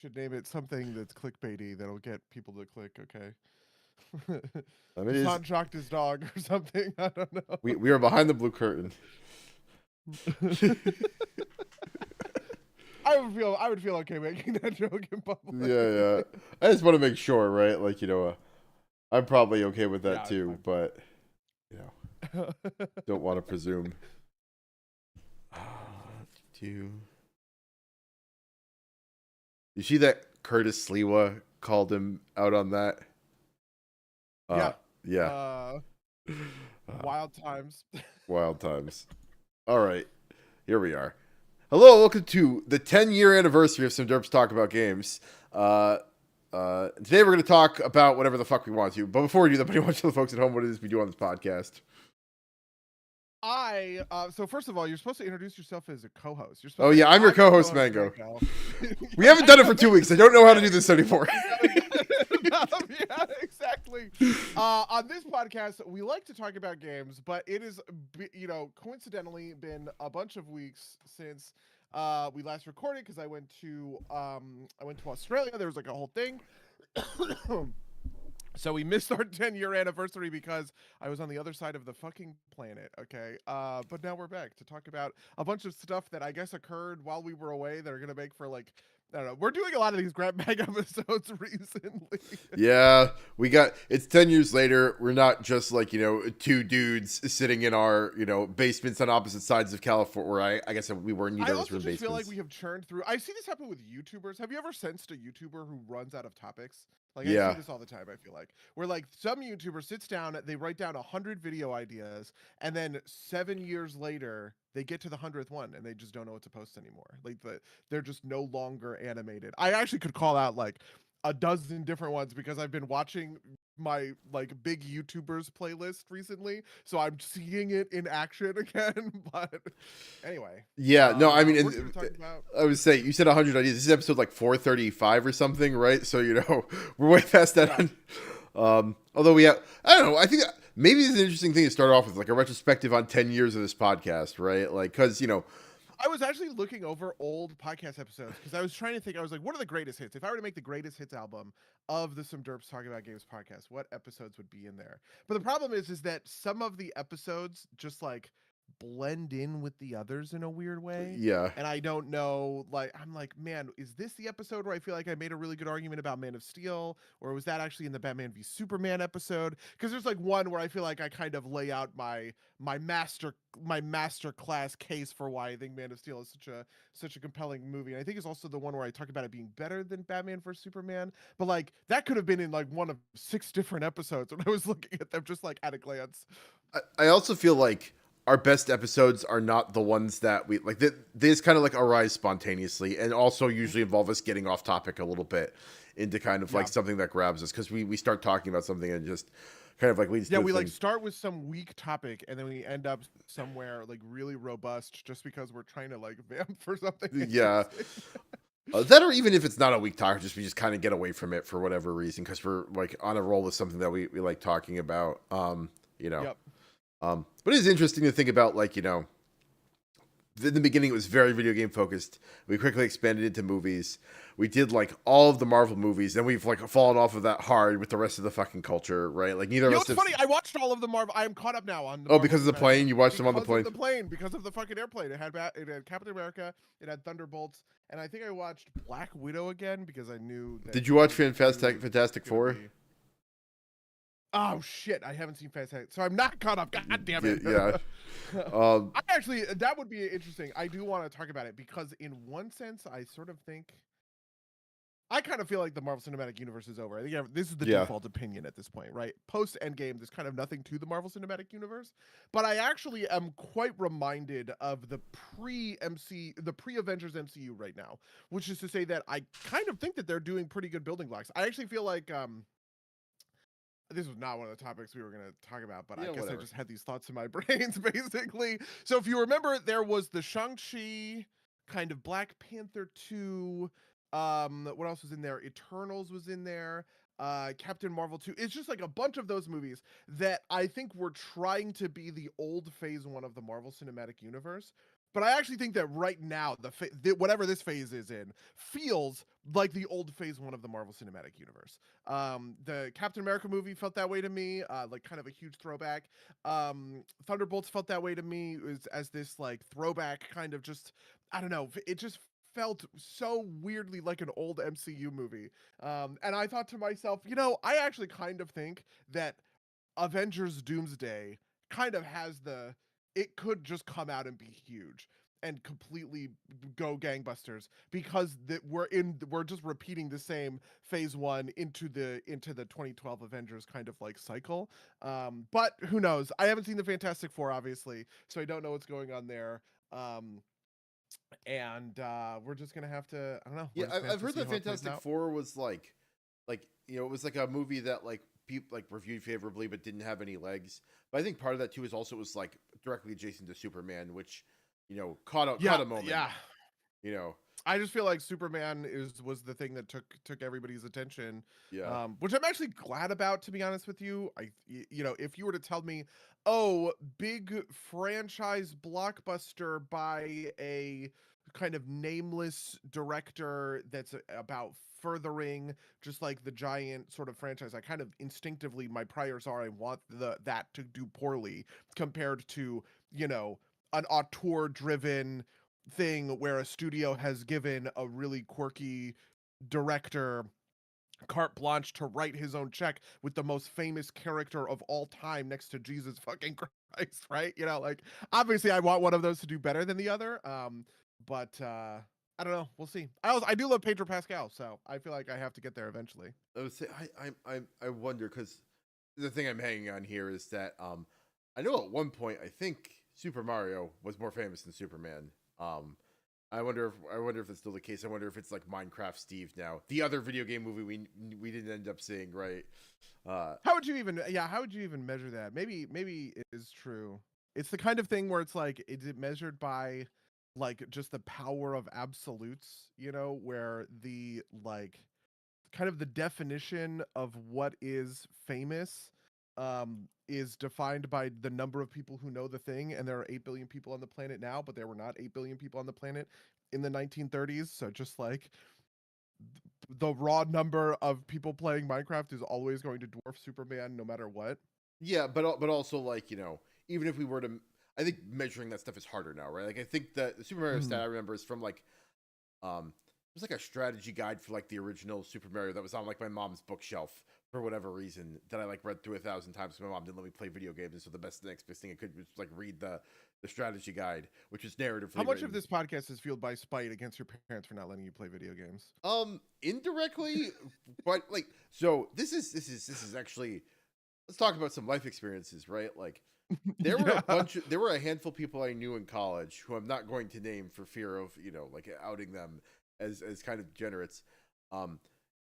Should name it something that's clickbaity that'll get people to click. Okay. I mean, Hassan shocked his dog or something. I don't know. we are behind the blue curtain. I would feel okay making that joke in public. Yeah. I just want to make sure, right? Like, I'm probably okay with that Yeah, it's too, but you know, fine. don't want to presume. Do you see that Curtis Sliwa called him out on that? Yeah. Yeah. Wild times. Wild times. All right, here we are. Hello, welcome to the 10-year anniversary of Some Derps Talk About Games. Today we're going to talk about whatever the fuck we want to. But before we do that, buddy, want to tell the folks at home what it is we do on this podcast. So first of all, you're supposed to introduce yourself as a co-host. You're supposed Oh to yeah, I'm your co-host, Mango. We haven't done it for 2 weeks. I don't know how to do this anymore. Yeah, exactly. On this podcast, we like to talk about games, but it is, coincidentally been a bunch of weeks since we last recorded because I went to Australia. There was like a whole thing. So we missed our 10-year anniversary because I was on the other side of the fucking planet, okay? But now we're back to talk about a bunch of stuff that I guess occurred while we were away that are going to make for, like, I don't know. We're doing a lot of these grab bag episodes recently. Yeah, it's 10 years later. We're not just like, two dudes sitting in our, basements on opposite sides of California, where I guess we weren't neither of us were in basements. I also just feel like we have churned through. I see this happen with YouTubers. Have you ever sensed a YouTuber who runs out of topics? Like, I see this all the time, I feel like. Where, like, some YouTuber sits down, they write down 100 video ideas, and then 7 years later, they get to the 100th one, and they just don't know what to post anymore. Like, they're just no longer animated. I actually could call out, like, a dozen different ones because I've been watching my, like, big YouTubers playlist recently, so I'm seeing it in action again. But anyway, no, I mean, I would say you said 100 ideas. This is episode like 435 or something, right? So we're way past that. Yeah. Although I don't know. I think maybe it's an interesting thing to start off with, like a retrospective on 10 years of this podcast, right? Like, because I was actually looking over old podcast episodes because I was trying to think. I was like, what are the greatest hits? If I were to make the greatest hits album of the Some Derps Talking About Games podcast, what episodes would be in there? But the problem is that some of the episodes just like blend in with the others in a weird way. Yeah. And I don't know, like, I'm like, man, is this the episode where I feel like I made a really good argument about Man of Steel? Or was that actually in the Batman v Superman episode? Because there's like one where I feel like I kind of lay out my master class case for why I think Man of Steel is such a compelling movie. And I think it's also the one where I talk about it being better than Batman vs Superman. But like that could have been in like one of 6 different episodes when I was looking at them just like at a glance. I also feel like our best episodes are not the ones that we like. They just kind of like arise spontaneously, and also usually involve us getting off topic a little bit into kind of like something that grabs us because we start talking about something and just kind of like leads. Yeah, we like start with some weak topic and then we end up somewhere like really robust just because we're trying to like vamp for something. Yeah. That, or even if it's not a weak topic, we just kind of get away from it for whatever reason because we're like on a roll with something that we like talking about. Yep. But it's interesting to think about, like, in the beginning, it was very video game focused. We quickly expanded into movies. We did like all of the Marvel movies, and we've like fallen off of that hard with the rest of the fucking culture, right? Like neither of us. It's funny. I watched all of the Marvel. I am caught up now on. Because of the plane, you watched them on the plane. Because of the fucking airplane. It had Captain America. It had Thunderbolts, and I think I watched Black Widow again because I knew. Did you watch Fantastic Four? Oh shit! I haven't seen Fantastic, so I'm not caught up. God damn it! Yeah. I actually, that would be interesting. I do want to talk about it because, in one sense, I sort of think, I kind of feel like the Marvel Cinematic Universe is over. I think this is the default opinion at this point, right? Post Endgame, there's kind of nothing to the Marvel Cinematic Universe, but I actually am quite reminded of the pre-Avengers MCU right now, which is to say that I kind of think that they're doing pretty good building blocks. I actually feel like this was not one of the topics we were going to talk about, but I guess I just had these thoughts in my brains, basically. So if you remember, there was the Shang-Chi, kind of Black Panther 2, what else was in there? Eternals was in there, Captain Marvel 2. It's just like a bunch of those movies that I think were trying to be the old phase 1 of the Marvel Cinematic Universe, But I actually think that right now, whatever this phase is in feels like the old phase 1 of the Marvel Cinematic Universe. The Captain America movie felt that way to me, like kind of a huge throwback. Thunderbolts felt that way to me as this like throwback kind of just, I don't know, it just felt so weirdly like an old MCU movie. And I thought to myself, I actually kind of think that Avengers Doomsday kind of has it could just come out and be huge and completely go gangbusters because we're just repeating the same phase 1 into the 2012 Avengers kind of like cycle. But who knows? I haven't seen the Fantastic Four obviously, so I don't know what's going on there. And we're just gonna have to, I don't know. Yeah, I've heard see that how it plays Fantastic out. Four was like it was like a movie that like people like reviewed favorably but didn't have any legs. But I think part of that too is also it was like directly adjacent to Superman, which caught a moment. Yeah. You know, I just feel like Superman was the thing that took everybody's attention, yeah, which I'm actually glad about, to be honest with you. If you were to tell me, oh, big franchise blockbuster by a kind of nameless director that's about furthering just like the giant sort of franchise, I kind of instinctively, my priors are I want that to do poorly compared to an auteur driven thing where a studio has given a really quirky director carte blanche to write his own check with the most famous character of all time next to Jesus fucking Christ, right? Like obviously I want one of those to do better than the other. But I don't know. We'll see. I do love Pedro Pascal, so I feel like I have to get there eventually. I would say I wonder because the thing I'm hanging on here is that I know at one point I think Super Mario was more famous than Superman. I wonder if it's still the case. I wonder if it's like Minecraft Steve now, the other video game movie we didn't end up seeing, right? How would you even measure that? Maybe it is true. It's the kind of thing where it's like, is it measured by like just the power of absolutes, where the like kind of the definition of what is famous is defined by the number of people who know the thing, and there are 8 billion people on the planet now, but there were not 8 billion people on the planet in the 1930s. So just like the raw number of people playing Minecraft is always going to dwarf Superman no matter what. Yeah, but also like even if we were to, I think measuring that stuff is harder now, right? Like I think that the Super Mario stat I remember is from like it was like a strategy guide for like the original Super Mario that was on like my mom's bookshelf for whatever reason that I like read through 1,000 times. My mom didn't let me play video games, and so the next best thing I could was like read the strategy guide, which is narratively. How much of this podcast is fueled by spite against your parents for not letting you play video games? Indirectly, but like so this is actually, let's talk about some life experiences, right? Like there were there were a handful of people I knew in college who I'm not going to name for fear of like outing them as kind of degenerates.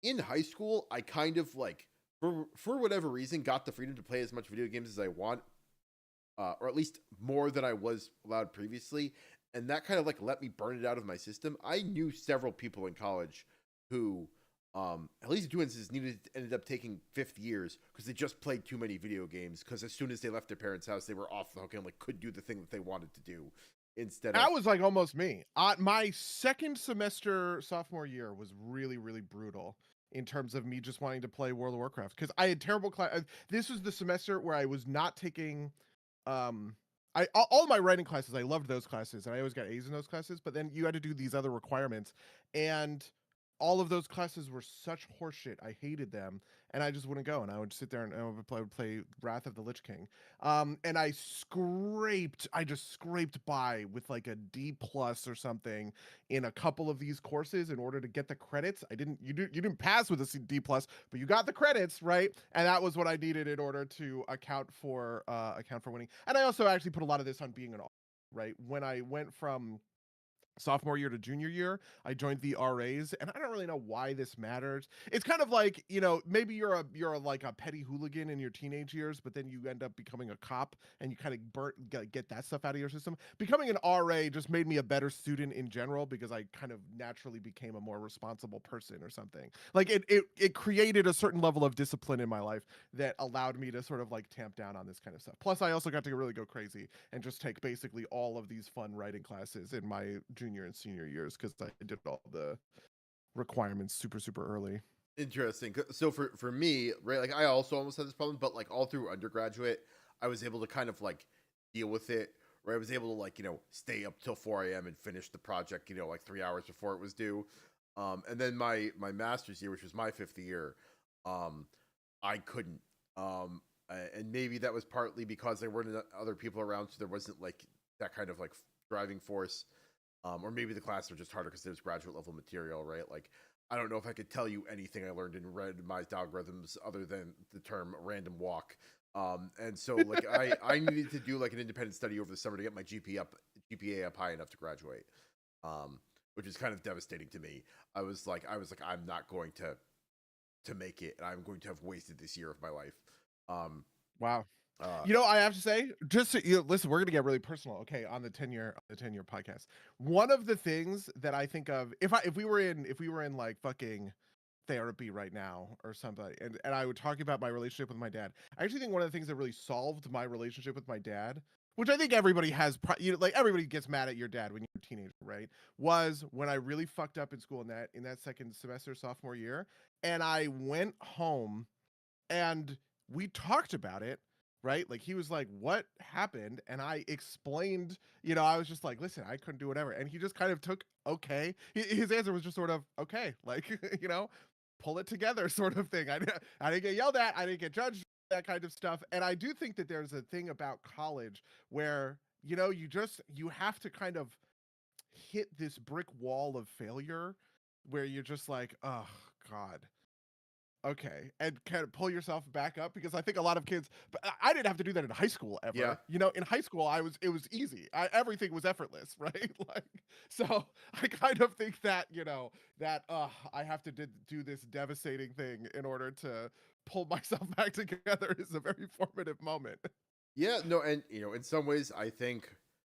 In high school, I kind of like for whatever reason got the freedom to play as much video games as I want, or at least more than I was allowed previously, and that kind of like let me burn it out of my system. I knew several people in college who, at least in two instances, ended up taking fifth years because they just played too many video games. Because as soon as they left their parents' house, they were off the hook and like could do the thing that they wanted to do instead of. That was like almost me. My second semester sophomore year was really, really brutal in terms of me just wanting to play World of Warcraft because I had terrible class. This was the semester where I was not taking, all my writing classes. I loved those classes, and I always got A's in those classes. But then you had to do these other requirements, and all of those classes were such horseshit. I hated them, and I just wouldn't go. And I would sit there and I would play Wrath of the Lich King. And I just scraped by with like a D plus or something in a couple of these courses in order to get the credits. You didn't pass with a D plus, but you got the credits, right? And that was what I needed in order to account for winning. And I also actually put a lot of this on being an author, right? When I went from sophomore year to junior year, I joined the RAs, and I don't really know why this matters. It's kind of like, maybe you're like a petty hooligan in your teenage years, but then you end up becoming a cop and you kind of get that stuff out of your system. Becoming an RA just made me a better student in general because I kind of naturally became a more responsible person or something. Like it created a certain level of discipline in my life that allowed me to sort of like tamp down on this kind of stuff. Plus, I also got to really go crazy and just take basically all of these fun writing classes in my junior and senior years because I did all the requirements super early. Interesting. So for me, right, like I also almost had this problem, but like all through undergraduate, I was able to kind of like deal with it. Where I was able to like stay up till 4 a.m. and finish the project like 3 hours before it was due. And then my master's year, which was my 5th year, I couldn't. And maybe that was partly because there weren't other people around, so there wasn't like that kind of like driving force. Or maybe the classes were just harder because there's graduate level material, right? Like, I don't know if I could tell you anything I learned in randomized algorithms other than the term random walk. And so like I needed to do like an independent study over the summer to get my GPA up high enough to graduate. Which is kind of devastating to me. I was like, I'm not going to make it, and I'm going to have wasted this year of my life. Wow. I have to say, just listen, we're gonna get really personal, okay, on the 10-year podcast. One of the things that I think of, if we were in like fucking therapy right now or somebody, and I would talk about my relationship with my dad, I actually think one of the things that really solved my relationship with my dad, which I think everybody has, like everybody gets mad at your dad when you're a teenager, right? Was when I really fucked up in school in that second semester sophomore year, and I went home and we talked about it, right? Like he was like, "What happened?" And I explained, I was just like, "Listen, I couldn't do whatever." And he just kind of took, okay. His answer was just sort of, "Okay," like, pull it together sort of thing. I didn't get yelled at, I didn't get judged, that kind of stuff. And I do think that there's a thing about college where, you have to kind of hit this brick wall of failure where you're just like, "Oh God." Okay, and kind of pull yourself back up because I think a lot of kids, but I didn't have to do that in high school ever. Yeah. In high school it was easy. Everything was effortless, right? Like, so I kind of think that, that I have to do this devastating thing in order to pull myself back together is a very formative moment. Yeah, no, and in some ways, I think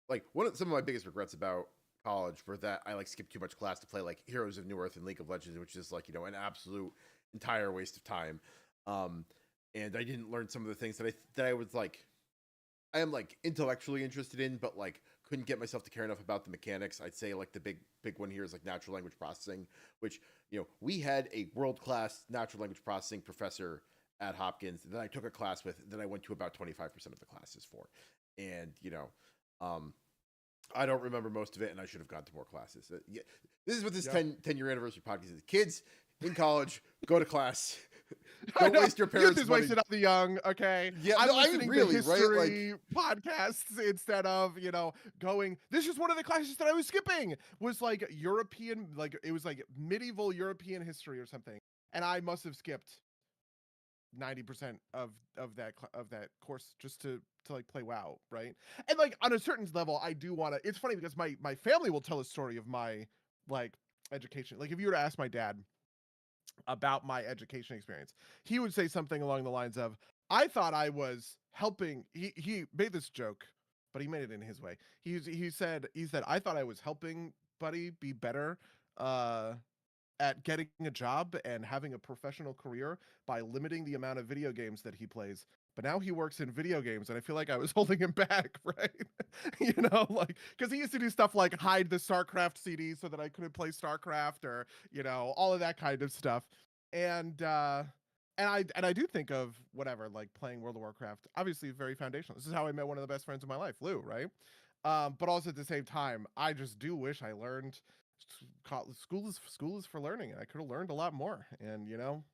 like some of my biggest regrets about college were that I like skipped too much class to play like Heroes of New Earth and League of Legends, which is like an absolute entire waste of time. And I didn't learn some of the things that I was like, I am like intellectually interested in, but like couldn't get myself to care enough about the mechanics. I'd say like the big one here is like natural language processing, which we had a world-class natural language processing professor at Hopkins that I took a class with that I went to about 25% of the classes for. And I don't remember most of it, and I should have gone to more classes. Yeah, this is what this 10-year anniversary podcast is. Kids in college, go to class. Don't waste your parents' Youth is money. wasted on the young, okay? Yeah, I'm no, listening really, to history right? podcasts instead of, going, this is one of the classes that I was skipping, was like European, like it was like medieval European history or something. And I must have skipped 90% of that course just to like play WoW, right? And like on a certain level, I do want to. It's funny because my family will tell a story of my like education. Like if you were to ask my dad about my education experience, he would say something along the lines of, "I thought I was helping." He made this joke, but he made it in his way. He said I thought I was helping Buddy be better. At getting a job and having a professional career by limiting the amount of video games that he plays. But now he works in video games, and I feel like I was holding him back, right? Like, because he used to do stuff like hide the StarCraft CD so that I couldn't play StarCraft, or all of that kind of stuff. And I do think of whatever, like playing World of Warcraft, obviously very foundational. This is how I met one of the best friends in my life, Lou, right? But also at the same time, I just do wish I learned. School is for learning, and I could have learned a lot more. And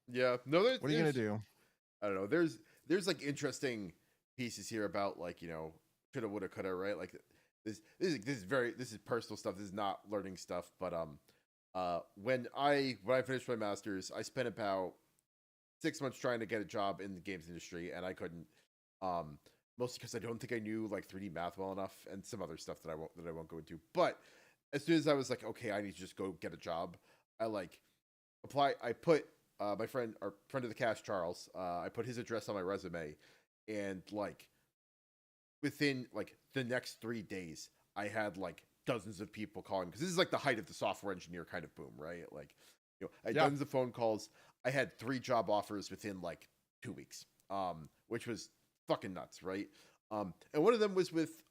Yeah, no, what are you gonna do? I don't know. There's like interesting pieces here about like shoulda, woulda, coulda, right? Like this is personal stuff. This is not learning stuff. But when I finished my master's, I spent about 6 months trying to get a job in the games industry, and I couldn't. Mostly because I don't think I knew like 3D math well enough, and some other stuff that I won't go into. But as soon as I was like, okay, I need to just go get a job, I like apply. I put my friend, our friend of the cast, Charles. I put his address on my resume, and like within like the next 3 days, I had like dozens of people calling because this is like the height of the software engineer kind of boom, right? Like, I had dozens of phone calls. I had 3 job offers within like 2 weeks, which was fucking nuts, right? And one of them was with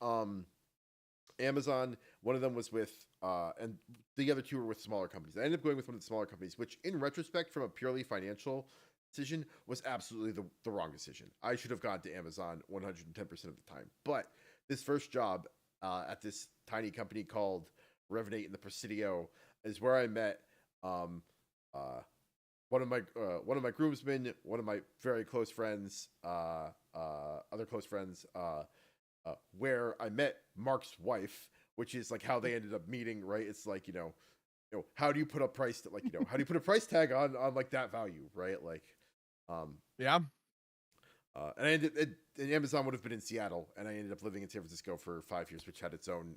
Amazon. One of them was with, and the other 2 were with smaller companies. I ended up going with one of the smaller companies, which, in retrospect, from a purely financial decision, was absolutely the wrong decision. I should have gone to Amazon 110% of the time. But this first job at this tiny company called Revenate in the Presidio is where I met one of my groomsmen, one of my very close friends, other close friends, where I met Mark's wife, which is like how they ended up meeting, right? It's like, how do you put a price to, like, how do you put a price tag on like that value, right? Like, yeah. And Amazon would have been in Seattle, and I ended up living in San Francisco for 5 years, which had its own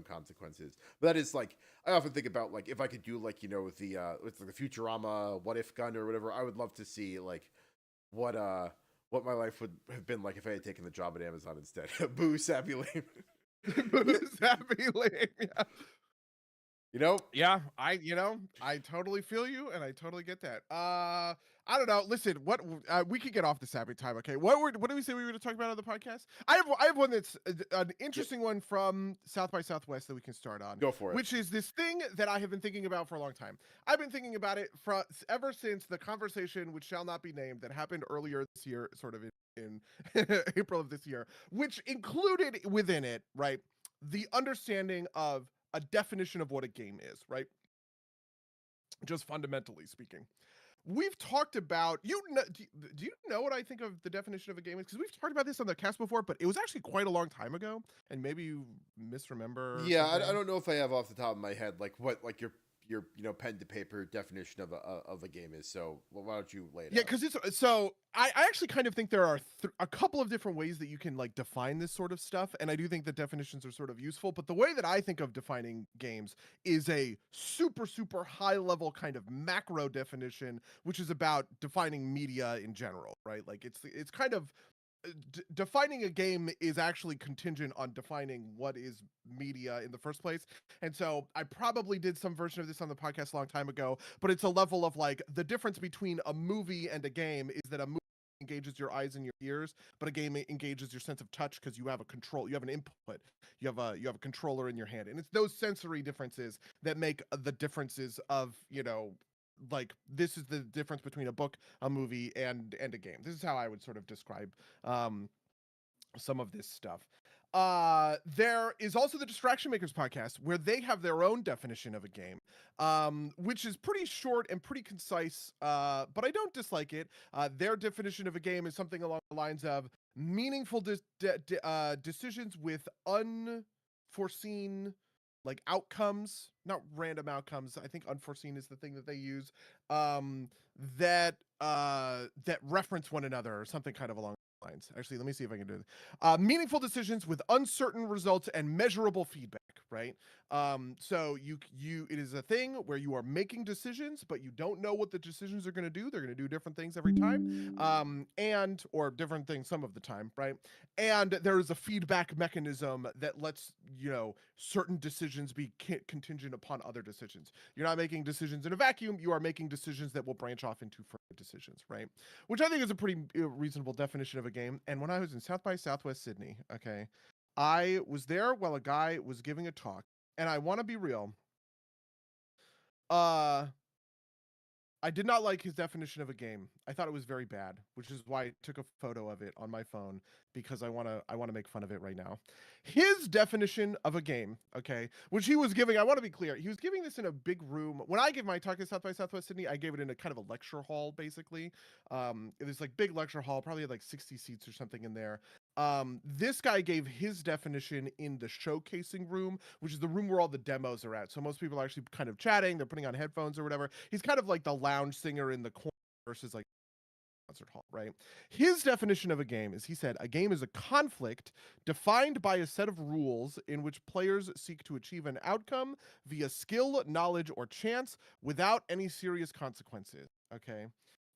consequences. But that is like, I often think about like if I could do like with the Futurama what if gun or whatever, I would love to see like what my life would have been like if I had taken the job at Amazon instead. Boo, sappy lame. Boo, sappy lame. Yeah. Yeah, I totally feel you, and I totally get that. I don't know. Listen, what we could get off the sappy time, okay? What do we say we were going to talk about on the podcast? I have one that's an interesting one from South by Southwest that we can start on. Go for it. Which is this thing that I have been thinking about for a long time. I've been thinking about it ever since the conversation, which shall not be named, that happened earlier this year, sort of in April of this year, which included within it, right, the understanding of a definition of what a game is, right? Just fundamentally speaking. We've talked about, do you know what I think of the definition of a game is? Because we've talked about this on the cast before, but it was actually quite a long time ago, and maybe you misremember. Yeah, I don't know if I have off the top of my head like what like your pen to paper definition of a game is. So why don't you lay it out? Yeah, because I actually kind of think there are a couple of different ways that you can like define this sort of stuff, and I do think that definitions are sort of useful. But the way that I think of defining games is a super high level kind of macro definition, which is about defining media in general, right? Like it's kind of defining a game is actually contingent on defining what is media in the first place. And so I probably did some version of this on the podcast a long time ago, but it's a level of like the difference between a movie and a game is that a movie engages your eyes and your ears, but a game engages your sense of touch because you have you have an input, you have a controller in your hand, and it's those sensory differences that make the differences of like this is the difference between a book, a movie, and a game. This is how I would sort of describe some of this stuff. There is also the Distraction Makers podcast where they have their own definition of a game, which is pretty short and pretty concise, but I don't dislike it. Their definition of a game is something along the lines of meaningful decisions with unforeseen like outcomes, not random outcomes. I think unforeseen is the thing that they use, that reference one another or something kind of along those lines. Actually, let me see if I can do it. Meaningful decisions with uncertain results and measurable feedback, right? So it is a thing where you are making decisions, but you don't know what the decisions are going to do. They're going to do different things every time, or different things some of the time, right? And there is a feedback mechanism that lets certain decisions be contingent upon other decisions. You're not making decisions in a vacuum. You are making decisions that will branch off into further decisions, right? Which I think is a pretty reasonable definition of a game. And when I was in South by Southwest Sydney, okay, I was there while a guy was giving a talk, and I want to be real. I did not like his definition of a game. I thought it was very bad, which is why I took a photo of it on my phone, because I want to make fun of it right now. His definition of a game, okay, which he was giving, I want to be clear, he was giving this in a big room. When I give my talk at South by Southwest Sydney, I gave it in a kind of a lecture hall, basically. It was like big lecture hall, probably had like 60 seats or something in there. This guy gave his definition in the showcasing room, which is the room where all the demos are at. So most people are actually kind of chatting, they're putting on headphones or whatever. He's kind of like the lounge singer in the corner versus like concert hall, right? His definition of a game is, he said, a game is a conflict defined by a set of rules in which players seek to achieve an outcome via skill, knowledge, or chance without any serious consequences. Okay.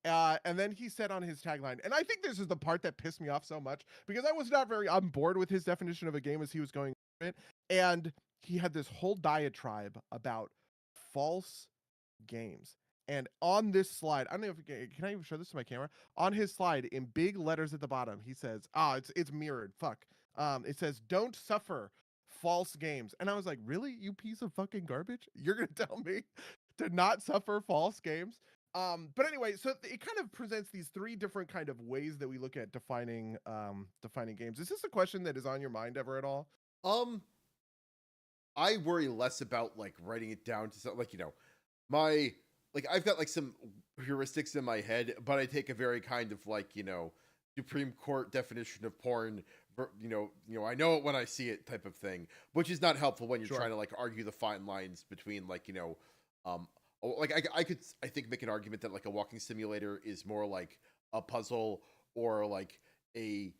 And then he said on his tagline, and I think this is the part that pissed me off so much because I was not very on board with his definition of a game as he was going through it. And he had this whole diatribe about false games. And on this slide, I don't know if can I even show this to my camera? On his slide, in big letters at the bottom, he says, it's mirrored. Fuck. It says, "Don't suffer false games." And I was like, really, you piece of fucking garbage? You're gonna tell me to not suffer false games? But anyway, so it kind of presents these three different kind of ways that we look at defining games. Is this a question that is on your mind ever at all? I worry less about like writing it down to something like, my like I've got like some heuristics in my head, but I take a very kind of like, Supreme Court definition of porn, I know it when I see it type of thing, which is not helpful when you're Sure. trying to like argue the fine lines between like, like I could, I think, make an argument that like a walking simulator is more like a puzzle or like a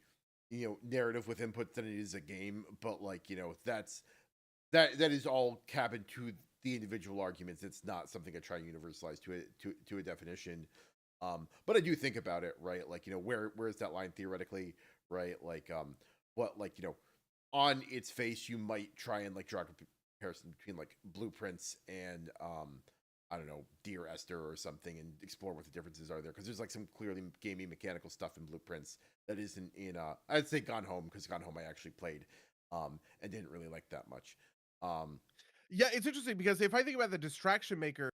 narrative with input than it is a game, but like that is all cabin to the individual arguments. It's not something I try to universalize to a definition. But I do think about it, right? Like, where is that line theoretically, right? Like, what, like, on its face, you might try and like draw a comparison between like Blueprints and, I don't know, Dear Esther or something, and explore what the differences are there. Because there's like some clearly gamey mechanical stuff in Blueprints that isn't in, I'd say Gone Home, because Gone Home I actually played, and didn't really like that much. Yeah, it's interesting because if I think about the distraction maker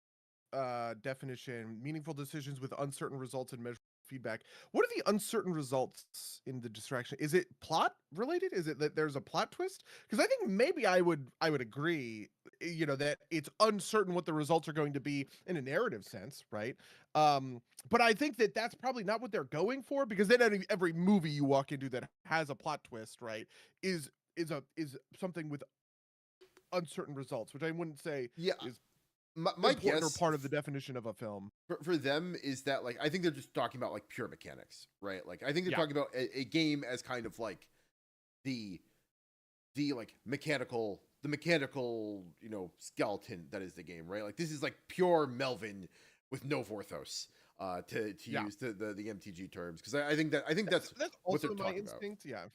definition, meaningful decisions with uncertain results and measurable feedback. What are the uncertain results in the distraction? Is it plot related? Is it that there's a plot twist? Because I think maybe I would agree, that it's uncertain what the results are going to be in a narrative sense, right? But I think that that's probably not what they're going for, because then every movie you walk into that has a plot twist, right, is something with uncertain results, which I wouldn't say Yeah, is my important or guess part of the definition of a film. for them is that like I think they're just talking about like pure mechanics, right? Like I think they're Yeah. talking about a game as kind of like the like mechanical skeleton that is the game, right? Like this is like pure Melvin with no Vorthos, to Yeah. use the MTG terms, because I think that's That's what they're also my talking about. instinct, yeah.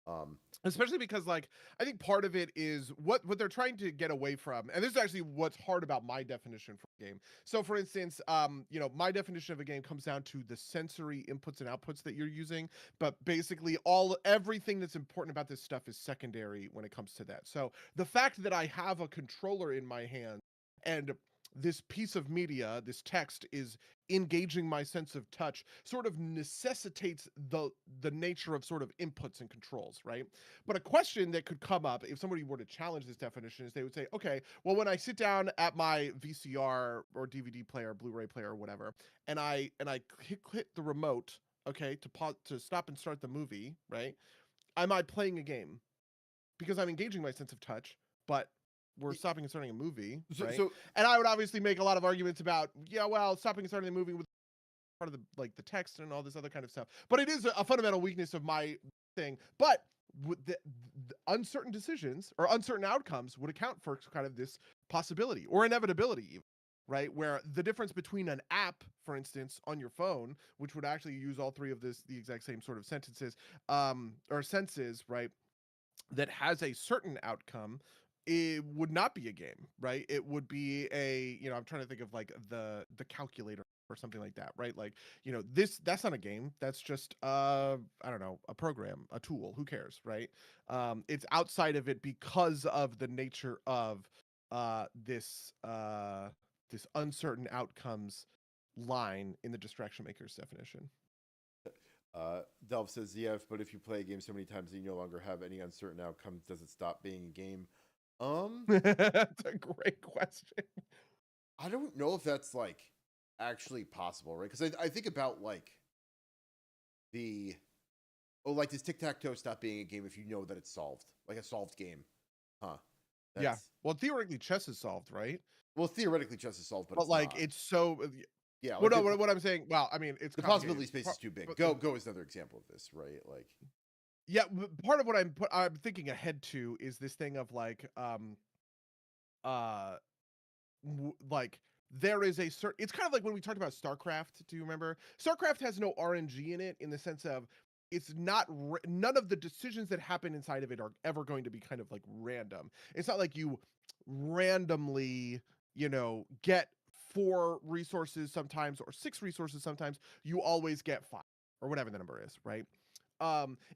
Um, Especially because, like, I think part of it is what they're trying to get away from, and this is actually what's hard about my definition for a game. So, for instance, my definition of a game comes down to the sensory inputs and outputs that you're using, but basically everything that's important about this stuff is secondary when it comes to that. So, the fact that I have a controller in my hand and this piece of media, this text, is engaging my sense of touch sort of necessitates the nature of sort of inputs and controls, right? But a question that could come up if somebody were to challenge this definition is they would say, okay, well, when I sit down at my VCR or DVD player, Blu-ray player, or whatever, and I hit the remote, okay, to pause, to stop and start the movie, right? Am I playing a game? Because I'm engaging my sense of touch, but we're stopping and starting a movie, right? so And I would obviously make a lot of arguments about, yeah, well, stopping and starting the movie with part of the text and all this other kind of stuff. But it is a fundamental weakness of my thing. But with the uncertain decisions or uncertain outcomes would account for kind of this possibility or inevitability, even, right? Where the difference between an app, for instance, on your phone, which would actually use all three of the exact same sort of sentences, or senses, right, that has a certain outcome, it would not be a game, right? It would be I'm trying to think of like the calculator or something like that, right? Like, that's not a game. That's just I don't know, a program, a tool. Who cares, right? It's outside of it because of the nature of this uncertain outcomes line in the distraction maker's definition. Delph says, yeah, but if you play a game so many times that you no longer have any uncertain outcomes, does it stop being a game? That's a great question. I don't know if that's like actually possible, right? Because I think about like like does tic-tac-toe stop being a game if you know that it's solved, like a solved game? Huh. Yeah. Well, theoretically, chess is solved, right? Well, theoretically chess is solved, but But it's like, not. it's so Yeah, Well, like no, what I'm saying, well, I mean, it's the complicated. possibility space is too big. But Go is another example of this, right? Like, yeah, part of what I'm thinking ahead to is this thing of like, uh, like there is a certain. It's kind of like when we talked about StarCraft. Do you remember? StarCraft has no RNG in it in the sense of it's not none of the decisions that happen inside of it are ever going to be kind of like random. It's not like you randomly, get 4 resources sometimes or 6 resources sometimes. You always get 5 or whatever the number is, right?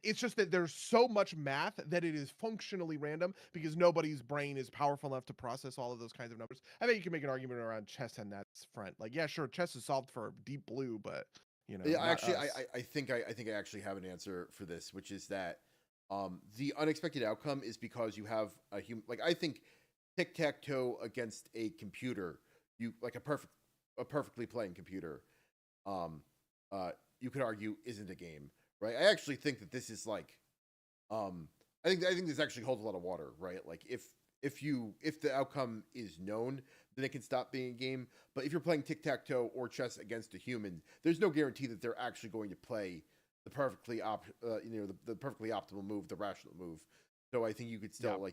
It's just that there's so much math that it is functionally random because nobody's brain is powerful enough to process all of those kinds of numbers. I think you can make an argument around chess on that front. Like, yeah, sure, chess is solved for Deep Blue, but yeah, not actually, us. I think I think I actually have an answer for this, which is that the unexpected outcome is because you have a human. Like, I think tic-tac-toe against a computer, you like a perfectly playing computer, um, you could argue isn't a game, right? I actually think that this is like, I think this actually holds a lot of water, right? Like, if the outcome is known, then it can stop being a game. But if you're playing tic tac toe or chess against a human, there's no guarantee that they're actually going to play the the perfectly optimal move, the rational move. So I think you could still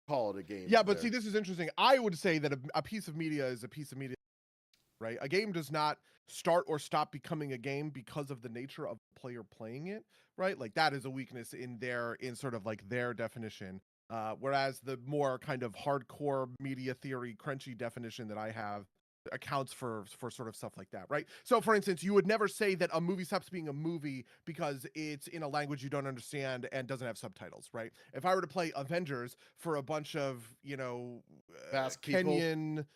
call it a game. Yeah, but see, this is interesting. I would say that a piece of media is a piece of media, right? A game does not start or stop becoming a game because of the nature of the player playing it, right? Like that is a weakness in sort of like their definition. Whereas the more kind of hardcore media theory, crunchy definition that I have accounts for sort of stuff like that, right? So for instance, you would never say that a movie stops being a movie because it's in a language you don't understand and doesn't have subtitles, right? If I were to play Avengers for a bunch of, Fast people. Kenyan,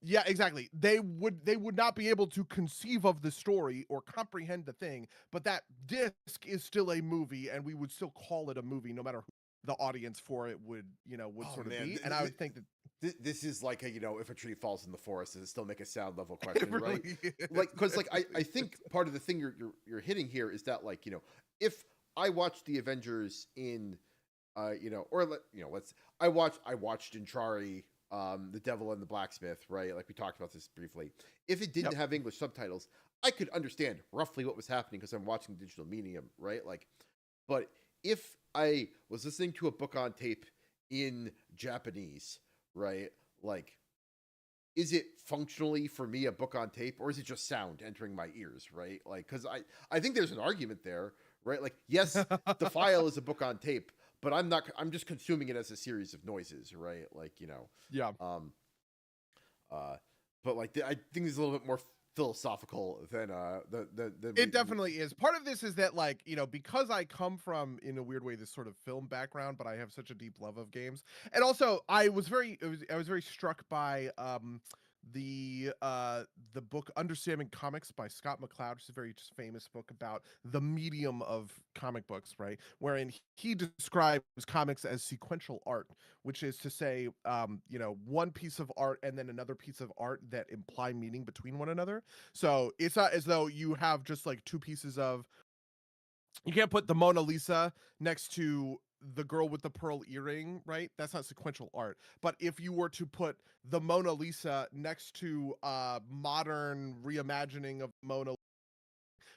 yeah, exactly. They would not be able to conceive of the story or comprehend the thing, but that disc is still a movie and we would still call it a movie no matter who the audience for it would Oh sort of man, be. And I would think that this is like a if a tree falls in the forest, does it still make a sound level it question, right? really is. Like, because like I think part of the thing you're hitting here is that like if I watched the Avengers in let's I watched Intrari, the Devil and the Blacksmith, right? Like we talked about this briefly. If it didn't Yep. have English subtitles, I could understand roughly what was happening because I'm watching digital medium, right? Like, but if I was listening to a book on tape in Japanese, right? Like, is it functionally for me a book on tape, or is it just sound entering my ears, right? Like, because I think there's an argument there, right? Like, yes, the file is a book on tape, but I'm just consuming it as a series of noises, right? Like, Yeah. um, but like I think it's a little bit more philosophical than It definitely is. Part of this is that, like, because I come from, in a weird way, this sort of film background, but I have such a deep love of games. And also, I was very struck by the book Understanding Comics by Scott McCloud, which is a very just famous book about the medium of comic books, right? Wherein he describes comics as sequential art, which is to say, one piece of art and then another piece of art that imply meaning between one another. So it's not as though you have just like 2 pieces of. You can't put the Mona Lisa next to the girl with the pearl earring, right? That's not sequential art. But if you were to put the Mona Lisa next to a modern reimagining of Mona,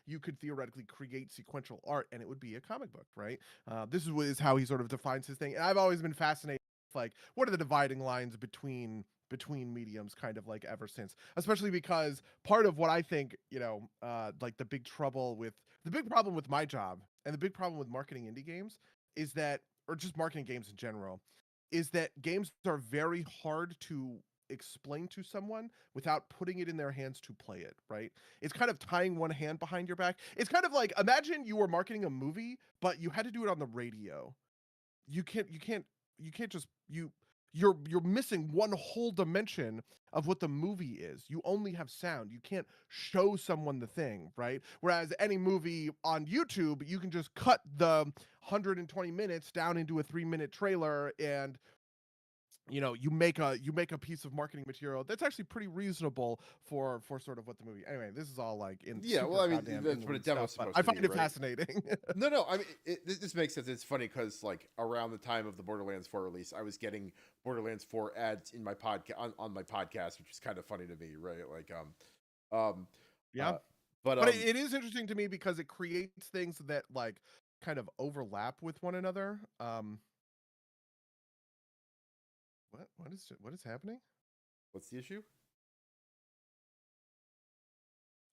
you could theoretically create sequential art and it would be a comic book, right? Is how he sort of defines his thing. And I've always been fascinated with, like, what are the dividing lines between mediums, kind of like ever since, especially because part of what I think, like the big problem with my job and the big problem with marketing indie games is that, or just marketing games in general, is that games are very hard to explain to someone without putting it in their hands to play it, right? It's kind of tying one hand behind your back. It's kind of like, imagine you were marketing a movie, but you had to do it on the radio. You can't just you're missing one whole dimension of what the movie is. You only have sound. You can't show someone the thing, right? Whereas any movie on YouTube, you can just cut the 120 minutes down into a 3-minute trailer, and you make a piece of marketing material that's actually pretty reasonable for sort of what the movie. Anyway, this is all like in yeah. super Well, I mean, goddamn that's what a inland demo's stuff, but supposed I to be, find it right? fascinating. No. I mean, this makes sense. It's funny because like around the time of the Borderlands 4 release, I was getting Borderlands 4 ads in my podcast on my podcast, which is kind of funny to me, right? Like, Yeah. But But it is interesting to me because it creates things that like kind of overlap with one another. What is happening? What's the issue?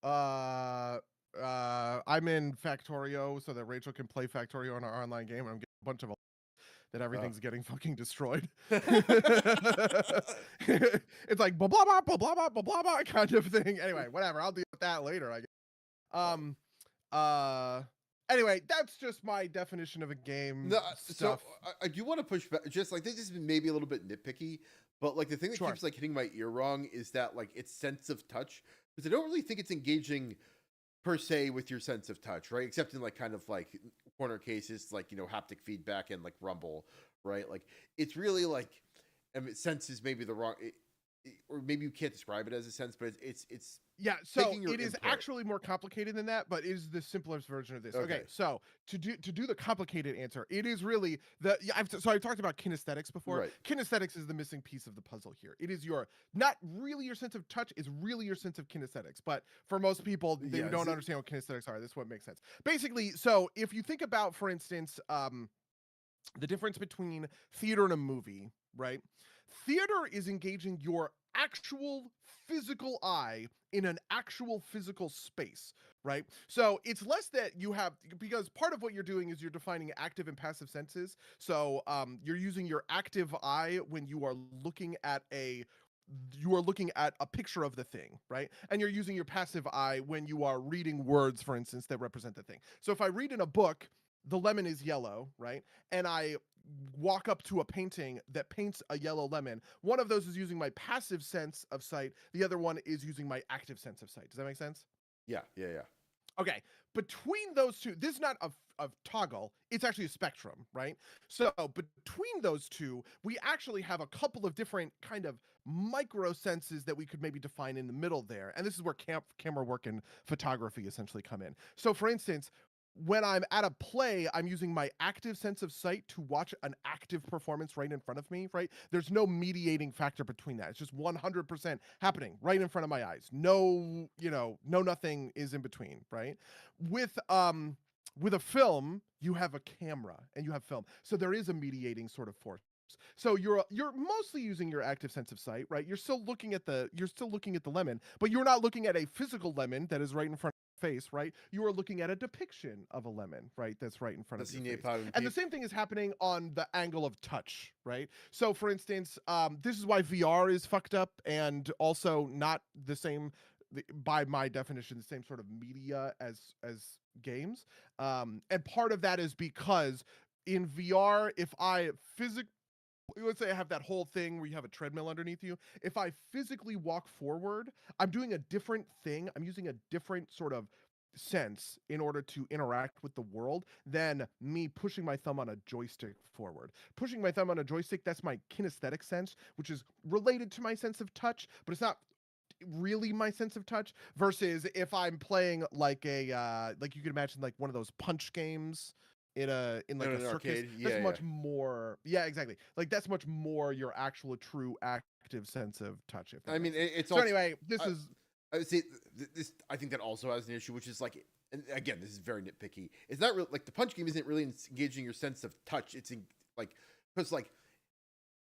I'm in Factorio so that Rachel can play Factorio in our online game, and I'm getting a bunch of that everything's getting fucking destroyed. It's like blah blah blah blah blah blah blah blah blah kind of thing. Anyway, whatever. I'll deal with that later, I guess. Anyway, that's just my definition of a game stuff. So I do want to push back, just like this is maybe a little bit nitpicky, but like the thing that keeps like hitting my ear wrong is that like its sense of touch, because I don't really think it's engaging per se with your sense of touch, right? Except in like kind of like corner cases, like haptic feedback and like rumble, right? Like it's really like, I mean, sense is maybe the wrong, or maybe you can't describe it as a sense, but it's yeah. So it is actually more complicated than that, but is the simplest version of this. Okay, so to do the complicated answer, it is really so I talked about kinesthetics before. Right. Kinesthetics is the missing piece of the puzzle here. It is not really your sense of touch, is really your sense of kinesthetics. But for most people, they don't understand what kinesthetics are. This is what makes sense. Basically, so if you think about, for instance, the difference between theater and a movie, right? Theater is engaging your actual physical eye in an actual physical space, right? So it's less that you have, because part of what you're doing is you're defining active and passive senses. So you're using your active eye when you are looking at a picture of the thing, right? And you're using your passive eye when you are reading words, for instance, that represent the thing. So if I read in a book, the lemon is yellow, right? And I walk up to a painting that paints a yellow lemon. One of those is using my passive sense of sight. The other one is using my active sense of sight. Does that make sense? Yeah. Okay. Between those two, this is not a toggle. It's actually a spectrum, right? So between those two, we actually have a couple of different kind of micro senses that we could maybe define in the middle there. And this is where camera work and photography essentially come in. So for instance, when I'm at a play, I'm using my active sense of sight to watch an active performance right in front of me, right? There's no mediating factor between that. It's just 100% happening right in front of my eyes. No, no nothing is in between, right? With a film, you have a camera and you have film. So there is a mediating sort of force. So you're mostly using your active sense of sight, right? You're still looking at the lemon, but you're not looking at a physical lemon that is right in front of your face, right? You are looking at a depiction of a lemon, right? That's right in front of your face. And the same thing is happening on the angle of touch, right? So for instance, this is why VR is fucked up and also not the same, by my definition, the same sort of media as games. And part of that is because in VR, if I let's say I have that whole thing where you have a treadmill underneath you. If I physically walk forward, I'm doing a different thing. I'm using a different sort of sense in order to interact with the world than me pushing my thumb on a joystick forward. Pushing my thumb on a joystick, that's my kinesthetic sense, which is related to my sense of touch, but it's not really my sense of touch. Versus if I'm playing like like you could imagine like one of those punch games in a circus, arcade. That's much more, exactly, like that's much more your actual true active sense of touch. I mean, it's so also, anyway, this is I would say this, I think that also has an issue, which is like, and again, this is very nitpicky. It's not really like the punch game isn't really engaging your sense of touch. It's like, because like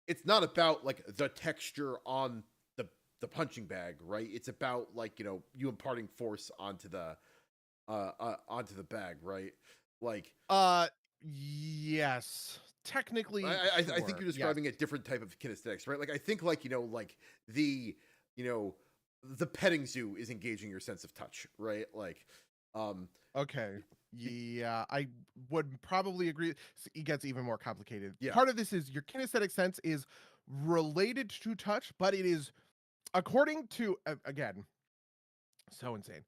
it's not about like the texture on the punching bag, right? It's about like you imparting force onto the bag, right? Like yes, technically I think you're describing a different type of kinesthetics, right? Like I think like like the the petting zoo is engaging your sense of touch, right? Like okay, yeah, I would probably agree. It gets even more complicated. Yeah. Part of this is your kinesthetic sense is related to touch, but it is, according to again, so insane.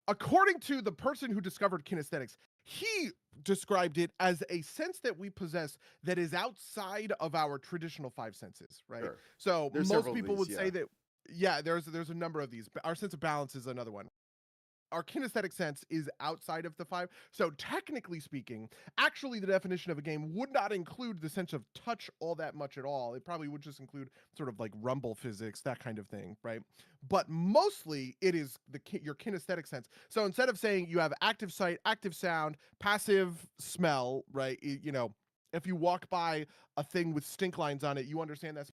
According to the person who discovered kinesthetics, he described it as a sense that we possess that is outside of our traditional five senses, right? Sure. So most people would say that, there's a number of these. Our sense of balance is another one. our kinesthetic sense is outside of the 5. So technically speaking, actually the definition of a game would not include the sense of touch all that much at all. It probably would just include sort of like rumble physics, that kind of thing, right? But mostly it is your kinesthetic sense. So instead of saying you have active sight, active sound, passive smell, right? If you walk by a thing with stink lines on it, you understand that's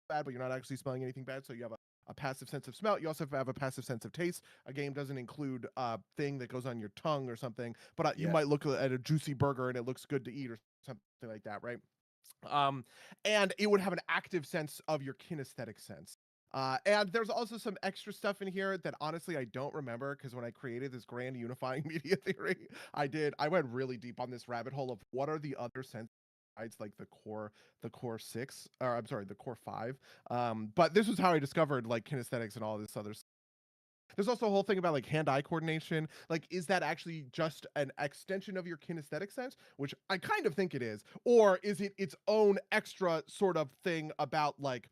bad, but you're not actually smelling anything bad. So you have a passive sense of smell. You also have a passive sense of taste. A game doesn't include a thing that goes on your tongue or something, but you might look at a juicy burger and it looks good to eat or something like that, right? And it would have an active sense of your kinesthetic sense. And there's also some extra stuff in here that honestly I don't remember, because when I created this grand unifying media theory, I went really deep on this rabbit hole of what are the other senses besides like the core 6, or I'm sorry, the core 5. But this was how I discovered like kinesthetics and all this other stuff. There's also a whole thing about like hand-eye coordination. Like, is that actually just an extension of your kinesthetic sense? Which I kind of think it is. Or is it its own extra sort of thing about like,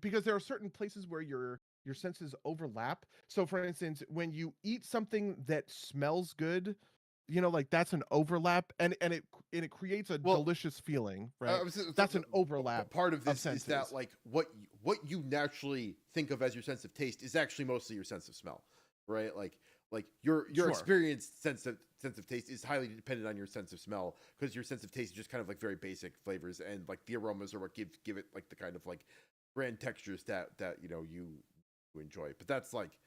because there are certain places where your senses overlap. So for instance, when you eat something that smells good, like that's an overlap, and it creates a delicious feeling, right? That's an overlap. Part of this senses. is that like what you naturally think of as your sense of taste is actually mostly your sense of smell, right? Like your Sure. experienced sense of taste is highly dependent on your sense of smell, because your sense of taste is just kind of like very basic flavors, and like the aromas are what give it like the kind of like grand textures that you enjoy. But that's like,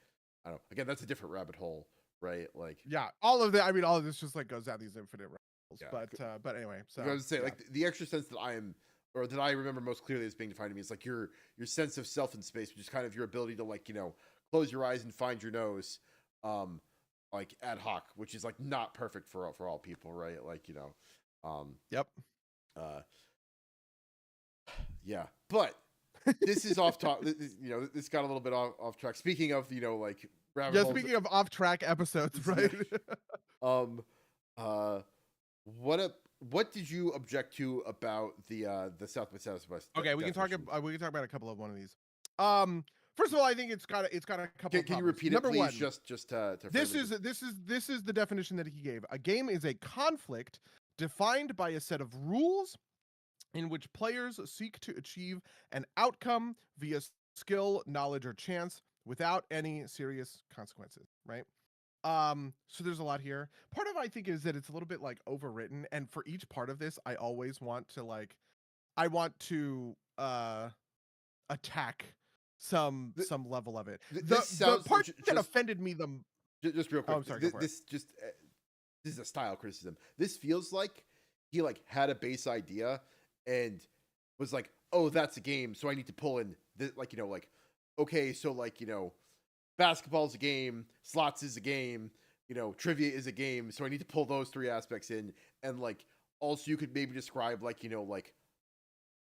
I don't know, again, that's a different rabbit hole, right? Like, yeah, all of this just like goes down these infinite rabbit holes. Yeah. But anyway, so I was gonna say, like, the extra sense that I remember most clearly as being defined to me is like your sense of self in space, which is kind of your ability to like close your eyes and find your nose, like ad hoc, which is like not perfect for all people, right? Like yep. Yeah, but this is off top. This got a little bit off track. Speaking of like rabbit holes. Speaking of off track episodes, right? What did you object to about the South by Southwest? Okay, we can talk about a couple of one of these. First of all, I think it's got a couple. Can you repeat it, please? One, just to this is the definition that he gave. A game is a conflict defined by a set of rules in which players seek to achieve an outcome via skill, knowledge, or chance without any serious consequences, right? So there's a lot here. Part of it, I think, is that it's a little bit like overwritten, and for each part of this, I always want to attack some level of it. The part that offended me just real quick. Oh, I'm sorry. This is a style criticism. This feels like he like had a base idea and was like, oh, that's a game, so I need to pull in this, like okay, so like basketball's a game, slots is a game, trivia is a game, so I need to pull those 3 aspects in, and like also you could maybe describe like like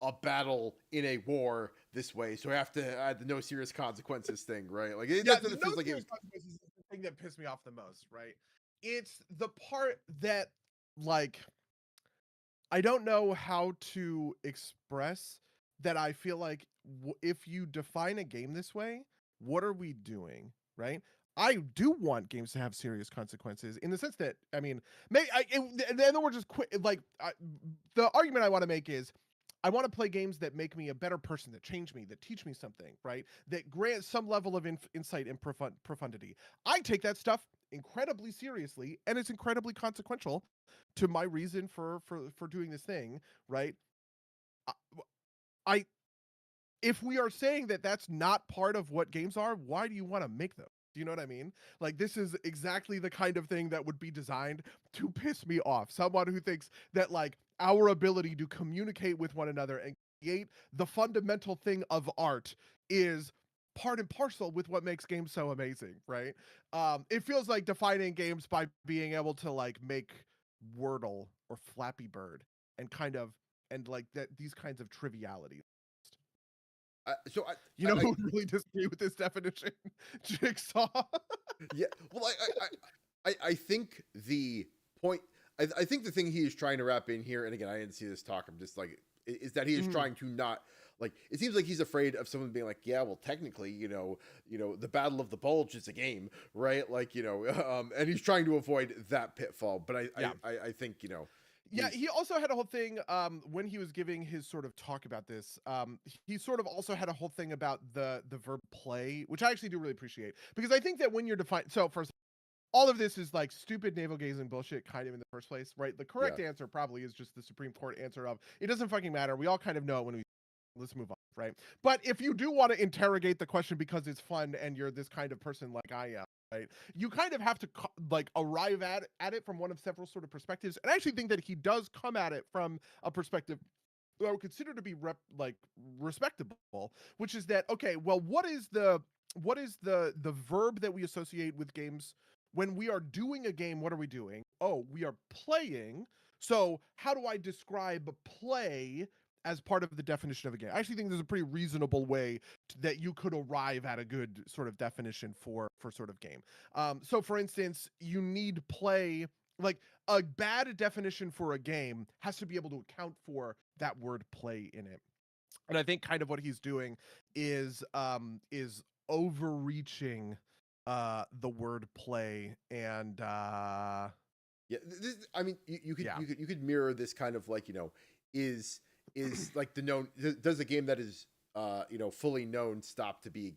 a battle in a war this way, so I have to add the no serious consequences thing, right? Like that's what it feels like. Consequences is the thing that pissed me off the most, right? It's the part that like I don't know how to express that. I feel like if you define a game this way, what are we doing, right? I do want games to have serious consequences, in the sense that, I mean, then we're just the argument I want to make is I want to play games that make me a better person, that change me, that teach me something, right? That grant some level of insight and profundity. I take that stuff incredibly seriously, and it's incredibly consequential to my reason for doing this thing, right? If we are saying that that's not part of what games are, why do you want to make them? Do you know what I mean? Like, this is exactly the kind of thing that would be designed to piss me off. Someone who thinks that like our ability to communicate with one another and create the fundamental thing of art is part and parcel with what makes games so amazing, right? It feels like defining games by being able to like make Wordle or Flappy Bird and like that, these kinds of trivialities. Who would really disagree with this definition? Jigsaw. Yeah, well, I think the point, I think the thing he is trying to wrap in here, and again, I didn't see this talk, I'm just like, is that he is trying to not like it seems like he's afraid of someone being like, yeah, well, technically, the Battle of the Bulge is a game, right? Like, and he's trying to avoid that pitfall. But I think, Yeah, he also had a whole thing when he was giving his sort of talk about this. He sort of also had a whole thing about the verb play, which I actually do really appreciate, because I think that when you're defined, so first, all of this is like stupid navel-gazing bullshit kind of in the first place, right? The correct answer probably is just the Supreme Court answer of, it doesn't fucking matter. We all kind of know it when we, let's move on, right? But if you do want to interrogate the question because it's fun and you're this kind of person like I am, right, you kind of have to like arrive at it from one of several sort of perspectives. And I actually think that he does come at it from a perspective that I would consider to be respectable, which is that, okay, well, what is the verb that we associate with games? When we are doing a game, what are we doing? Oh, we are playing. So how do I describe play as part of the definition of a game? I actually think there's a pretty reasonable way that you could arrive at a good sort of definition for sort of game. So for instance, you need play, like a bad definition for a game has to be able to account for that word play in it. And I think kind of what he's doing is overreaching the word play. And I mean, you could mirror this kind of like, is like the known, does a game that is fully known stop being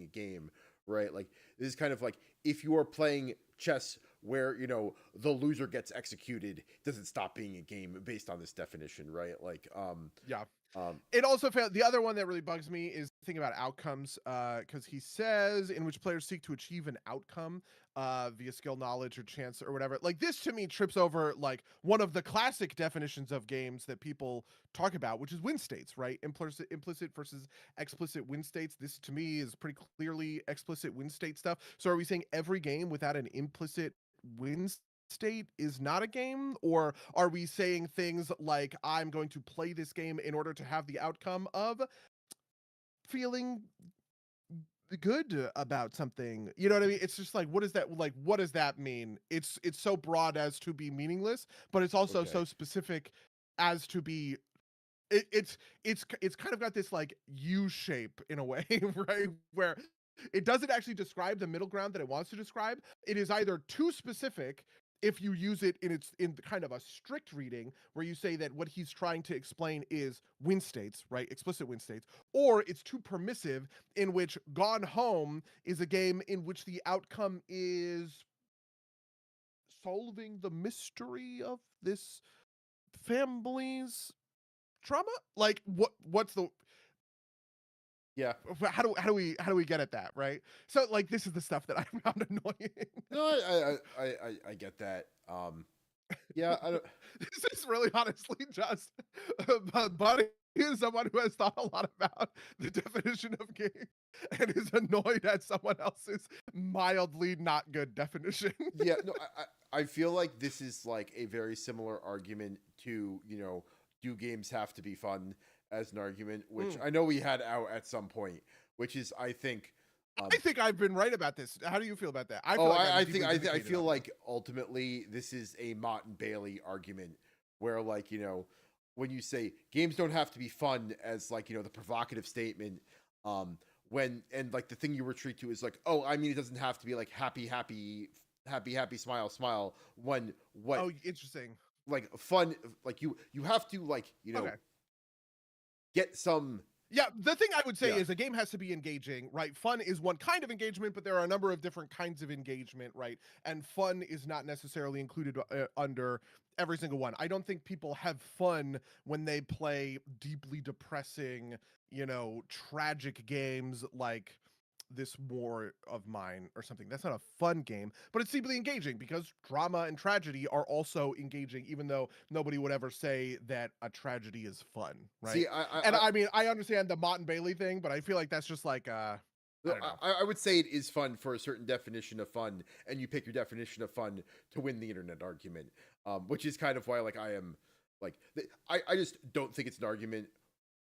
a game, right? Like this is kind of like, if you are playing chess where the loser gets executed, does it stop being a game based on this definition, right? Like yeah. It also failed. The other one that really bugs me is the thing about outcomes, because he says in which players seek to achieve an outcome via skill, knowledge, or chance, or whatever. Like this to me trips over like one of the classic definitions of games that people talk about, which is win states, right? Implicit versus explicit win states. This to me is pretty clearly explicit win state stuff. So are we saying every game without an implicit win state is not a game? Or are we saying things like, I'm going to play this game in order to have the outcome of feeling good about something? You know what I mean? It's just like, what does that mean? It's so broad as to be meaningless, but it's also so specific as to be, it's kind of got this like U shape in a way, right? Where it doesn't actually describe the middle ground that it wants to describe. It is either too specific if you use it in kind of a strict reading where you say that what he's trying to explain is win states, right? Explicit win states, or it's too permissive in which Gone Home is a game in which the outcome is solving the mystery of this family's trauma. Like what's the yeah how do we get at that, right? So like this is the stuff that I found annoying. No, I get that. Yeah, I don't. This is really honestly just Buddy is someone who has thought a lot about the definition of game and is annoyed at someone else's mildly not good definition. Yeah, no, I feel like this is like a very similar argument to, do games have to be fun, as an argument, which I know we had out at some point, which is, I think I've been right about this. How do you feel about that? I feel like ultimately this is a Mott and Bailey argument where, like, when you say games don't have to be fun as like, the provocative statement, and like the thing you retreat to is like, oh, I mean, it doesn't have to be like happy, smile, smile. Oh, interesting. Like fun, like you have to like, get some. Yeah, the thing I would say is a game has to be engaging, right? Fun is one kind of engagement, but there are a number of different kinds of engagement, right? And fun is not necessarily included under every single one. I don't think people have fun when they play deeply depressing, tragic games like This War of Mine or something. That's not a fun game, but it's deeply engaging because drama and tragedy are also engaging, even though nobody would ever say that a tragedy is fun, right? See, I mean, I understand the Mott and Bailey thing, but I feel like that's just like I would say it is fun for a certain definition of fun, and you pick your definition of fun to win the internet argument, which is kind of why, like, I am like, I just don't think it's an argument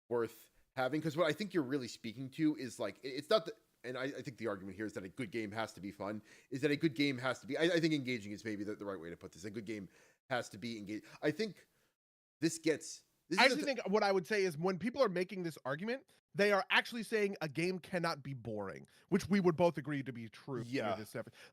worth having, because what I think you're really speaking to is like, it's not that. And I think the argument here is that a good game has to be fun, is that a good game has to be, I think engaging is maybe the right way to put this. A good game has to be engaged. I think this I actually think what I would say is when people are making this argument, they are actually saying a game cannot be boring, which we would both agree to be true. Yeah.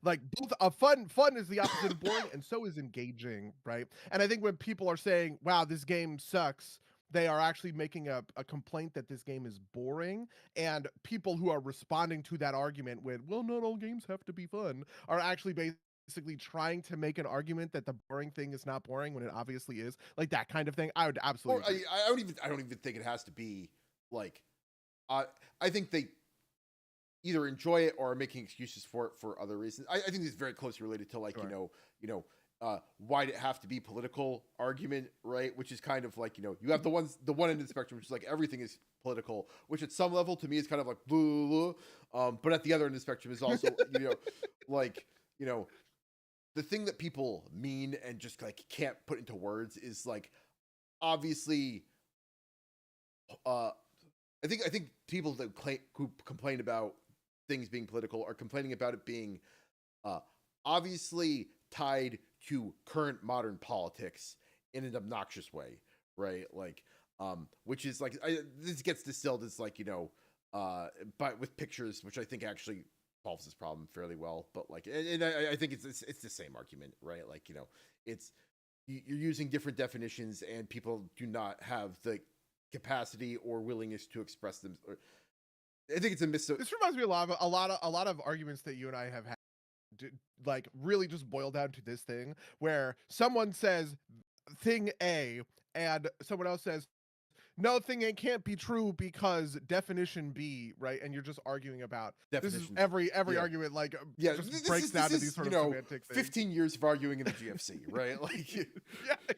Like both fun is the opposite of boring, and so is engaging, right? And I think when people are saying, "Wow, this game sucks," they are actually making a complaint that this game is boring, and people who are responding to that argument with, "Well, not all games have to be fun," are actually basically trying to make an argument that the boring thing is not boring when it obviously is, like that kind of thing. I would absolutely. I don't even think it has to be like. I think they either enjoy it or are making excuses for it for other reasons. I think this is very closely related to like Sure. Why'd it have to be political argument, right? Which is kind of like, you have the one end of the spectrum, which is like everything is political, which at some level to me is kind of like blah, blah, blah. But at the other end of the spectrum is also, like, the thing that people mean and just like can't put into words is like, obviously, I think people that who complain about things being political are complaining about it being obviously tied to current modern politics in an obnoxious way, right? Like, which is like this gets distilled as like but with pictures, which I think actually solves this problem fairly well. But like, and I think it's the same argument, right? Like it's you're using different definitions, and people do not have the capacity or willingness to express them. I think it's a This reminds me a lot of arguments that you and I have had, like really just boil down to this thing where someone says thing A and someone else says no, thing A can't be true because definition B, right? And you're just arguing about definition. This is every argument, like just breaks down to these sort of semantic things. 15 years of arguing in the GFC, right? Like, yeah, exactly.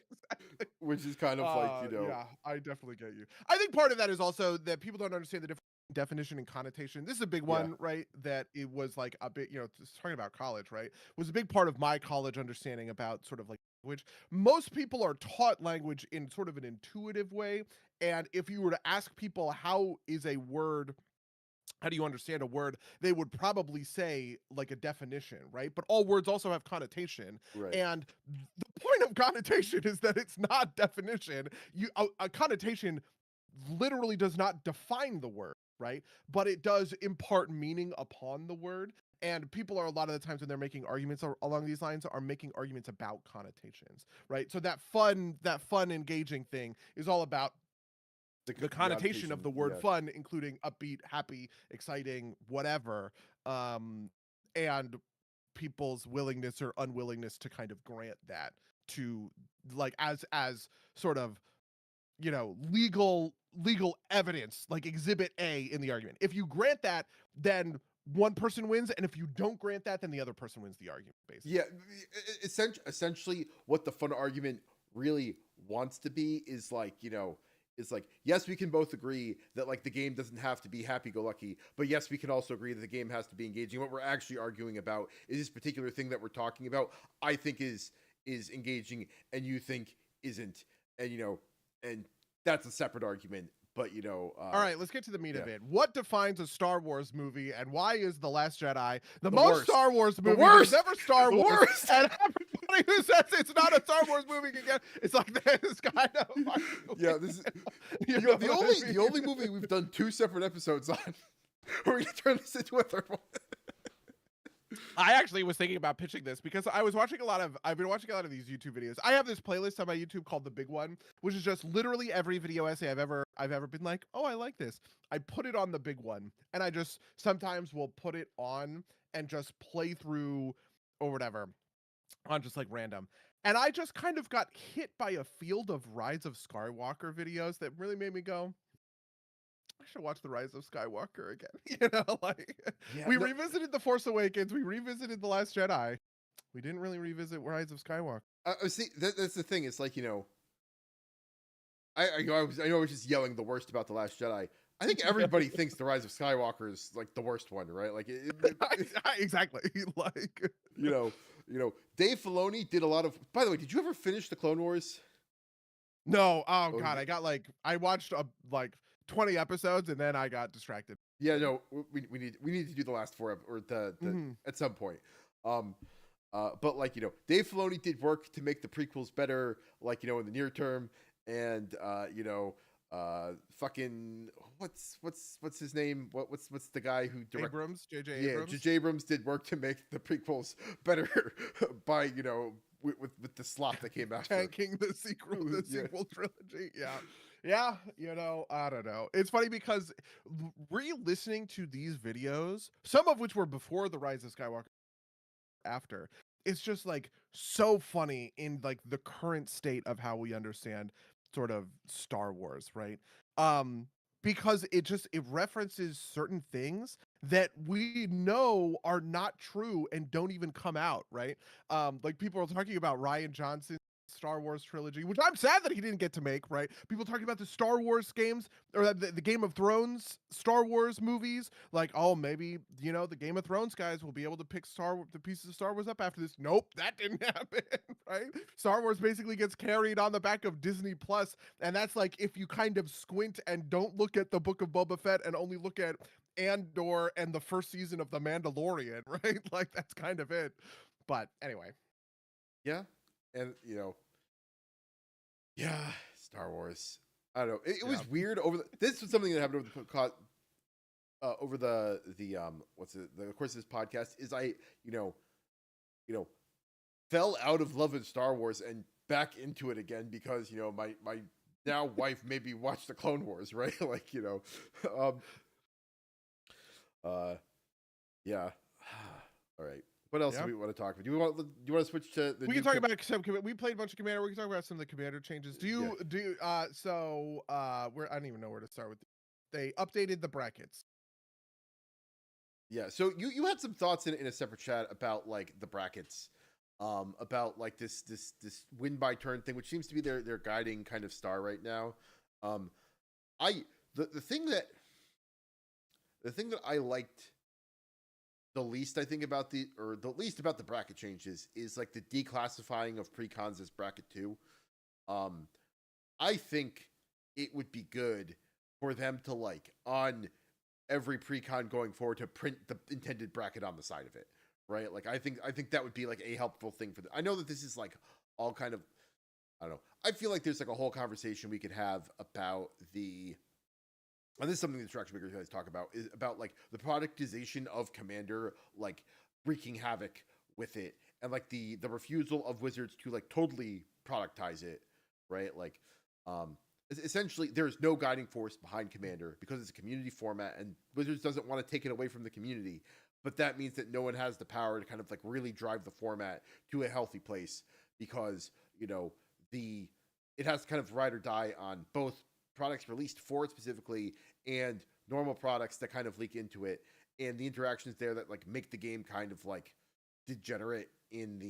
Which is kind of like, Yeah, I definitely get you. I think part of that is also that people don't understand the definition and connotation. This is a big one, right? That it was like a bit, talking about college, right? Was a big part of my college understanding about sort of like language. Most people are taught language in sort of an intuitive way. And if you were to ask people how do you understand a word, they would probably say like a definition, right? But all words also have connotation. Right. And the point of connotation is that it's not definition. A connotation literally does not define the word, right? But it does impart meaning upon the word. And people are a lot of the times when they're making arguments along these lines are making arguments about connotations, right? So that fun, engaging thing is all about the connotation of the word fun, including upbeat, happy, exciting, whatever, and people's willingness or unwillingness to kind of grant that to like as sort of legal evidence, like exhibit A in the argument. If you grant that, then one person wins, and if you don't grant that, then the other person wins the argument, basically. Yeah, essentially what the fun argument really wants to be is like, it's like, yes, we can both agree that like the game doesn't have to be happy-go-lucky, but yes, we can also agree that the game has to be engaging. What we're actually arguing about is this particular thing that we're talking about, I think is engaging, and you think isn't, and that's a separate argument. But all right, let's get to the meat of it. What defines a Star Wars movie, and why is The Last Jedi the most worst Star Wars movie that's ever Star Wars? Worst. And everybody who says it's not a Star Wars movie again, it's like this kind of. Yeah, this is the only movie we've done 2 separate episodes on. We're gonna turn this into a third one. I actually was thinking about pitching this because I've been watching a lot of these YouTube videos. I have this playlist on my YouTube called The Big One, which is just literally every video essay I've ever been like, oh, I like this. I put it on The Big One, and I just sometimes will put it on and just play through or whatever on just like random. And I just kind of got hit by a field of Rise of Skywalker videos that really made me go, I should watch The Rise of Skywalker again. We revisited The Force Awakens. We revisited The Last Jedi. We didn't really revisit Rise of Skywalker. See, that's the thing. It's like, I was just yelling the worst about The Last Jedi. I think everybody thinks The Rise of Skywalker is like the worst one, right? Like exactly. Like Dave Filoni did a lot of. By the way, did you ever finish the Clone Wars? No. Oh God, I watched 20 episodes and then I got distracted. Yeah, no, we need to do the last 4 or at some point. But like Dave Filoni did work to make the prequels better, like in the near term, and fucking what's his name? What's the guy who directed Abrams, J.J. Yeah, Abrams. J.J. Abrams did work to make the prequels better by with the slop that came after. Tanking the sequel trilogy. Yeah, I don't know. It's funny because re-listening to these videos, some of which were before the Rise of Skywalker, after, it's just like so funny in like the current state of how we understand sort of Star Wars, right? Um because it references certain things that we know are not true and don't even come out, right? Like people are talking about Rian Johnson's Star Wars trilogy, which I'm sad that he didn't get to make, right? People talking about the Star Wars games or the Game of Thrones Star Wars movies, like, oh, maybe, the Game of Thrones guys will be able to pick the pieces of Star Wars up after this. Nope, that didn't happen, right? Star Wars basically gets carried on the back of Disney Plus, and that's like if you kind of squint and don't look at the Book of Boba Fett and only look at Andor and the first season of The Mandalorian, right? Like that's kind of it. But anyway. Yeah. And yeah, Star Wars. I don't know. It was weird this was something that happened over the the course of this podcast is I fell out of love with Star Wars and back into it again because my now wife made me watch the Clone Wars, right? Like yeah. All right. What else do we want to talk about? Do you want to switch to the? We can talk about some. We played a bunch of Commander. We can talk about some of the Commander changes. I don't even know where to start with. They updated the brackets. Yeah. So you had some thoughts in a separate chat about like the brackets, about like this win by turn thing, which seems to be their guiding kind of star right now. The thing that I liked the least, I think, about the bracket changes is like the declassifying of precons as bracket 2. I think it would be good for them to like on every precon going forward to print the intended bracket on the side of it, right? Like I think that would be like a helpful thing for them. I know that this is like all kind of, I don't know. I feel like there's like a whole conversation we could have about and this is something the Distraction Makers guys talk about, is about like the productization of Commander, like wreaking havoc with it, and like the refusal of Wizards to like totally productize it, right? Like, essentially there's no guiding force behind Commander because it's a community format, and Wizards doesn't want to take it away from the community, but that means that no one has the power to kind of like really drive the format to a healthy place because it has to kind of ride or die on both products released for it specifically and normal products that kind of leak into it, and the interactions there that like make the game kind of like degenerate in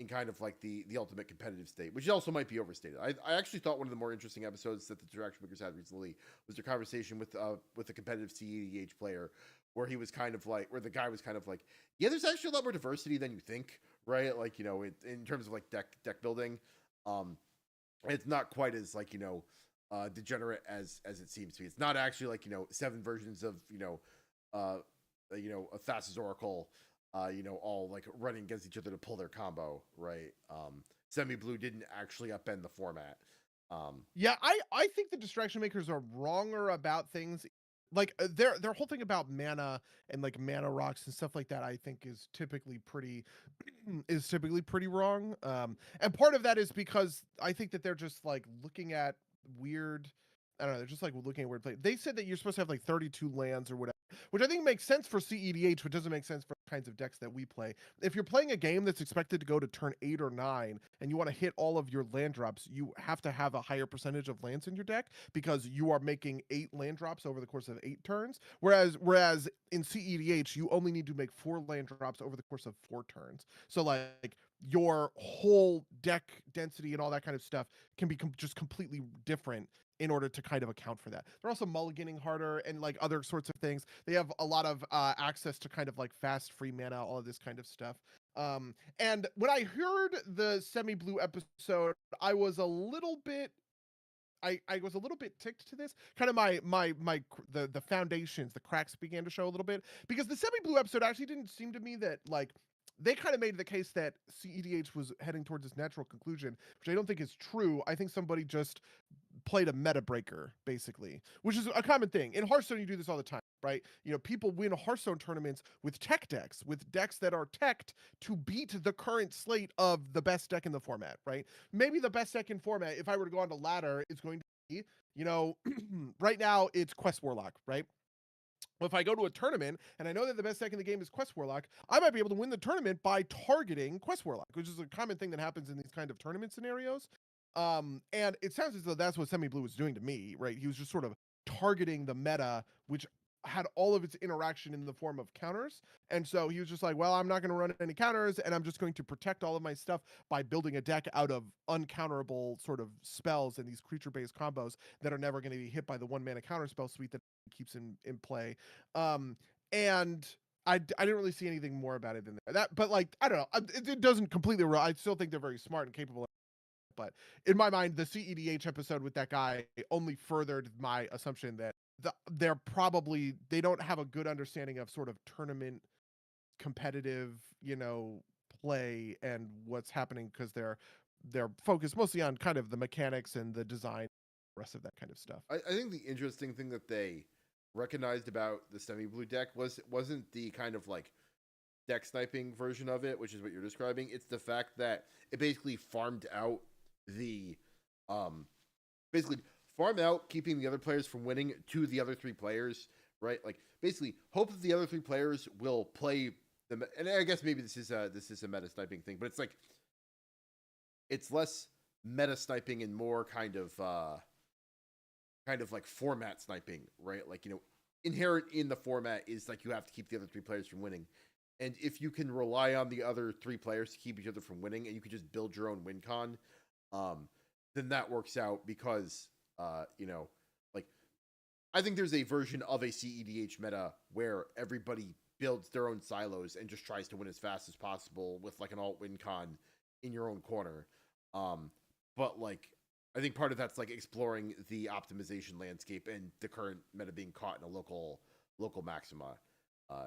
kind of like the ultimate competitive state, which also might be overstated. I actually thought one of the more interesting episodes that the Distraction Makers had recently was their conversation with a competitive CEDH player, where he was kind of like, where the guy was kind of like, yeah, there's actually a lot more diversity than you think, right? Like in terms of like deck building, it's not quite as like degenerate as it seems to be. It's not actually like 7 versions of a Thassa's Oracle, all like running against each other to pull their combo, right? Semi Blue didn't actually upend the format. Yeah, I think the Distraction Makers are wronger about things. Like their whole thing about mana and like mana rocks and stuff like that, I think is typically pretty wrong. And part of that is because I think that they're just like looking at weird. I don't know. They're just like looking at weird play. They said that you're supposed to have like 32 lands or whatever, which I think makes sense for CEDH, but doesn't make sense for kinds of decks that we play. If you're playing a game that's expected to go to turn 8 or 9 and you want to hit all of your land drops, you have to have a higher percentage of lands in your deck because you are making 8 land drops over the course of 8 turns. Whereas in CEDH, you only need to make 4 land drops over the course of 4 turns. So like your whole deck density and all that kind of stuff can be just completely different in order to kind of account for that. They're also mulliganing harder and like other sorts of things. They have a lot of access to kind of like fast free mana, all of this kind of stuff. And when I heard the Semi Blue episode, I was a little bit ticked to this. Kind of the foundations, the cracks began to show a little bit because the Semi Blue episode actually didn't seem to me that like they kind of made the case that CEDH was heading towards this natural conclusion, which I don't think is true. I think somebody just played a meta breaker, basically, which is a common thing. In Hearthstone, you do this all the time, right? You know, people win Hearthstone tournaments with tech decks, with decks that are teched to beat the current slate of the best deck in the format, right? Maybe the best deck in format, if I were to go on to ladder, is going to be, you know, right now it's Quest Warlock, right? Well, if I go to a tournament and I know that the best deck in the game is Quest Warlock, I might be able to win the tournament by targeting Quest Warlock, which is a common thing that happens in these kind of tournament scenarios. And it sounds as though that's what Semi Blue was doing to me, right? He was just sort of targeting the meta, which had all of its interaction in the form of counters. And so he was just like, well, I'm not going to run any counters, and I'm just going to protect all of my stuff by building a deck out of uncounterable sort of spells and these creature-based combos that are never going to be hit by the one-mana counter spell suite that keeps in play. And I didn't really see anything more about it than that. But like, I don't know. It doesn't completely. I still think they're very smart and capable. But in my mind, the CEDH episode with that guy only furthered my assumption that they don't have a good understanding of sort of tournament competitive, you know, play and what's happening, because they're focused mostly on kind of the mechanics and the design, rest of that kind of stuff. I think the interesting thing that they recognized about the semi-blue deck wasn't the kind of like deck sniping version of it, which is what you're describing. It's the fact that it basically farmed out basically farm out keeping the other players from winning to the other three players, right? Like basically hope that the other three players will play them. And I guess maybe this is a meta sniping thing, but it's like it's less meta sniping and more kind of like format sniping, right? Like, you know, inherent in the format is like you have to keep the other three players from winning. And if you can rely on the other three players to keep each other from winning, and you can just build your own win con, then that works out because, you know, like, I think there's a version of a CEDH meta where everybody builds their own silos and just tries to win as fast as possible with like an alt win con in your own corner. But like, I think part of that's like exploring the optimization landscape and the current meta being caught in a local maxima.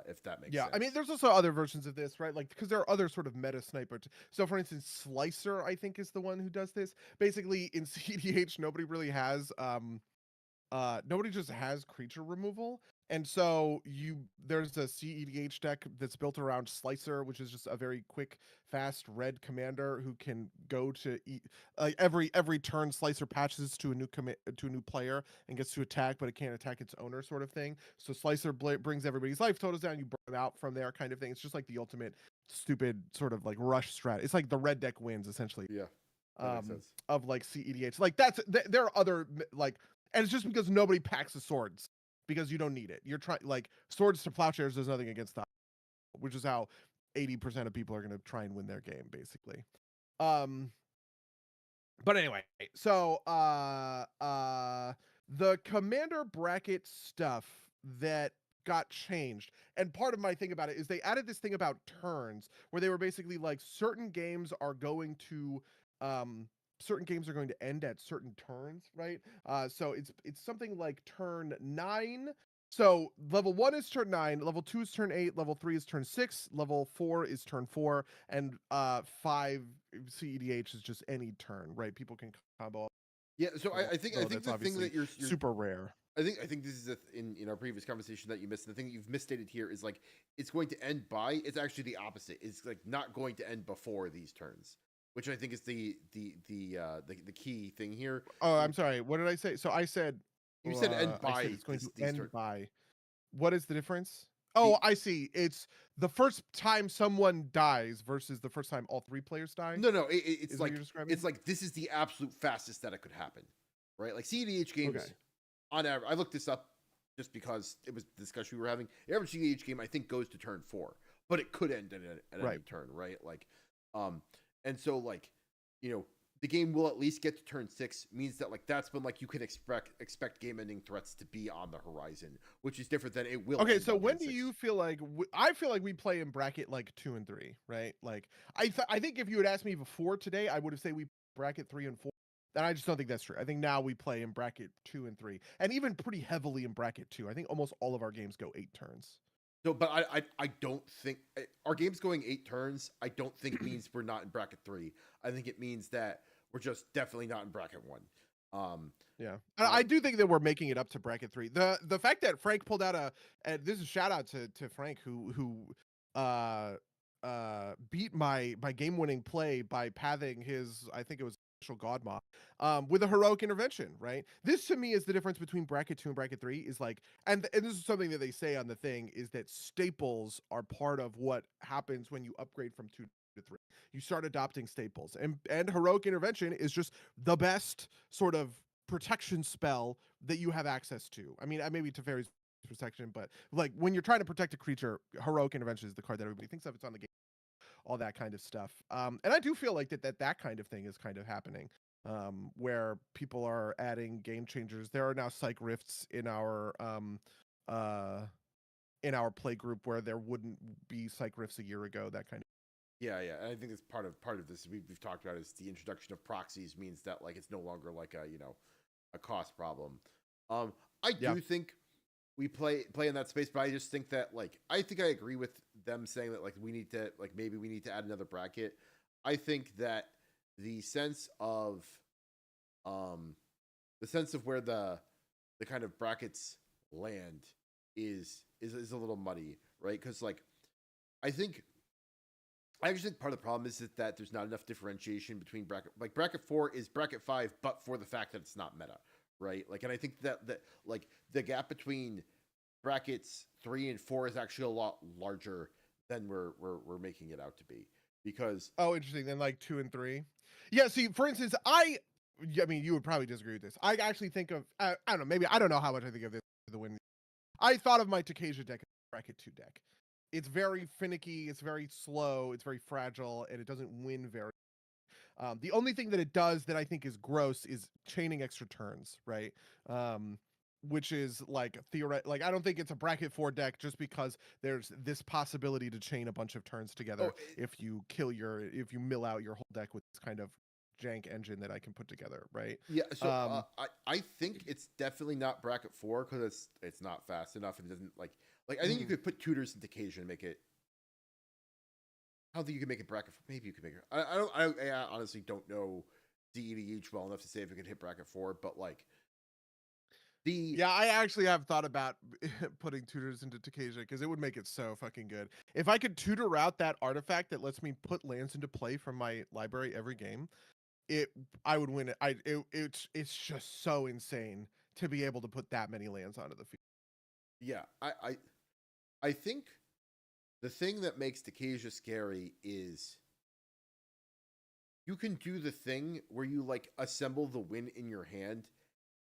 If that makes sense. I mean, there's also other versions of this, right? Like, because there are other sort of meta sniper. So, for instance, Slicer, I think, is the one who does this. Basically, in CDH, nobody really has nobody just has creature removal. And so there's a CEDH deck that's built around Slicer, which is just a very quick, fast red commander who can go to every turn. Slicer patches to a new player and gets to attack, but it can't attack its owner, sort of thing. So Slicer brings everybody's life totals down. You burn them out from there, kind of thing. It's just like the ultimate stupid sort of like rush strat. It's like the red deck wins essentially. Yeah. That makes sense. Of like CEDH. Like there are other like. And it's just because nobody packs the swords, because you don't need it. You're trying like swords to plowshares. There's nothing against that, which is how 80% of people are going to try and win their game, basically. But anyway, so the commander bracket stuff that got changed, and part of my thing about it is they added this thing about turns, where they were basically like certain games are going to end at certain turns, right? So it's something like turn 9. So level 1 is turn 9, level 2 is turn 8, level 3 is turn 6, level 4 is turn 4, and 5 CEDH is just any turn, right? People can combo. Yeah, so I think the thing that you're super rare. I think this is in our previous conversation that you missed. The thing that you've misstated here is like it's going to end by. It's actually the opposite. It's like not going to end before these turns, which I think is the key thing here. Oh, I'm sorry. What did I say? So I said you said end by. It's going to end by. What is the difference? Oh, I see. It's the first time someone dies versus the first time all three players die. No. It's like this is the absolute fastest that it could happen, right? Like CEDH games, on average, I looked this up just because it was the discussion we were having. The average CEDH game, I think, goes to turn 4, but it could end at any turn, right? Like, and so like, you know, the game will at least get to turn 6, means that like that's when like you can expect game ending threats to be on the horizon, which is different than it will. Okay, so when do you feel like I feel like we play in bracket like 2 and 3, right? Like I think if you had asked me before today, I would have said we bracket 3 and 4. And I just don't think that's true. I think now we play in bracket 2 and 3, and even pretty heavily in bracket 2. I think almost all of our games go 8 turns. So, but I don't think our game's going 8 turns. I don't think means we're not in bracket 3. I think it means that we're just definitely not in bracket 1. Yeah, I do think that we're making it up to bracket 3. The fact that Frank pulled out and this is a shout out to Frank who beat my game winning play by pathing his, I think it was initial Godma, with a heroic intervention, right? This to me is the difference between bracket 2 and bracket 3 is like, and this is something that they say on the thing, is that staples are part of what happens when you upgrade from 2 to 3. You start adopting staples, and heroic intervention is just the best sort of protection spell that you have access to. I mean, maybe to Fairy's protection, but like when you're trying to protect a creature, heroic intervention is the card that everybody thinks of. It's on the game, all that kind of stuff. And I do feel like that kind of thing is kind of happening, where people are adding game changers. There are now psych rifts in our play group where there wouldn't be psych rifts a year ago. That kind of. Yeah, yeah. And I think it's part of this we've talked about is the introduction of proxies means that like it's no longer like a cost problem. I do think we play in that space, but I just think that like I think I agree with them saying that like we need to like maybe we need to add another bracket. I think that the sense of where the kind of brackets land is a little muddy, right? Because like I actually think part of the problem is that there's not enough differentiation between bracket 4 is bracket 5, but for the fact that it's not meta, right? Like, and I think that like the gap between brackets 3 and 4 is actually a lot larger than we're making it out to be, because interesting. Then like 2 and 3, yeah. See, for instance, I mean, you would probably disagree with this. I actually think of I don't know, maybe I don't know how much I think of this the win. I thought of my Takesia deck as a bracket 2 deck. It's very finicky, it's very slow, it's very fragile, and it doesn't win very. The only thing that it does that I think is gross is chaining extra turns, right? Which is like like I don't think it's a bracket 4 deck just because there's this possibility to chain a bunch of turns together if you mill out your whole deck with this kind of jank engine that I can put together, right? Yeah, so I think it's definitely not bracket 4 because it's not fast enough and it doesn't like I think you could put tutors into Takesia and make it. I don't think you can make it bracket 4. Maybe you could make it. I honestly don't know DEDH well enough to say if it could hit bracket 4, but like yeah, I actually have thought about putting tutors into Takesia because it would make it so fucking good. If I could tutor out that artifact that lets me put lands into play from my library every game, I would win it. It's just so insane to be able to put that many lands onto the field. Yeah, I think the thing that makes Takesia scary is you can do the thing where you like assemble the win in your hand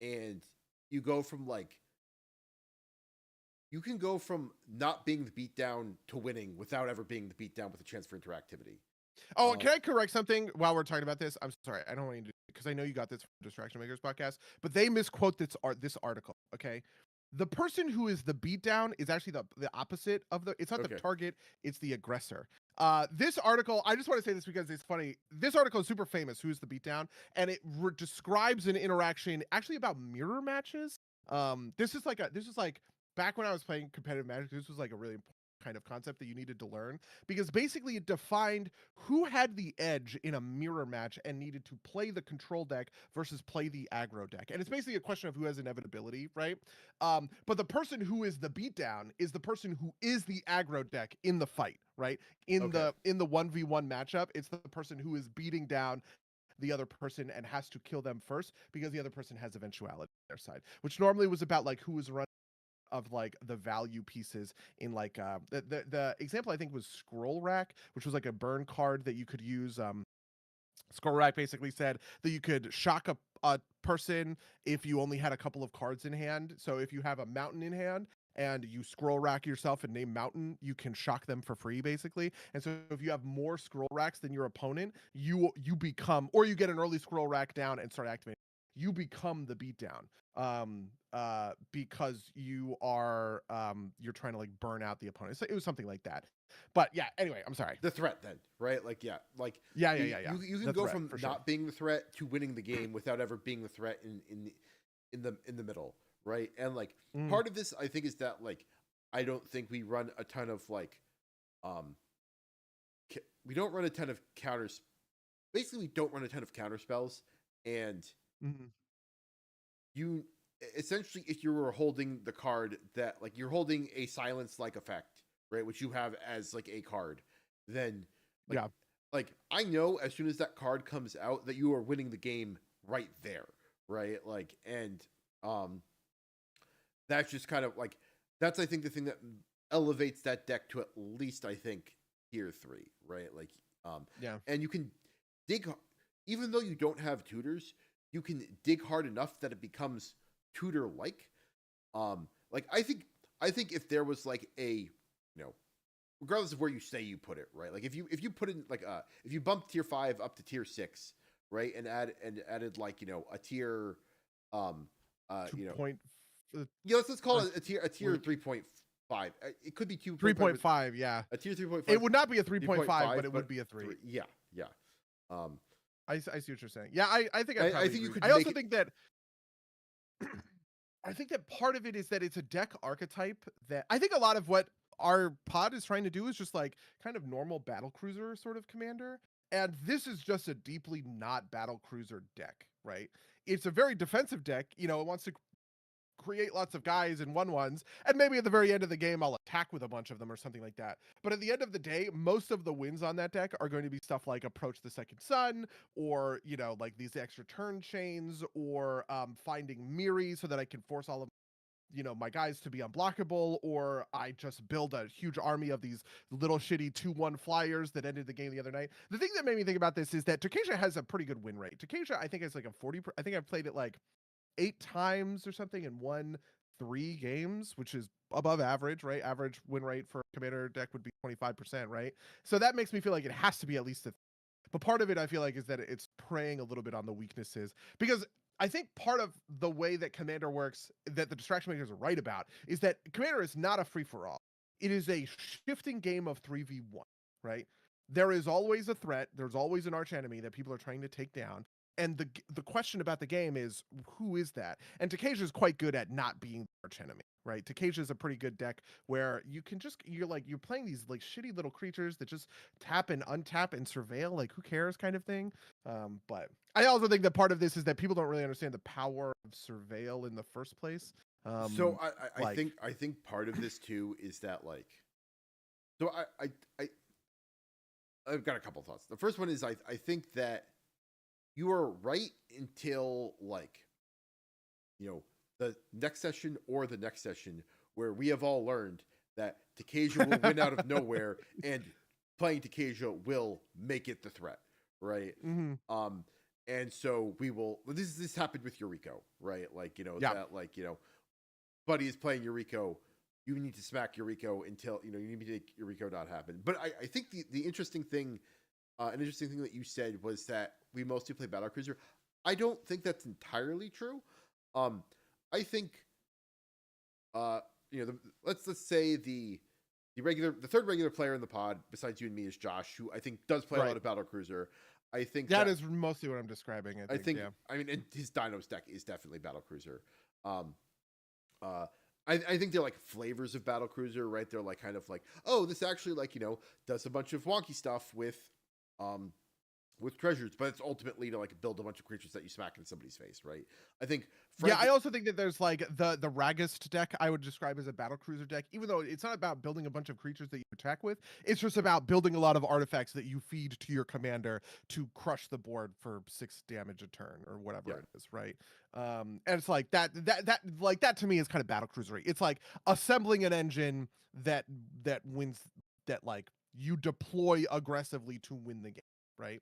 and you go from like you can go from not being the beatdown to winning without ever being the beatdown with a chance for interactivity. Oh, can I correct something while we're talking about this? I'm sorry, I don't want you to, because I know you got this from Distraction Makers podcast, but they misquote this article. Okay, the person who is the beatdown is actually the opposite of the. It's not the target; it's the aggressor. This article, I just want to say this because it's funny. This article is super famous. Who's the beatdown? And it describes an interaction actually about mirror matches. This is like back when I was playing competitive Magic. This was like a really important kind of concept that you needed to learn, because basically it defined who had the edge in a mirror match and needed to play the control deck versus play the aggro deck. And it's basically a question of who has inevitability, right? But the person who is the beatdown is the person who is the aggro deck in the fight, right? In the 1v1 matchup, it's the person who is beating down the other person and has to kill them first because the other person has eventuality on their side, which normally was about like who was running of like the value pieces in like the example I think was Scroll Rack, which was like a burn card that you could use. Scroll Rack basically said that you could shock a person if you only had a couple of cards in hand. So if you have a mountain in hand and you scroll rack yourself and name mountain, you can shock them for free basically. And so if you have more scroll racks than your opponent, you become, or you get an early scroll rack down and start activating, you become the beatdown. Because you are you're trying to like burn out the opponent. So it was something like that. But yeah, anyway, I'm sorry. The threat then, right? Like yeah. You can go from not being the threat to winning the game without ever being the threat in the middle, right? And like part of this I think is that like I don't think we run a ton of like, we don't run a ton of counters. Basically, we don't run a ton of counter spells, and you essentially, if you were holding the card that like you're holding a silence like effect, right, which you have as like a card, then like I know as soon as that card comes out that you are winning the game right there, right? Like, and that's just kind of like that's I think the thing that elevates that deck to at least I think tier 3, right? Like, and you can dig, even though you don't have tutors, you can dig hard enough that it becomes tutor like. Like I think if there was like a, regardless of where you say you put it, right? Like if you put in like if you bump tier 5 up to tier 6, right, and added like a tier let's call it a tier 3.5. It could be 3.5, yeah. A tier 3.5. It would not be a 3.5, but it would be a 3. Yeah. I see what you're saying. Yeah, I think I think you could. I also think that I think that part of it is that it's a deck archetype that I think a lot of what our pod is trying to do is just like kind of normal battle cruiser sort of commander. And this is just a deeply not battle cruiser deck, right? It's a very defensive deck. It wants to create lots of guys and 1/1s, and maybe at the very end of the game I'll attack with a bunch of them or something like that. But at the end of the day, most of the wins on that deck are going to be stuff like approach the second sun, or like these extra turn chains, or finding Miri so that I can force all of my guys to be unblockable, or I just build a huge army of these little shitty 2/1 flyers that ended the game the other night. The thing that made me think about this is that Takesha has a pretty good win rate. Takesha, I think, has like a 40. I think I've played it like 8 times or something and won 3 games, which is above average, right? Average win rate for a commander deck would be 25%, right? So that makes me feel like it has to be at least but part of it I feel like is that it's preying a little bit on the weaknesses, because I think part of the way that commander works, that the distraction makers are right about, is that commander is not a free-for-all. It is a shifting game of 3v1, right? There is always a threat. There's always an arch enemy that people are trying to take down. And the question about the game is, who is that? And Takesha is quite good at not being the arch enemy, right? Takesha is a pretty good deck where you're playing these like shitty little creatures that just tap and untap and surveil, like who cares kind of thing. But I also think that part of this is that people don't really understand the power of surveil in the first place. So I think part of this too is that like, so I've got a couple thoughts. The first one is I think that you are right until like, the next session or the next session where we have all learned that Takesha will win out of nowhere and playing Takesha will make it the threat, right? And so we will. This happened with Yuriko, right? Like that like Buddy is playing Yuriko. You need to smack Yuriko until you need to make Yuriko not happen. But I think the interesting thing. An interesting thing that you said was that we mostly play Battlecruiser. I don't think that's entirely true. I think, let's say the third regular player in the pod besides you and me is Josh, who I think does play a lot of Battlecruiser. I think that is mostly what I'm describing. I think I mean, and his Dinos deck is definitely Battlecruiser. I think they're like flavors of Battlecruiser, right? They're like kind of like, oh, this actually like does a bunch of wonky stuff with treasures, but it's ultimately to like build a bunch of creatures that you smack in somebody's face, right? I think. I also think that there's like the Ragust deck I would describe as a Battlecruiser deck, even though it's not about building a bunch of creatures that you attack with. It's just about building a lot of artifacts that you feed to your commander to crush the board for 6 damage a turn or whatever it is, right? And it's like that to me is kind of Battlecruisery. It's like assembling an engine that wins, that like you deploy aggressively to win the game, right?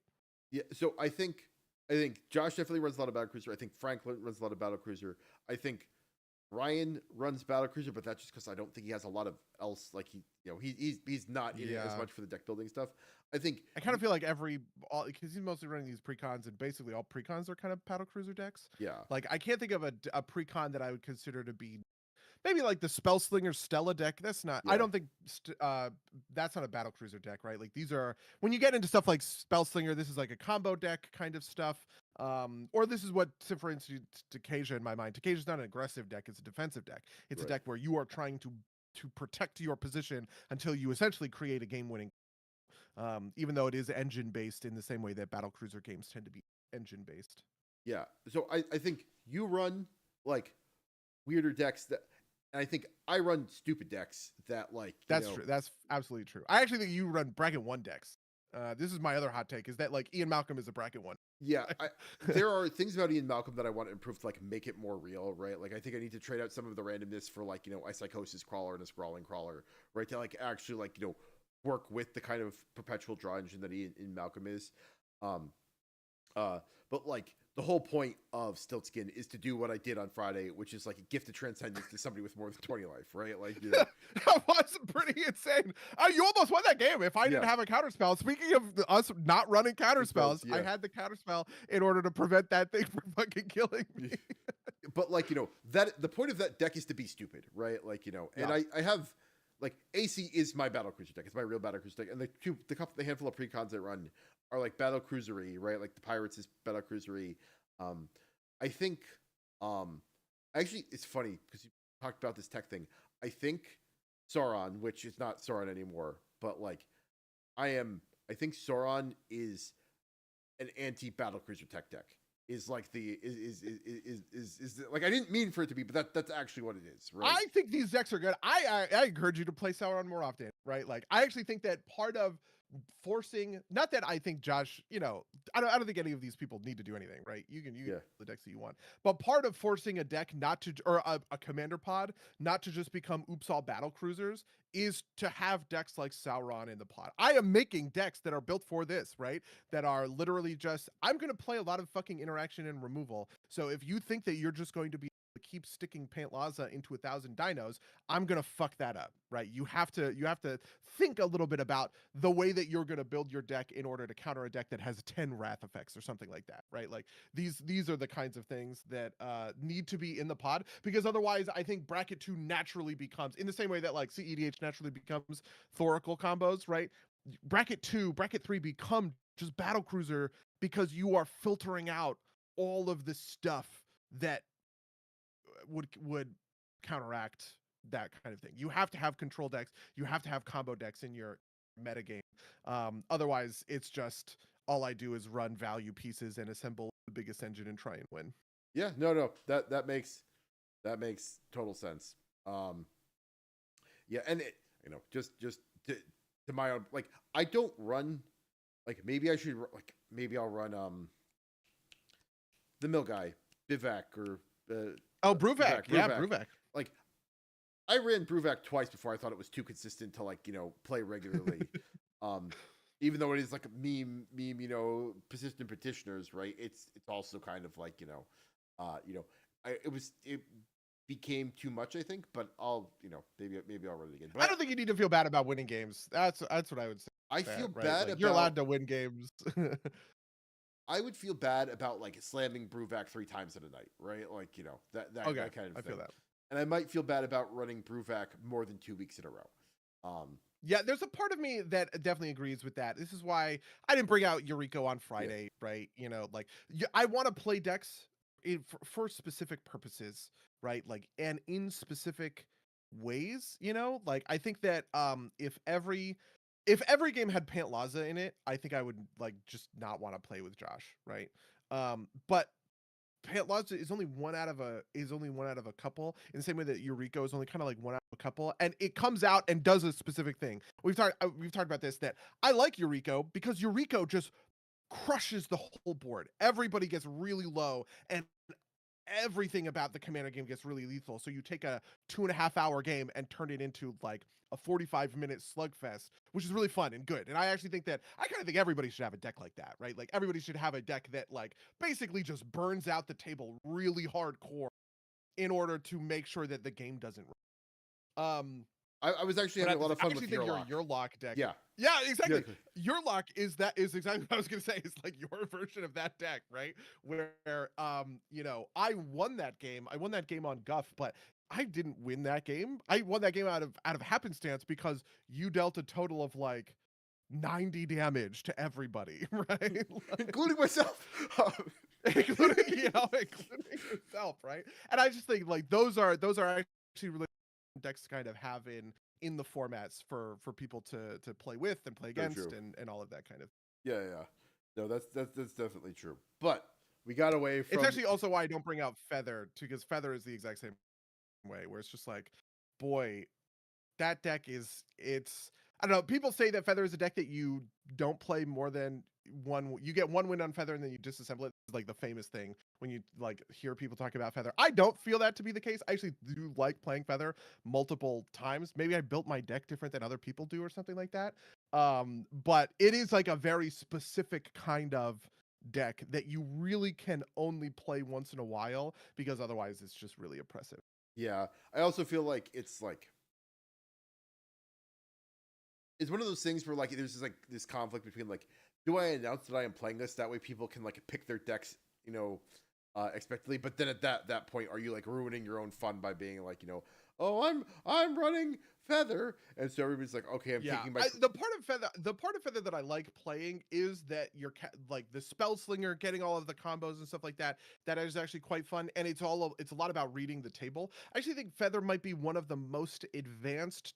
Yeah, so I think Josh definitely runs a lot of Battlecruiser. I think Franklin runs a lot of Battlecruiser. I think Ryan runs Battlecruiser, but that's just because I don't think he has a lot of else. Like he's not in it as much for the deck building stuff. I kind of feel like because he's mostly running these precons, and basically all precons are kind of Battlecruiser decks. Yeah, like I can't think of a precon that I would consider to be. Maybe like the Spellslinger Stella deck. That's not. I don't think that's not a Battlecruiser deck, right? Like these are when you get into stuff like Spellslinger. This is like a combo deck kind of stuff, or this is what differentiates Takesha in my mind. Takesha's not an aggressive deck; it's a defensive deck. It's a deck where you are trying to to protect your position until you essentially create a game-winning. Even though it is engine-based in the same way that battlecruiser games tend to be engine-based. Yeah. So I think you run like weirder decks that, and I think I run stupid decks that like. That's true. That's absolutely true. I actually think you run bracket 1 decks. This is my other hot take: is that like Ian Malcolm is a bracket 1. Yeah, there are things about Ian Malcolm that I want to improve to like make it more real, right? Like I think I need to trade out some of the randomness for like a Psychosis crawler and a Sprawling crawler, right? To like actually like work with the kind of perpetual draw engine that Ian Malcolm is. But like the whole point of Stiltskin is to do what I did on Friday, which is like a gift of transcendence to somebody with more than 20 life, right? Like that was pretty insane. You almost won that game if I didn't have a counterspell. Speaking of us not running counterspells, I had the counterspell in order to prevent that thing from fucking killing me. But like that the point of that deck is to be stupid, right? Like and I have like AC is my battlecruiser deck. It's my real battlecruiser deck, and the handful of precons I run are like battlecruisery, right? Like the Pirates is battlecruisery. I think actually it's funny because you talked about this tech thing. I think Sauron, which is not Sauron anymore, but like I think Sauron is an anti-battlecruiser tech deck. Is like is like I didn't mean for it to be, but that's actually what it is, right? I think these decks are good. I encourage you to play Sauron more often, right? Like I actually think that part of forcing, not that I think Josh, I don't think any of these people need to do anything, right? You can use the decks that you want, but part of forcing a deck not to, or a commander pod not to just become oops all battle cruisers is to have decks like Sauron in the pod. I am making decks that are built for this, right? That are literally just, I'm going to play a lot of fucking interaction and removal. So if you think that you're just going to be keep sticking Pantlaza into 1,000 dinos, I'm gonna fuck that up, right? You have to think a little bit about the way that you're gonna build your deck in order to counter a deck that has 10 wrath effects or something like that, right? Like these are the kinds of things that need to be in the pod, because otherwise I think bracket 2 naturally becomes, in the same way that like CEDH naturally becomes Thoracle combos, right? Bracket 2, bracket 3 become just battle cruiser because you are filtering out all of the stuff that would counteract that kind of thing. You have to have control decks. You have to have combo decks in your metagame. Otherwise, it's just all I do is run value pieces and assemble the biggest engine and try and win. Yeah, no, that makes total sense. Yeah, and it, just to my own, like I don't run, like maybe I should, like maybe I'll run the mill guy Bivac or Bruvac. Bruvac. Like I ran Bruvac twice before I thought it was too consistent to like play regularly. Even though it is like a meme, persistent petitioners, right? It's also kind of like it became too much, I think. But I'll maybe I'll run it again. But I don't think you need to feel bad about winning games. That's what I would say. I feel bad about you're allowed to win games. I would feel bad about like slamming Bruvac 3 times in a night, right? Like that kind of thing. I feel that. And I might feel bad about running Bruvac more than 2 weeks in a row. Yeah, there's a part of me that definitely agrees with that. This is why I didn't bring out Yuriko on Friday, right? Like I want to play decks for specific purposes, right? Like, and in specific ways, like I think that if every game had Pantlaza in it, I think I would like just not want to play with Josh, right? But Pantlaza is only one out of a couple, in the same way that Yuriko is only kind of like one out of a couple, and it comes out and does a specific thing. We've talked about this, that I like Yuriko because Yuriko just crushes the whole board. Everybody gets really low, and everything about the commander game gets really lethal. So you take a 2.5 hour game and turn it into like a 45-minute slugfest, which is really fun and good. And I actually think that I kind of think everybody should have a deck like that, right? Like everybody should have a deck that like basically just burns out the table really hardcore in order to make sure that the game doesn't I was actually having a lot of fun with your lock deck. Yeah, exactly. Your lock is exactly what I was gonna say. It's like your version of that deck, right? Where I won that game. I won that game on Guff, but I didn't win that game. I won that game out of happenstance because you dealt a total of like 90 damage to everybody, right? Like, including myself. including yourself, right? And I just think like those are actually really decks kind of have in the formats for people to play with and play against and all of that kind of. Yeah. No, that's definitely true. But we got away from. It's actually also why I don't bring out Feather, because Feather is the exact same way, where it's just like, boy, that deck it's I don't know. People say that Feather is a deck that you don't play more than one. You get one win on Feather and then you disassemble it. It's like the famous thing when you like hear people talk about Feather. I don't feel that to be the case. I actually do like playing Feather multiple times. Maybe I built my deck different than other people do or something like that. But it is like a very specific kind of deck that you really can only play once in a while, because otherwise it's just really oppressive. Yeah, I also feel like it's one of those things where like there's this conflict between like, do I announce that I am playing this, that way people can like pick their decks, expectedly, but then at that point, are you like ruining your own fun by being like, oh, I'm running Feather, and so everybody's like, okay, I'm taking my the part of Feather that I like playing is that you're like the spell slinger, getting all of the combos and stuff like that. That is actually quite fun, and it's a lot about reading the table. I actually think Feather might be one of the most advanced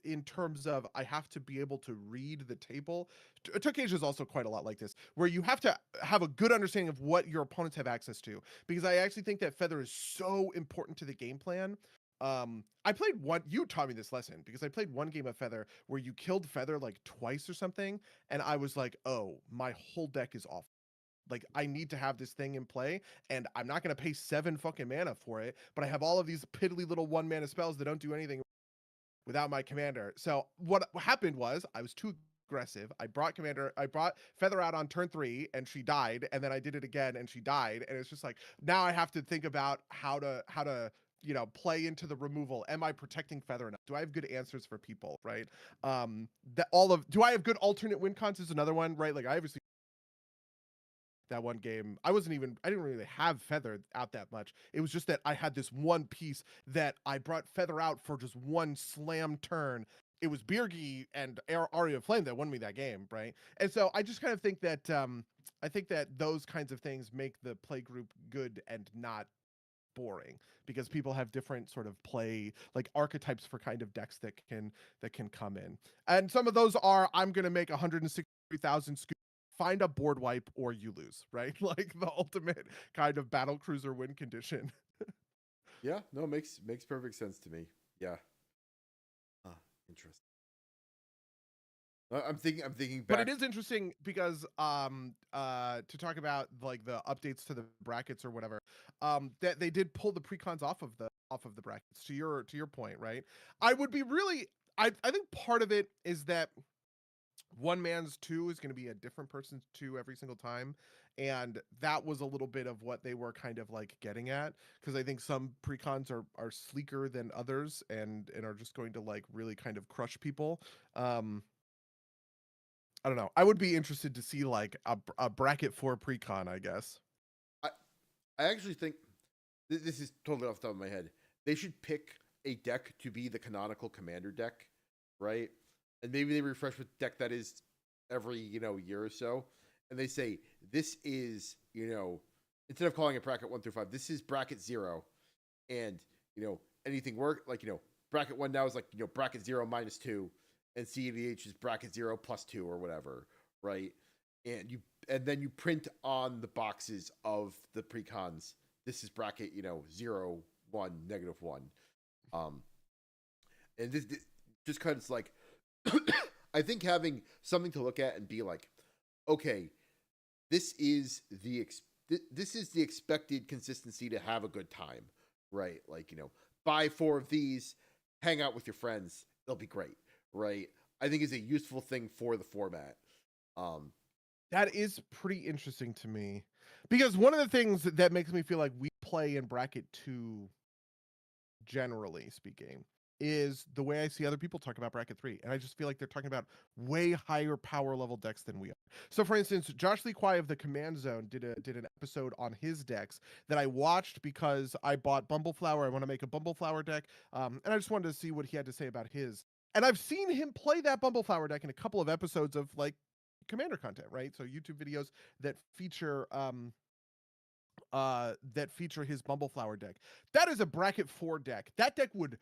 in terms of I have to be able to read the table. Tokage is also quite a lot like this, where you have to have a good understanding of what your opponents have access to, because I actually think that Feather is so important to the game plan. I played you taught me this lesson, because I played one game of Feather where you killed Feather like twice or something, and I was like, oh, my whole deck is off. Like, I need to have this thing in play, and I'm not going to pay 7 fucking mana for it, but I have all of these piddly little 1 mana spells that don't do anything without my commander. So what happened was I was too aggressive. I brought Feather out on turn 3 and she died, and then I did it again and she died, and it's just like, now I have to think about how to play into the removal. Am I protecting Feather enough? Do I have good answers for people, right? Do I have good alternate win cons is another one, right? Like, I obviously that one game, I didn't really have Feather out that much. It was just that I had this one piece that I brought Feather out for just one slam turn. It was Birgi and Aria of Flame that won me that game, right? And so I just kind of think that those kinds of things make the play group good and not boring, because people have different sort of play like archetypes for kind of decks that can come in. And some of those are, I'm going to make 163,000 find a board wipe or you lose, right? Like the ultimate kind of battle cruiser win condition. Yeah, no, makes perfect sense to me. Yeah. Interesting. I'm thinking back. But it is interesting because to talk about like the updates to the brackets or whatever, that they did pull the precons off of the brackets, to your point, right? I think part of it is that one man's 2 is going to be a different person's 2 every single time, and that was a little bit of what they were kind of like getting at, because I think some precons are sleeker than others and are just going to like really kind of crush people. I don't know. I would be interested to see like a bracket for precon, I guess. I actually think this is totally off the top of my head. They should pick a deck to be the canonical commander deck, right? And maybe they refresh with deck that is every year or so, and they say this is instead of calling it bracket 1 through 5, this is bracket 0, and anything work like bracket 1 now is like bracket 0 -2, and CEDH is bracket 0 +2 or whatever, right? And then you print on the boxes of the precons, this is bracket 0 1 -1, and this just kind of like I think having something to look at and be like, okay, this is the expected consistency to have a good time, right? Like buy 4 of these, hang out with your friends, it'll be great, right? I think is a useful thing for the format. That is pretty interesting to me, because one of the things that makes me feel like we play in bracket 2, generally speaking, is the way I see other people talk about bracket 3, and I just feel like they're talking about way higher power level decks than we are. So, for instance, Josh Lee Kwai of the Command Zone did an episode on his decks that I watched because I bought Bumbleflower. I want to make a Bumbleflower deck, and I just wanted to see what he had to say about his. And I've seen him play that Bumbleflower deck in a couple of episodes of like Commander content, right? So YouTube videos that feature his Bumbleflower deck. That is a bracket 4 deck. That deck would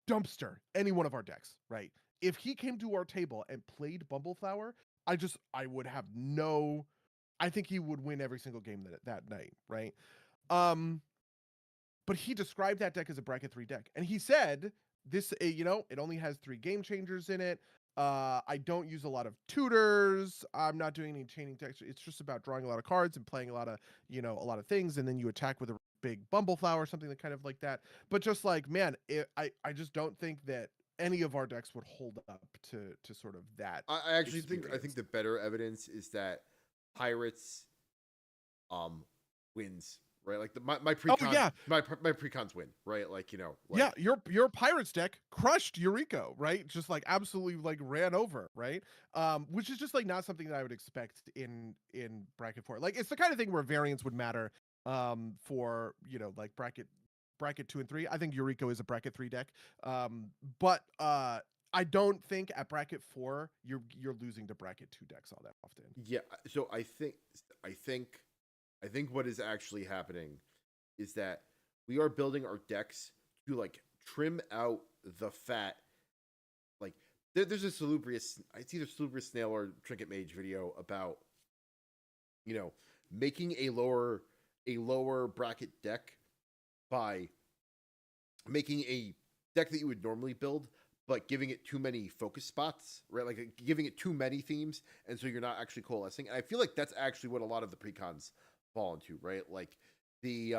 dumpster any one of our decks, right? If he came to our table and played Bumbleflower, I would have no. I think he would win every single game that night, right? But he described that deck as a bracket 3 deck, and he said this, it only has 3 game changers in it. I don't use a lot of tutors. I'm not doing any chaining decks. It's just about drawing a lot of cards and playing a lot of things, and then you attack with a big Bumbleflower or something that kind of like that. But just like, man, I just don't think that any of our decks would hold up to sort of that. I actually think the better evidence is that Pirates wins, right? Like my precon, my precons win, right? Like, yeah, your Pirates deck crushed Yuriko, right? Just like absolutely like ran over, right? Which is just like not something that I would expect in bracket 4. Like, it's the kind of thing where variance would matter for like bracket 2 and 3. I think Yuriko is a bracket 3 deck. But I don't think at bracket 4 you're losing to bracket 2 decks all that often. Yeah, so I think what is actually happening is that we are building our decks to like trim out the fat. Like, there's a Salubrious, it's either Salubrious Snail or Trinket Mage video about making a lower bracket deck by making a deck that you would normally build, but giving it too many focus spots, right? Like giving it too many themes, and so you're not actually coalescing. And I feel like that's actually what a lot of the precons fall into, right? Like the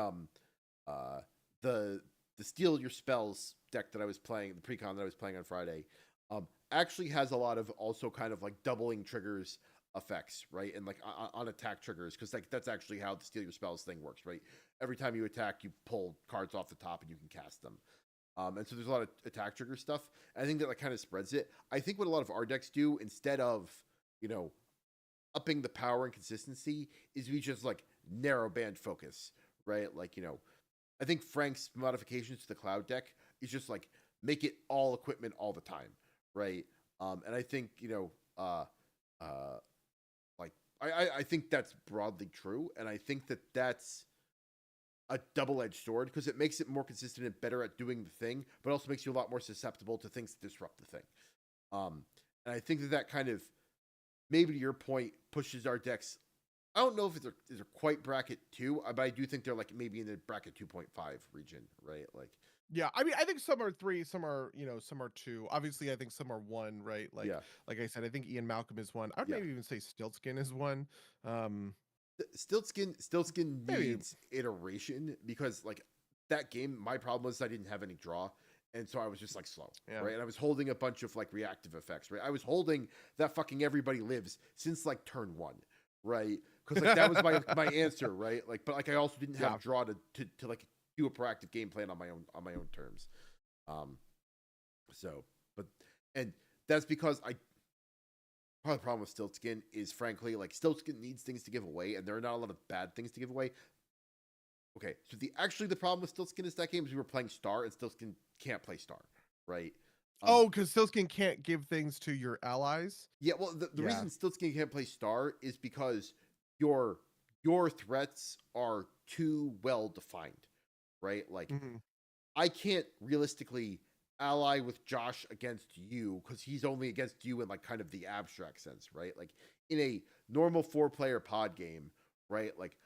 Steal Your Spells deck that I was playing, the precon that I was playing on Friday, actually has a lot of also kind of like doubling triggers effects, right? And like on attack triggers, because like that's actually how the Steal Your Spells thing works, right? Every time you attack, you pull cards off the top and you can cast them. And so there's a lot of attack trigger stuff. And I think that like kind of spreads it. I think what a lot of our decks do, instead of upping the power and consistency, is we just like narrow band focus, right? Like I think Frank's modifications to the Cloud deck is just like make it all equipment all the time, right? And I think like I think that's broadly true, and I think that that's a double-edged sword because it makes it more consistent and better at doing the thing, but also makes you a lot more susceptible to things that disrupt the thing. And I think that kind of, maybe to your point, pushes our decks. I don't know if they're quite bracket 2, but I do think they're like maybe in the bracket 2.5 region, right? Like, yeah, I mean, I think some are 3, some are some are 2. Obviously, I think some are 1, right? Like, like I said, I think Ian Malcolm is 1. I would maybe even say Stiltskin is 1. Stiltskin needs iteration because like that game, my problem was I didn't have any draw, and so I was just like slow, right? And I was holding a bunch of like reactive effects, right? I was holding that fucking Everybody Lives since like turn 1, right? Because like that was my answer, right? Like, but like I also didn't have draw to like do a proactive game plan on my own terms. And that's because part of the problem with Stiltskin is, frankly, like Stiltskin needs things to give away, and there are not a lot of bad things to give away. Okay, so the problem with Stiltskin is that game is we were playing Star, and Stiltskin can't play Star, right? Because Stiltskin can't give things to your allies? Yeah, well, the reason Stiltskin can't play Star is because your threats are too well defined, right? Like, I can't realistically ally with Josh against you because he's only against you in like kind of the abstract sense, right? Like in a normal 4-player pod game, right? Like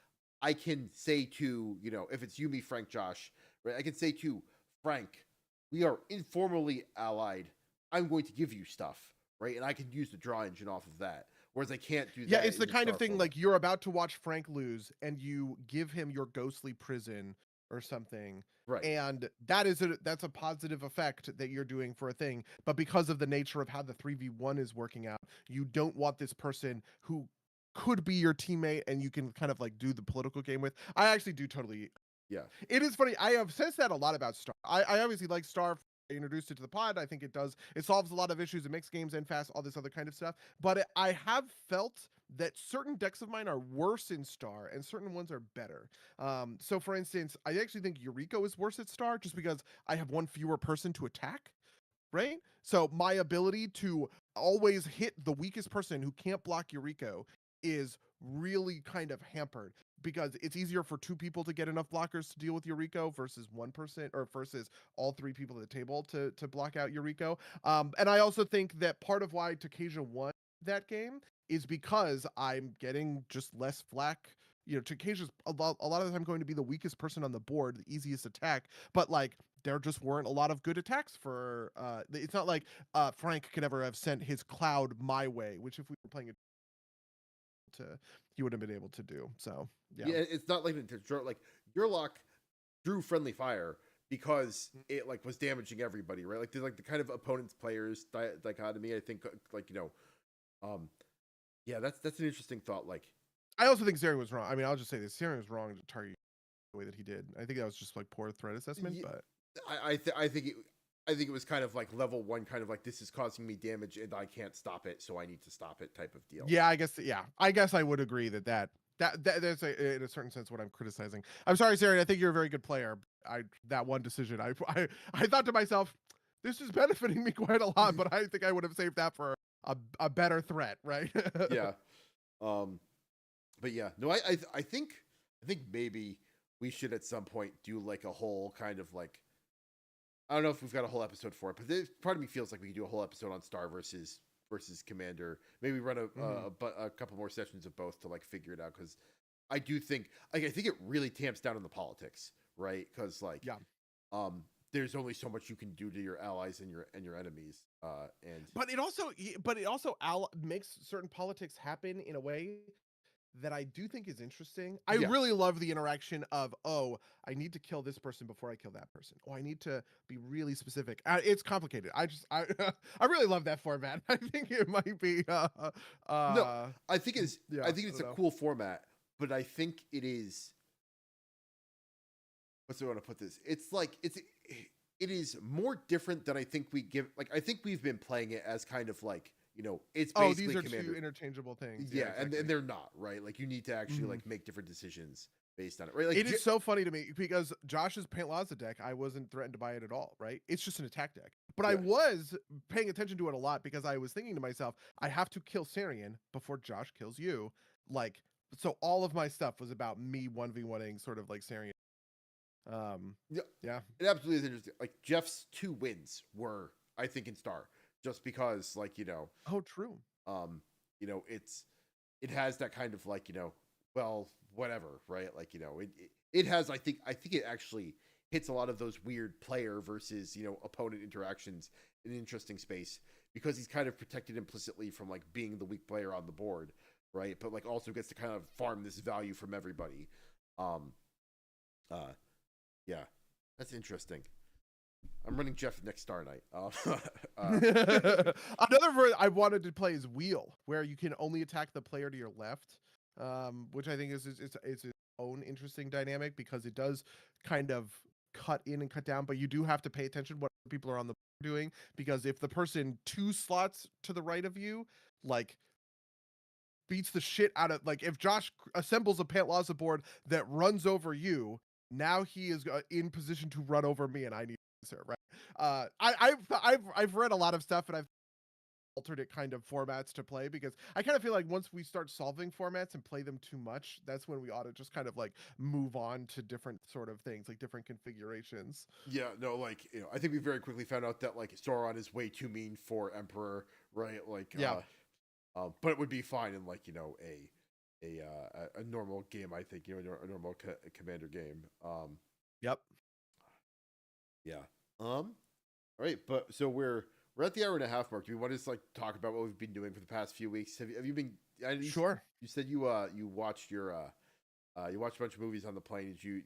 I can say to, if it's you, me, Frank, Josh, right? I can say to Frank, we are informally allied. I'm going to give you stuff, right? And I can use the draw engine off of that. Whereas I can't do that. Yeah, it's the kind of thing like you're about to watch Frank lose and you give him your ghostly prison or something, right? And that's a positive effect that you're doing for a thing, but because of the nature of how the 3v1 is working out, you don't want this person who could be your teammate and you can kind of like do the political game with. I actually do totally. Yeah, it is funny. I have said that a lot about Star. I obviously like Star. I introduced it to the pod. I think it solves a lot of issues. It makes games end fast, all this other kind of stuff. But I have felt that certain decks of mine are worse in Star and certain ones are better. So for instance, I actually think Yuriko is worse at Star just because I have one fewer person to attack, right? So my ability to always hit the weakest person who can't block Yuriko is really kind of hampered because it's easier for 2 people to get enough blockers to deal with Yuriko versus 1 person, or versus all 3 people at the table to block out Yuriko. And I also think that part of why Takesha won that game is because I'm getting just less flack. You know, Takesha's a lot of the time going to be the weakest person on the board, the easiest attack, but like there just weren't a lot of good attacks for it's not like Frank could ever have sent his cloud my way, which if we were playing it to he would have been able to do. So yeah, it's not like Yurlock drew friendly fire because it like was damaging everybody, right? Like there's like the kind of opponents players dichotomy. I think like yeah, that's an interesting thought. Like I also think Zerion was wrong. I mean, I'll just say this: Zerion was wrong to target the way that he did. I think that was just like poor threat assessment. Yeah, but I think it was kind of like level 1, kind of like this is causing me damage and I can't stop it, so I need to stop it type of deal. Yeah, I guess I would agree that that's in a certain sense what I'm criticizing. I'm sorry, Zerion. I think you're a very good player. That one decision, I thought to myself, this is benefiting me quite a lot, but I think I would have saved that for a better threat, right? Yeah. But yeah, no, I think maybe we should at some point do like a whole kind of like, I don't know if we've got a whole episode for it, but part of me feels like we could do a whole episode on Star versus Commander. Maybe run a couple more sessions of both to like figure it out, because I do think I think it really tamps down on the politics, right? Because like there's only so much you can do to your allies and your enemies, but it also makes certain politics happen in a way that I do think is interesting. I really love the interaction of, oh, I need to kill this person before I kill that person. Oh, I need to be really specific. It's complicated. I I really love that format. I think it might be no, I think it's a cool format, but I think it is, what's the way to put this? It's like it is more different than I think we give. Like I think we've been playing it as kind of like, it's basically these are Commander. 2 interchangeable things. Yeah, exactly. and they're not, right? Like you need to actually like make different decisions based on it, right? Like it is so funny to me because Josh's Paint Laza deck, I wasn't threatened to buy it at all, right? It's just an attack deck. But I was paying attention to it a lot because I was thinking to myself, I have to kill Sarian before Josh kills you. Like, so all of my stuff was about me 1v1ing sort of like Sarian. Yeah. It absolutely is interesting. Like Jeff's 2 wins were, I think, in Star. Just because, like, oh, true. It has that kind of like, well, whatever, right? Like, it has, I think it actually hits a lot of those weird player versus, opponent interactions in an interesting space, because he's kind of protected implicitly from like being the weak player on the board, right? But like also gets to kind of farm this value from everybody. Yeah, that's interesting. I'm running Jeff next Star Night. Another version I wanted to play is Wheel, where you can only attack the player to your left, which I think is it's its own interesting dynamic, because it does kind of cut in and cut down, but you do have to pay attention what people are on the board doing, because if the person 2 slots to the right of you, like, beats the shit out of, like, if Josh assembles a Paint Laza board that runs over you, now he is in position to run over me, and I need to answer, right? I've read a lot of stuff, and I've alternate kind of formats to play, because I kind of feel like once we start solving formats and play them too much, that's when we ought to just kind of like move on to different sort of things, like different configurations. Yeah, no, like, I think we very quickly found out that like Sauron is way too mean for Emperor, right? Like, but it would be fine in like, a normal game, I think, a normal Commander game. Yep. Yeah. All right, but so we're at the hour and a half mark. Do we want to just like talk about what we've been doing for the past few weeks? Have you been? Sure. You said you watched you watched a bunch of movies on the plane. Did you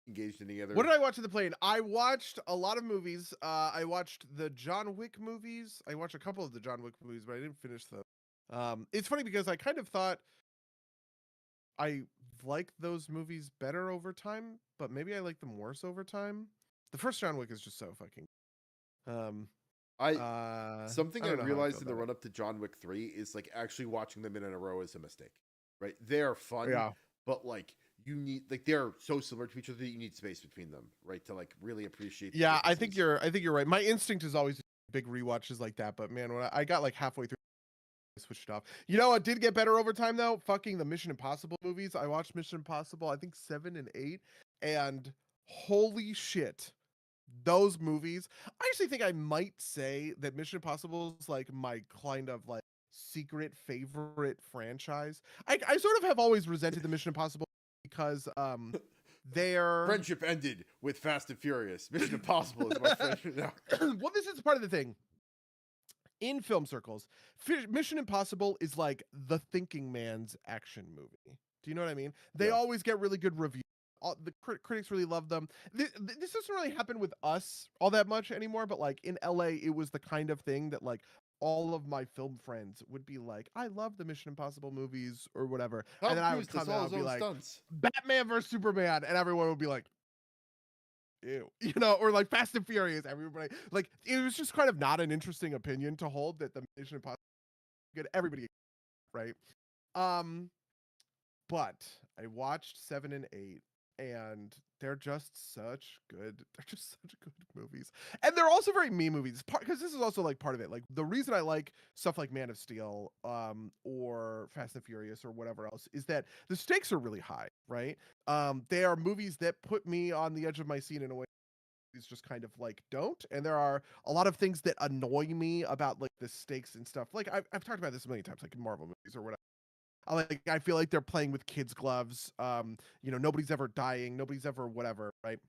engage in any other? What did I watch on the plane? I watched a lot of movies. I watched the John Wick movies. I watched a couple of the John Wick movies, but I didn't finish them. It's funny because I kind of thought I liked those movies better over time, but maybe I like them worse over time. The first John Wick is just so fucking. Something I realized in the run up to John Wick 3 is like actually watching them in a row is a mistake, right? They're fun, but like you need, like, they're so similar to each other that you need space between them, right? To like really appreciate. Yeah, I think you're right. My instinct is always big rewatches like that, but man, when I got like halfway through, switched off. You know what did get better over time though? Fucking the Mission Impossible movies. I watched Mission Impossible, I think 7 and 8, and holy shit. Those movies. I actually think I might say that Mission Impossible is like my kind of like secret favorite franchise. I sort of have always resented the Mission Impossible because their friendship ended with Fast and Furious. Mission Impossible is my friendship now. Well, this is part of the thing. In film circles, Mission Impossible is like the thinking man's action movie. Do you know what I mean? They always get really good reviews. The critics really love them. This doesn't really happen with us all that much anymore, but like in LA, it was the kind of thing that like all of my film friends would be like, I love the Mission Impossible movies or whatever. And then I would come out and be like, Batman versus Superman. And everyone would be like, ew, you know, or like Fast and Furious. Everybody, like, it was just kind of not an interesting opinion to hold that the Mission Impossible good. Everybody, right? But I watched 7 and 8, and they're just such good. They're just such good movies, and they're also very me movies. Because this is also like part of it. Like the reason I like stuff like Man of Steel, or Fast and Furious or whatever else is that the stakes are really high, right? They are movies that put me on the edge of my seat in a way just kind of like don't, and there are a lot of things that annoy me about like the stakes and stuff. Like I've talked about this a million times, like in Marvel movies or whatever. I feel like they're playing with kids' gloves. You know, nobody's ever dying, nobody's ever whatever, right?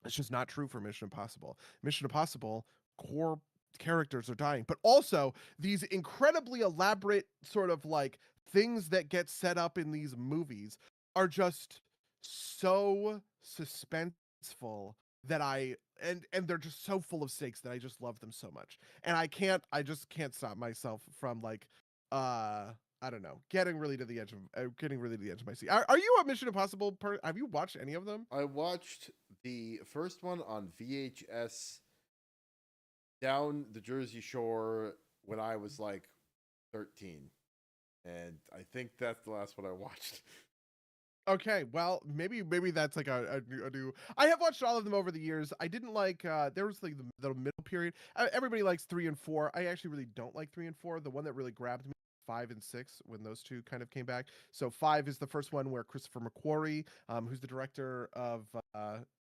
It's just not true for Mission Impossible. Mission Impossible core characters are dying, but also these incredibly elaborate sort of like things that get set up in these movies are just so suspenseful that and they're just so full of stakes that I just love them so much. And I just can't stop myself from like I don't know, getting really to the edge of my seat. Are you a Mission Impossible have you watched any of them? I watched the first one on VHS down the Jersey Shore when I was like 13. And I think that's the last one I watched. Okay, well, maybe that's like a new. I have watched all of them over the years. I didn't like. There was like the middle period. Everybody likes 3 and 4. I actually really don't like 3 and 4. The one that really grabbed me, 5 and 6, when those two kind of came back. So 5 is the first one where Christopher McQuarrie, who's the director of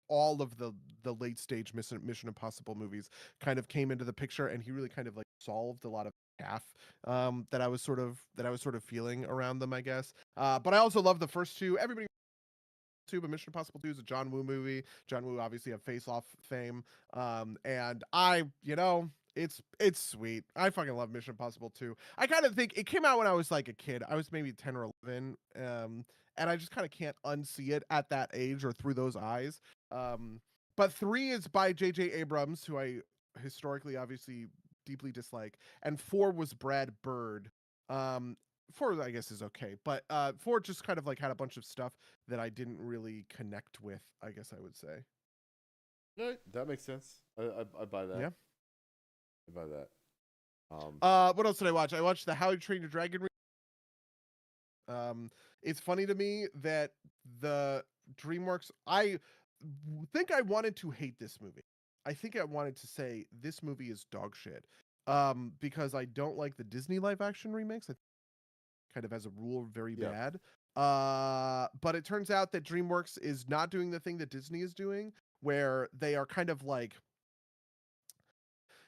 all of the late stage Mission Impossible movies, kind of came into the picture, and he really kind of like solved a lot of half that I was sort of feeling around them, I guess. But I also love the first two. Everybody too, but Mission Impossible 2 is a John Woo movie. John Woo obviously have Face Off fame. And it's sweet. I fucking love Mission Impossible 2. I kind of think it came out when I was like a kid. I was maybe 10 or 11. And I just kind of can't unsee it at that age or through those eyes. But 3 is by J.J. Abrams, who I historically obviously deeply dislike, and 4 was Brad Bird. 4 I guess is okay, but 4 just kind of like had a bunch of stuff that I didn't really connect with, I guess I would say. No, that makes sense. I buy that. Yeah, I buy that. what else did I watch? I watched the How to Train Your Dragon. It's funny to me that the DreamWorks. I think I wanted to hate this movie. I think I wanted to say this movie is dog shit. Because I don't like the Disney live action remakes. I kind of as a rule very bad. But it turns out that DreamWorks is not doing the thing that Disney is doing, where they are kind of like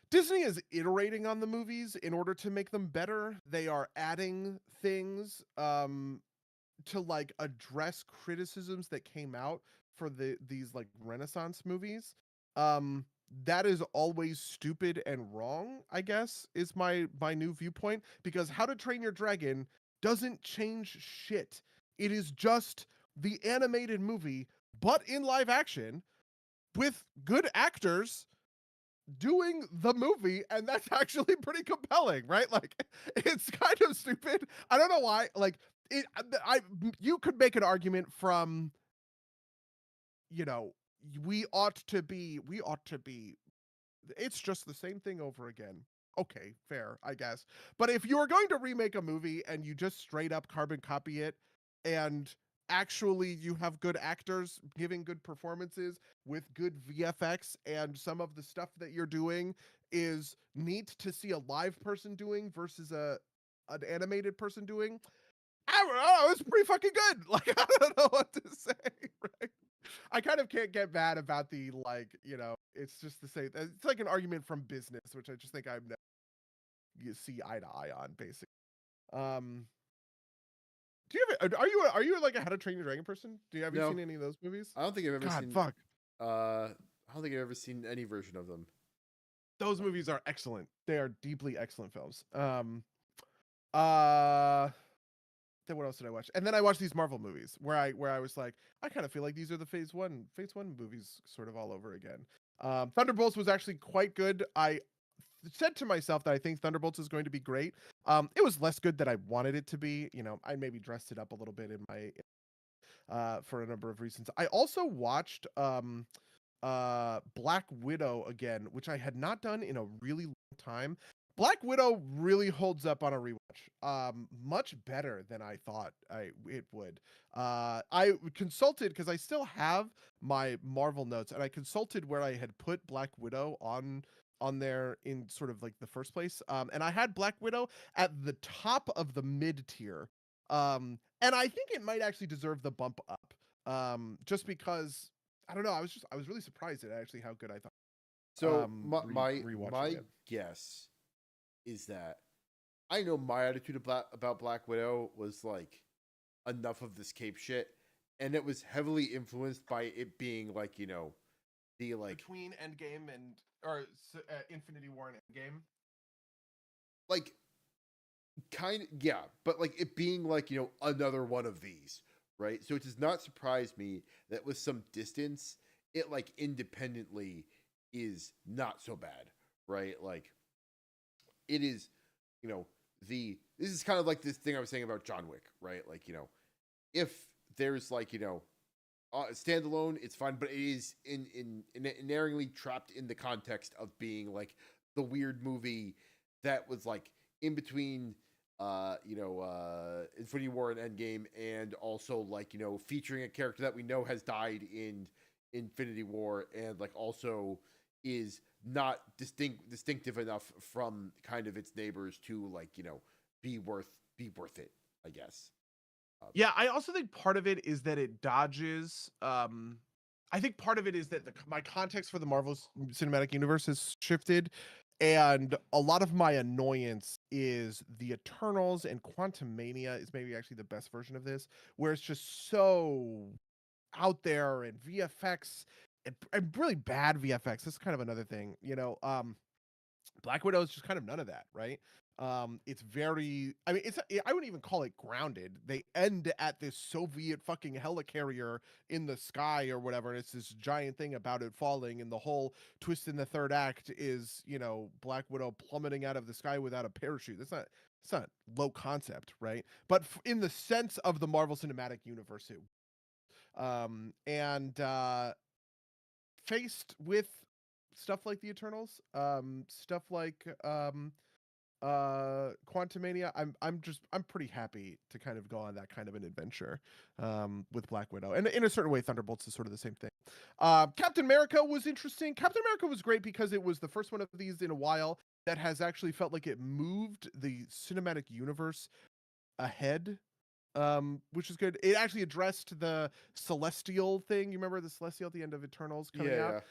Disney is iterating on the movies in order to make them better. They are adding things to like address criticisms that came out for these like Renaissance movies. That is always stupid and wrong, I guess, is my new viewpoint, because How to Train Your Dragon doesn't change shit. It is just the animated movie, but in live action with good actors doing the movie, and that's actually pretty compelling, right? Like, it's kind of stupid. I don't know why. Like, you could make an argument from, you know, we ought to be. It's just the same thing over again. Okay, fair, I guess. But if you are going to remake a movie and you just straight up carbon copy it, and actually you have good actors giving good performances with good VFX, and some of the stuff that you're doing is neat to see a live person doing versus a an animated person doing, I don't know, it's pretty fucking good. Like, I don't know what to say, right? I kind of can't get mad about the, like, it's just the same. It's like an argument from business, which I just think you see eye to eye on, basically. Do you have are you like a How to Train Your Dragon person? Have you seen any of those movies? I don't think I've ever seen. Fuck. I don't think I've ever seen any version of them. Those movies are excellent. They are deeply excellent films. Then what else did I watch? And then I watched these Marvel movies where I was like, I kind of feel like these are the Phase One movies sort of all over again. Thunderbolts was actually quite good. I said to myself that I think Thunderbolts is going to be great. It was less good than I wanted it to be. I maybe dressed it up a little bit in my for a number of reasons. I also watched Black Widow again, which I had not done in a really long time. Black Widow really holds up on a rewatch. Much better than I thought it would. I consulted because I still have my Marvel notes, and I consulted where I had put Black Widow on there in sort of like the first place. And I had Black Widow at the top of the mid tier. And I think it might actually deserve the bump up. Just because I don't know. I was really surprised at actually how good I thought. So my guess is that I know my attitude about Black Widow was like enough of this cape shit, and it was heavily influenced by it being like the like between Endgame and Infinity War and Endgame. Like kind of, yeah, but like it being like another one of these, right? So it does not surprise me that with some distance it like independently is not so bad, right? Like it is, this is kind of like this thing I was saying about John Wick, right? Like if there's like standalone, it's fine, but it is inerringly trapped in the context of being like the weird movie that was like in between Infinity War and Endgame, and also like featuring a character that we know has died in Infinity War, and like also is not distinctive enough from kind of its neighbors to like be worth it, I guess. Yeah, I also think part of it is that it dodges. I think part of it is that my context for the Marvel Cinematic Universe has shifted, and a lot of my annoyance is the Eternals, and Quantumania is maybe actually the best version of this, where it's just so out there, and VFX and really bad VFX. This is kind of another thing, Black Widow is just kind of none of that, right? It's very, I mean, I wouldn't even call it grounded. They end at this Soviet fucking helicarrier in the sky or whatever, and it's this giant thing about it falling, and the whole twist in the third act is, Black Widow plummeting out of the sky without a parachute. It's not low concept, right? But in the sense of the Marvel Cinematic Universe, faced with stuff like the Eternals, stuff like Quantumania, I'm pretty happy to kind of go on that kind of an adventure with Black Widow, and in a certain way Thunderbolts is sort of the same thing. Captain America was interesting. Captain America was great because it was the first one of these in a while that has actually felt like it moved the cinematic universe ahead, which is good. It actually addressed the Celestial thing. You remember the Celestial at the end of Eternals coming out?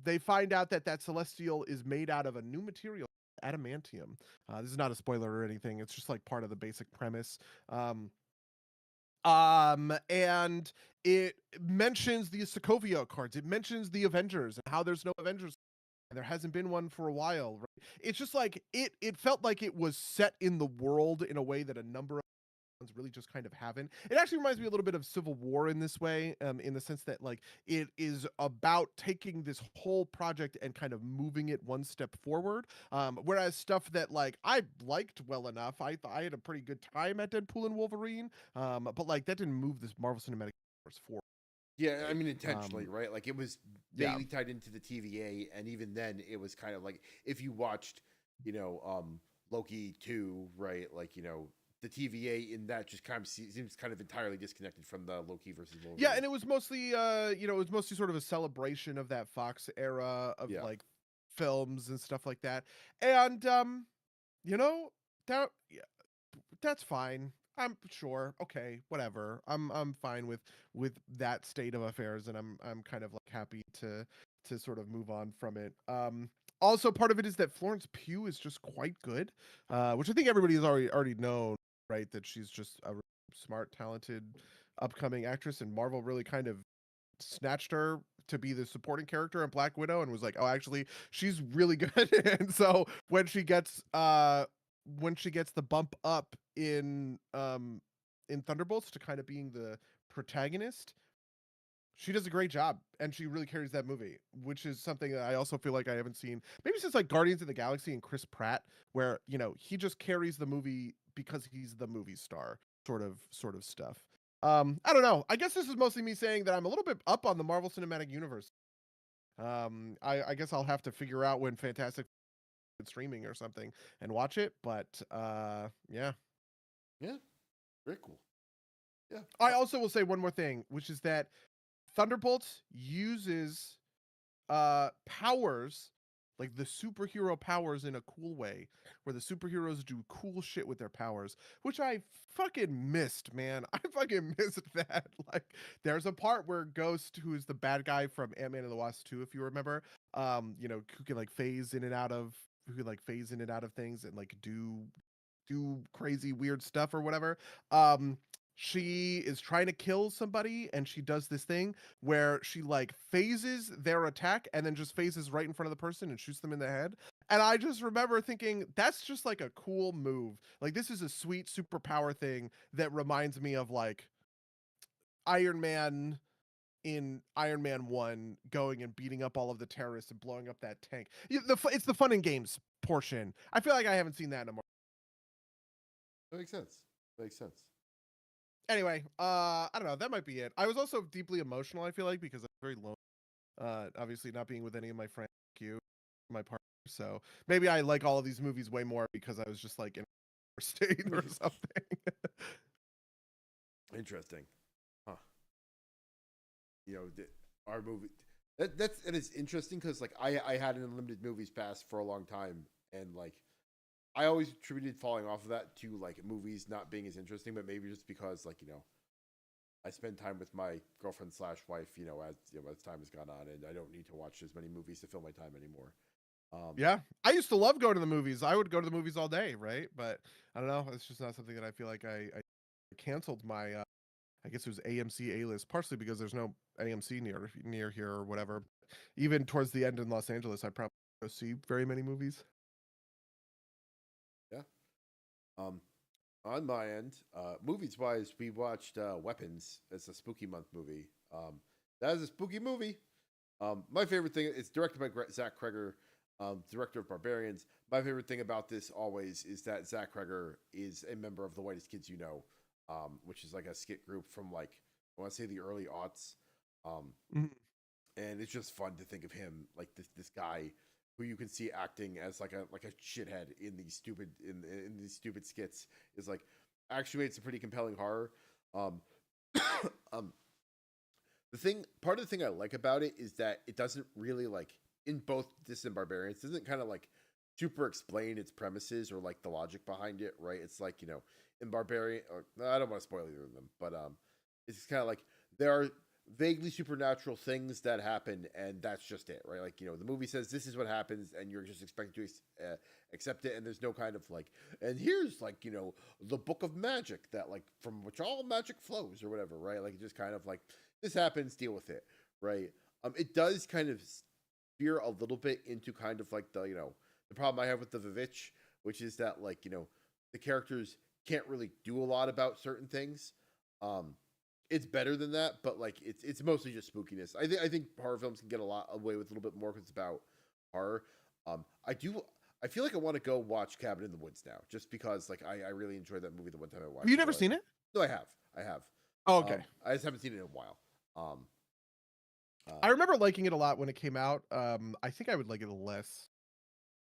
They find out that Celestial is made out of a new material, adamantium. This is not a spoiler or anything. It's just like part of the basic premise. And it mentions the Sokovia cards. It mentions the Avengers and how there's no Avengers. And there hasn't been one for a while. Right? It's just like it felt like it was set in the world in a way that a number of really just kind of haven't. It actually reminds me a little bit of Civil War in this way, in the sense that like it is about taking this whole project and kind of moving it one step forward. Whereas stuff that like I liked well enough, I had a pretty good time at Deadpool and Wolverine, but like that didn't move this Marvel Cinematic Universe forward. Yeah, I mean intentionally, right? Like it was vaguely tied into the TVA, and even then it was kind of like if you watched, Loki 2, right? Like, the TVA in that just kind of seems kind of entirely disconnected from the Loki versus Wolverine. Yeah, and it was mostly it was mostly sort of a celebration of that Fox era of like films and stuff like that. And that that's fine. I'm sure. Okay, whatever. I'm fine with that state of affairs, and I'm kind of like happy to sort of move on from it. Also, part of it is that Florence Pugh is just quite good, which I think everybody has already known, right? That she's just a really smart, talented, upcoming actress, and Marvel really kind of snatched her to be the supporting character in Black Widow and was like, "Oh, actually, she's really good." And so when she gets the bump up in Thunderbolts to kind of being the protagonist, she does a great job and she really carries that movie, which is something that I also feel like I haven't seen maybe since like Guardians of the Galaxy and Chris Pratt, where, you know, he just carries the movie because he's the movie star sort of stuff. I don't know. I guess this is mostly me saying that I'm a little bit up on the Marvel Cinematic Universe. I guess I'll have to figure out when Fantastic streaming or something and watch it, but yeah. Yeah, very cool. Yeah. I also will say one more thing, which is that Thunderbolts uses powers, like the superhero powers, in a cool way, where the superheroes do cool shit with their powers, which I fucking missed, man. I fucking missed that. Like, there's a part where Ghost, who is the bad guy from Ant-Man and the Wasp 2, if you remember, you know, who can like phase in and out of things and like do crazy weird stuff or whatever. She is trying to kill somebody and she does this thing where she like phases their attack and then just phases right in front of the person and shoots them in the head. And I just remember thinking that's just like a cool move. Like, this is a sweet superpower thing that reminds me of like Iron Man in Iron Man 1 going and beating up all of the terrorists and blowing up that tank. It's the fun and games portion. I feel like I haven't seen that in a more. That makes sense. Makes sense. Anyway, I don't know. That might be it. I was also deeply emotional, I feel like, because I'm very lonely. Obviously not being with any of my friends, you, my partner. So maybe I like all of these movies way more because I was just like in a state or something. Interesting. Huh. You know, our movie that's and it's interesting because like I had an unlimited movies pass for a long time, and like I always attributed falling off of that to like movies not being as interesting, but maybe just because like, you know, I spend time with my girlfriend slash wife, you know, as time has gone on, and I don't need to watch as many movies to fill my time anymore. Yeah, I used to love going to the movies. I would go to the movies all day, right? But I don't know. It's just not something that I feel like I canceled my. I guess it was AMC A list, partially because there's no AMC near here or whatever. Even towards the end in Los Angeles, I probably don't see very many movies. Yeah. Um, on my end, movies wise, we watched Weapons. It's a spooky month movie. That is a spooky movie. My favorite thing is directed by Zach Kreger, director of Barbarians. My favorite thing about this always is that Zach Kreger is a member of the Whitest Kids You Know, which is like a skit group from like I want to say the early aughts. Mhm. And it's just fun to think of him like this guy who you can see acting as like a shithead in these stupid skits is like actually it's a pretty compelling horror. Um, um, the thing part of the thing I like about it is that it doesn't really like in both this and Barbarians doesn't kind of like super explain its premises or like the logic behind it, right? It's like, you know, in Barbarian or I don't want to spoil either of them, but it's kind of like there are vaguely supernatural things that happen and that's just it, right? Like, you know, the movie says this is what happens and you're just expected to accept it, and there's no kind of like and here's like, you know, the book of magic that like from which all magic flows or whatever, right? Like just kind of like this happens, deal with it, right? It does kind of veer a little bit into kind of like the, you know, the problem I have with the Vivitch, which is that like, you know, the characters can't really do a lot about certain things. It's better than that, but like it's mostly just spookiness. I think horror films can get a lot away with a little bit more because it's about horror. I feel like I want to go watch Cabin in the Woods now, just because like I really enjoyed that movie the one time I watched Have you it. never Like, seen it? no, I have. Oh, okay. I just haven't seen it in a while. I remember liking it a lot when it came out. I think I would like it less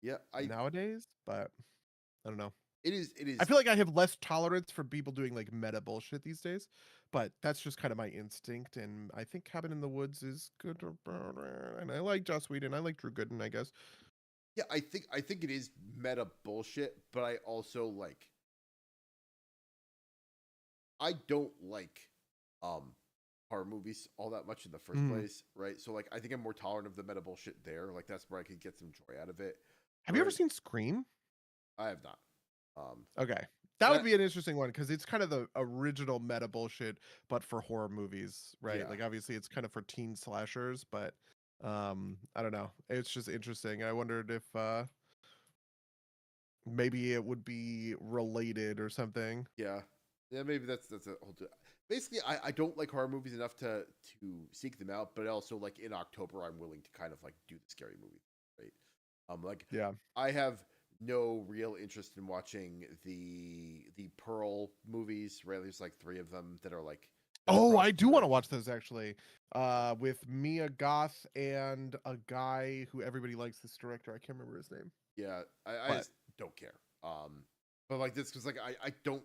Yeah, I nowadays, but I don't know. it is I feel like I have less tolerance for people doing like meta bullshit these days, but that's just kind of my instinct. And I think Cabin in the Woods is good, and I like Joss Whedon. I like Drew Gooden, I guess. Yeah, I think it is meta bullshit, but I also like I don't like horror movies all that much in the first place, right? So like I think I'm more tolerant of the meta bullshit there. Like that's where I could get some joy out of it. Have you ever seen Scream? I have not. Okay. That would be an interesting one because it's kind of the original meta bullshit, but for horror movies, right? Yeah. Like obviously it's kind of for teen slashers, but I don't know. It's just interesting. I wondered if maybe it would be related or something. Yeah. Yeah, maybe that's a whole basically I don't like horror movies enough to seek them out, but also like in October I'm willing to kind of like do the scary movie, right? Like Yeah. I have no real interest in watching the Pearl movies, right? There's like 3 of them that are like Oh, I do want to watch those actually. With Mia Goth and a guy who everybody likes, this director. I can't remember his name. Yeah, I just don't care. But like this because like I don't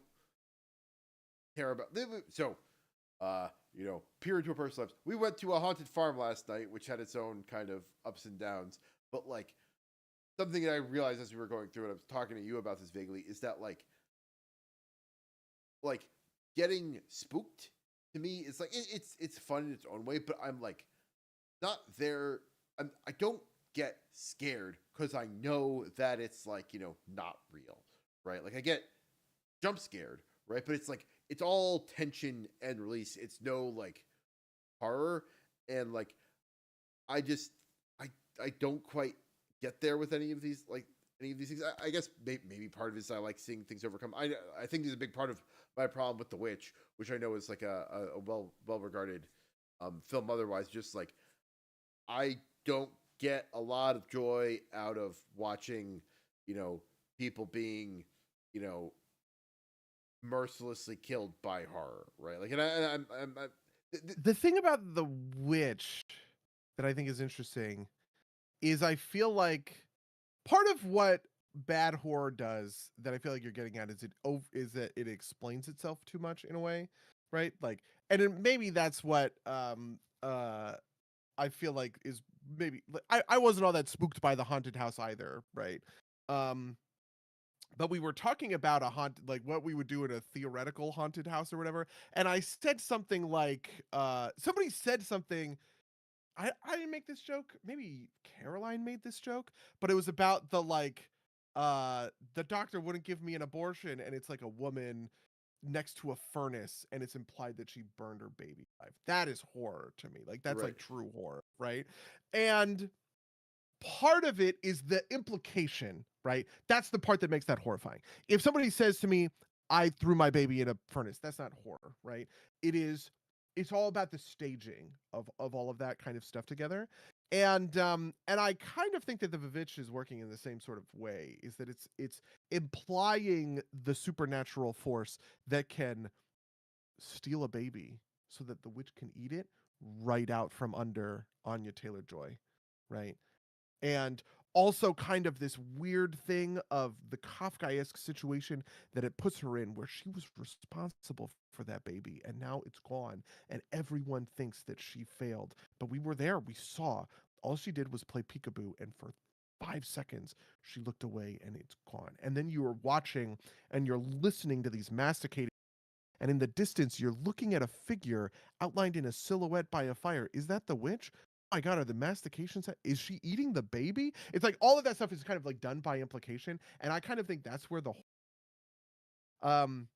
care about so you know, peer into a person's lives. We went to a haunted farm last night, which had its own kind of ups and downs. But like something that I realized as we were going through it, I was talking to you about this vaguely, is that like getting spooked to me is like it's fun in its own way, but I'm like not there. I don't get scared because I know that it's like, you know, not real, right? Like I get jump scared, right? But it's like it's all tension and release. It's no like horror, and like I just I don't quite get there with any of these things. I guess maybe part of it is I like seeing things overcome. I think there's a big part of my problem with The Witch, which I know is like a well regarded film otherwise. Just like I don't get a lot of joy out of watching, you know, people being, you know, mercilessly killed by horror, right? Like, and I'm the thing about The Witch that I think is interesting is I feel like part of what bad horror does that I feel like you're getting at is that it explains itself too much in a way, right? Like, and maybe that's what I feel like is maybe I wasn't all that spooked by the haunted house either, right? Um, but we were talking about like what we would do in a theoretical haunted house or whatever, and I said something like somebody said something. I didn't make this joke. Maybe Caroline made this joke, but it was about the doctor wouldn't give me an abortion, and it's like a woman next to a furnace, and it's implied that she burned her baby alive. That is horror to me. Like that's like true horror, right? And part of it is the implication, right? That's the part that makes that horrifying. If somebody says to me, I threw my baby in a furnace, that's not horror, right? It's all about the staging of all of that kind of stuff together. And I kind of think that the Vivitch is working in the same sort of way, is that it's implying the supernatural force that can steal a baby so that the witch can eat it right out from under Anya Taylor-Joy, right? And also kind of this weird thing of the Kafkaesque situation that it puts her in, where she was responsible for that baby and now it's gone and everyone thinks that she failed, but we were there, we saw. All she did was play peekaboo, and for 5 seconds she looked away and it's gone. And then you are watching and you're listening to these masticating, and in the distance you're looking at a figure outlined in a silhouette by a fire. Is that the witch? Oh my god, are the mastications, is she eating the baby? It's like all of that stuff is kind of like done by implication, and I kind of think that's where the um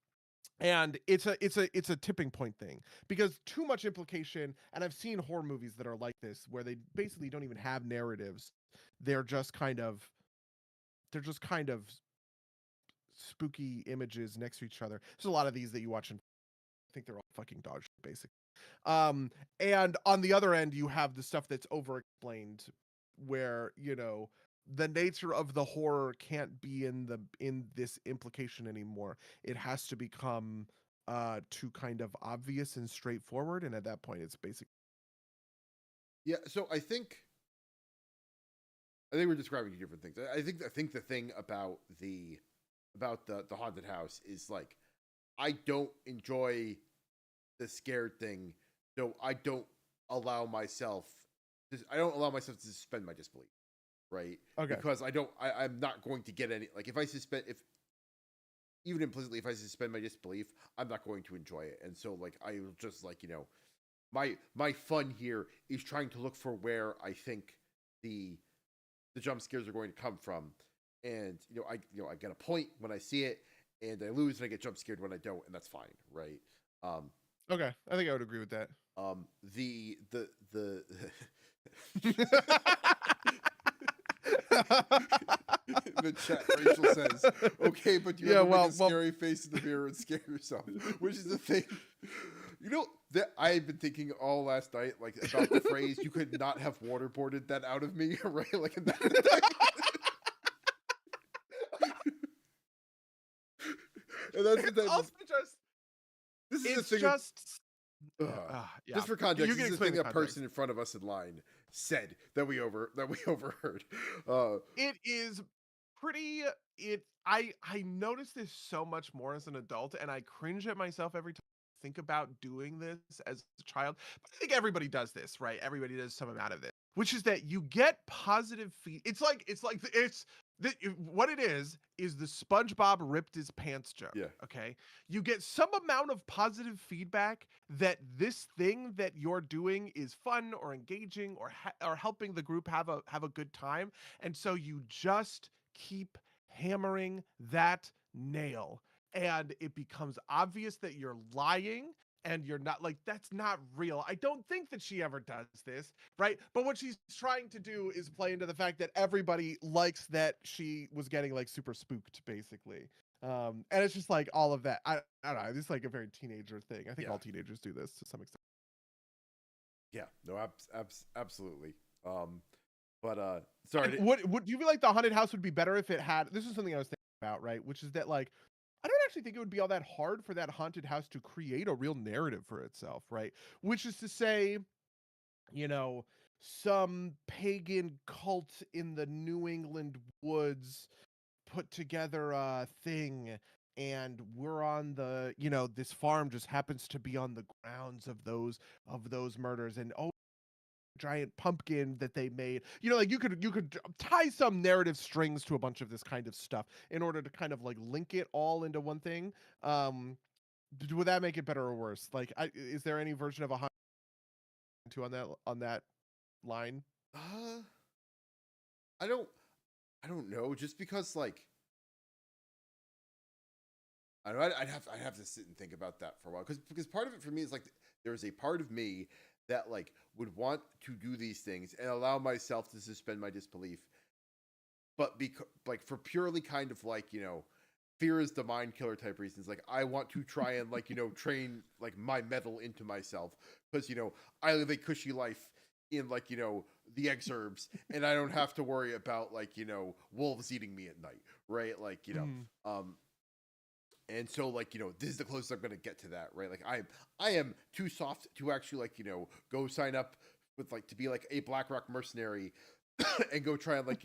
and it's a tipping point thing, because too much implication, and I've seen horror movies that are like this where they basically don't even have narratives. They're just kind of they're just kind of spooky images next to each other. There's a lot of these that you watch, and I think they're all fucking dog shit, basically. And on the other end, you have the stuff that's over explained, where, you know, the nature of the horror can't be in this implication anymore. It has to become too kind of obvious and straightforward, and at that point it's basic. Yeah, so I think we're describing two different things. I think the thing about the haunted house is like I don't enjoy the scared thing, so I don't allow myself to suspend my disbelief, right? Okay. Because I'm not going to get any, like if I suspend even implicitly, if I suspend my disbelief, I'm not going to enjoy it. And so like I will just like, my fun here is trying to look for where I think the jump scares are going to come from. And I get a point when I see it, and I lose and I get jump scared when I don't, and that's fine, right? Okay, I think I would agree with that. The the chat, Rachel says, "Okay, but you ever make a scary face in the mirror and scare yourself," which is the thing. That I've been thinking all last night, like about the phrase "you could not have waterboarded that out of me," right? Like, and that's it's also just. This is it's the thing. Yeah. Just for context, this is the thing a person in front of us in line said that we overheard. It is pretty. I notice this so much more as an adult, and I cringe at myself every time I think about doing this as a child. But I think everybody does this, right? Everybody does some amount of this, which is that you get positive feed. It's what it is the SpongeBob ripped his pants joke. Yeah. Okay. You get some amount of positive feedback that this thing that you're doing is fun or engaging or helping the group have a good time, and so you just keep hammering that nail, and it becomes obvious that you're lying, and you're not, like, that's not real. I don't think that she ever does this, right? But what she's trying to do is play into the fact that everybody likes that she was getting like super spooked, basically. And it's just like all of that. I don't know. It's like a very teenager thing. I think all teenagers do this to some extent. Yeah. No. Absolutely. But sorry. Would you feel like the haunted house would be better if it had? This is something I was thinking about, right? Which is that, like, I don't actually think it would be all that hard for that haunted house to create a real narrative for itself, right? Which is to say, some pagan cult in the New England woods put together a thing, and we're on the, this farm just happens to be on the grounds of those murders, and giant pumpkin that they made. Like, you could tie some narrative strings to a bunch of this kind of stuff in order to kind of like link it all into one thing. Would that make it better or worse? Like, is there any version of a two on that line? I don't know. Just because, like, I don't know. I'd have to sit and think about that for a while, because part of it for me is like there's a part of me that like would want to do these things and allow myself to suspend my disbelief, but like for purely kind of like fear is the mind killer type reasons. Like, I want to try and like train like my metal into myself, because I live a cushy life in like the exurbs, and I don't have to worry about like wolves eating me at night, right? Like and so like this is the closest I'm gonna get to that, right? Like I am too soft to actually like go sign up with like to be like a BlackRock mercenary and go try and like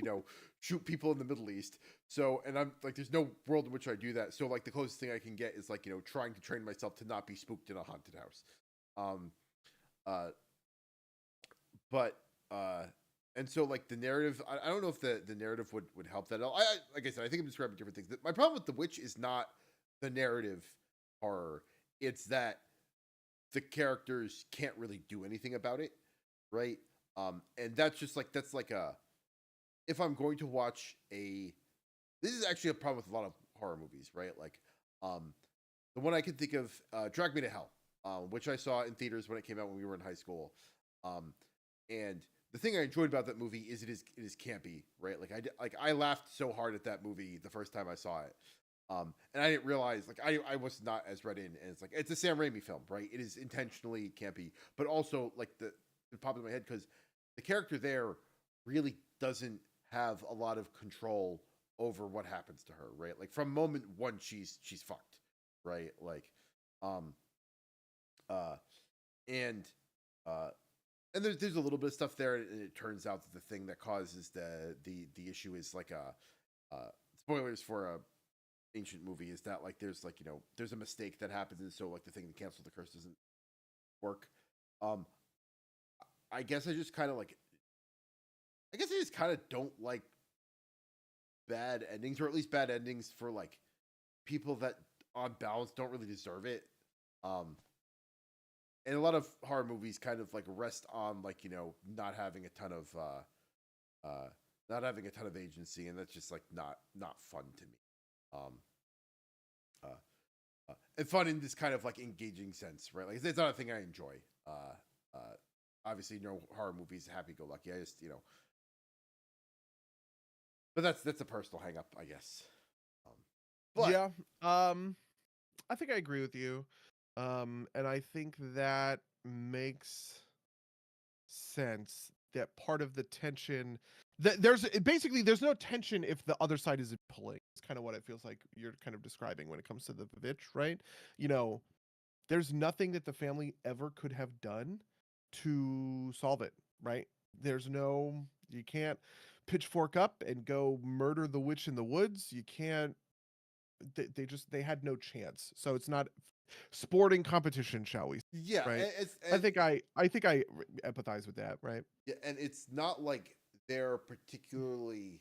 shoot people in the Middle East. So, and I'm like, there's no world in which I do that. So like the closest thing I can get is like trying to train myself to not be spooked in a haunted house. But and so like the narrative, I don't know if the narrative would help that at all. Like I said, I think I'm describing different things. My problem with The Witch is not the narrative horror, it's that the characters can't really do anything about it, right? And that's just like if I'm going to watch this is actually a problem with a lot of horror movies, right? Like the one I can think of, Drag Me to Hell, which I saw in theaters when it came out when we were in high school. And the thing I enjoyed about that movie is it is campy, right? Like I laughed so hard at that movie the first time I saw it. And I didn't realize, like, I was not as read in, and it's like, it's a Sam Raimi film, right? It is intentionally campy, but also like it popped in my head because the character there really doesn't have a lot of control over what happens to her, right? Like from moment one, she's fucked, right? Like, and there's a little bit of stuff there, and it turns out that the thing that causes the issue is like spoilers for a ancient movie, is that like there's like there's a mistake that happens, and so like the thing to cancel the curse doesn't work. I guess I just kind of don't like bad endings, or at least bad endings for like people that on balance don't really deserve it. And a lot of horror movies kind of like rest on like, not having a ton of agency, and that's just like not fun to me. Um, and fun in this kind of like engaging sense, right? Like it's not a thing I enjoy. Obviously, horror movies happy-go-lucky. I just, but that's a personal hang-up, I guess. But yeah, I think I agree with you, and I think that makes sense. That part of the tension, that there's no tension if the other side isn't pulling. It's kind of what it feels like you're kind of describing when it comes to the bitch, right? There's nothing that the family ever could have done to solve it, right? You can't pitchfork up and go murder the witch in the woods. You can't, they had no chance. So it's not sporting competition, shall we? Yeah, right. I think I empathize with that, right? Yeah, and it's not like they're particularly.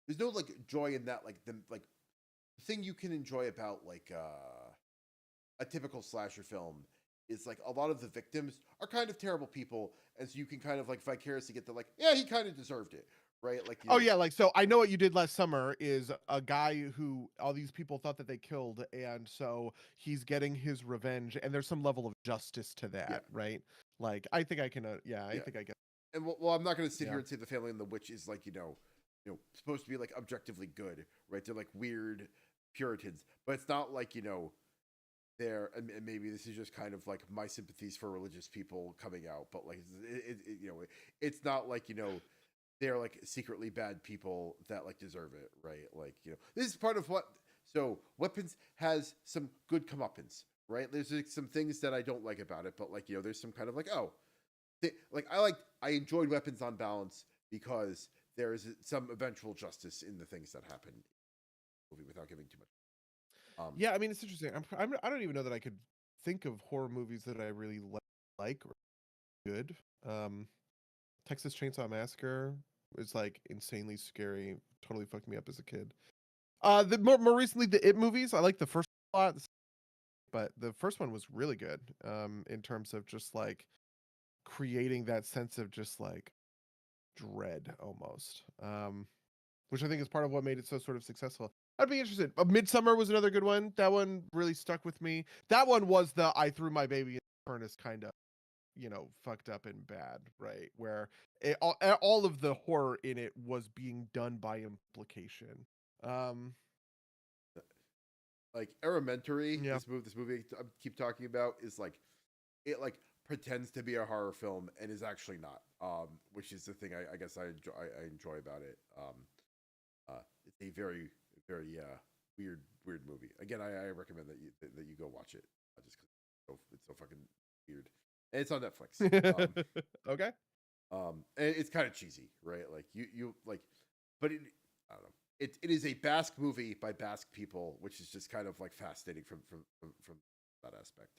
There's no like joy in that, like the thing you can enjoy about like a typical slasher film is like a lot of the victims are kind of terrible people, and so you can kind of like vicariously get the like, yeah, he kind of deserved it, right? Like, yeah, like, so I Know What You Did Last Summer is a guy who all these people thought that they killed, and so he's getting his revenge, and there's some level of justice to that, right? Like, I think I can, I think I get. And well, I'm not going to sit here and say the family and the witch is like, supposed to be like objectively good, right? They're like weird Puritans, but it's not like, there, and maybe this is just kind of like my sympathies for religious people coming out, but like it's not like they're like secretly bad people that like deserve it, right? Like this is part of what. So Weapons has some good comeuppance, right? There's like, some things that I don't like about it, but like there's some kind of like I enjoyed Weapons on balance because there is some eventual justice in the things that happen in the movie without giving too much. Yeah, I mean, it's interesting. I don't even know that I could think of horror movies that I really like or good. Texas Chainsaw Massacre is like insanely scary. Totally fucked me up as a kid. The more recently, the It movies. I like the first one a lot, but the first one was really good. In terms of just like creating that sense of just like dread almost. Which I think is part of what made it so sort of successful. I'd be interested. Midsummer was another good one. That one really stuck with me. That one was the I threw my baby in the furnace kind of, fucked up and bad, right? Where all of the horror in it was being done by implication. Like Elementary, Yeah. this movie I keep talking about is like it like pretends to be a horror film and is actually not. Which is the thing I guess I enjoy about it. It's a very weird movie. Again, I recommend that you go watch it just because it's so fucking weird. And it's on Netflix. Okay. And it's kind of cheesy, right? Like you like, but I don't know. It is a Basque movie by Basque people, which is just kind of like fascinating from that aspect.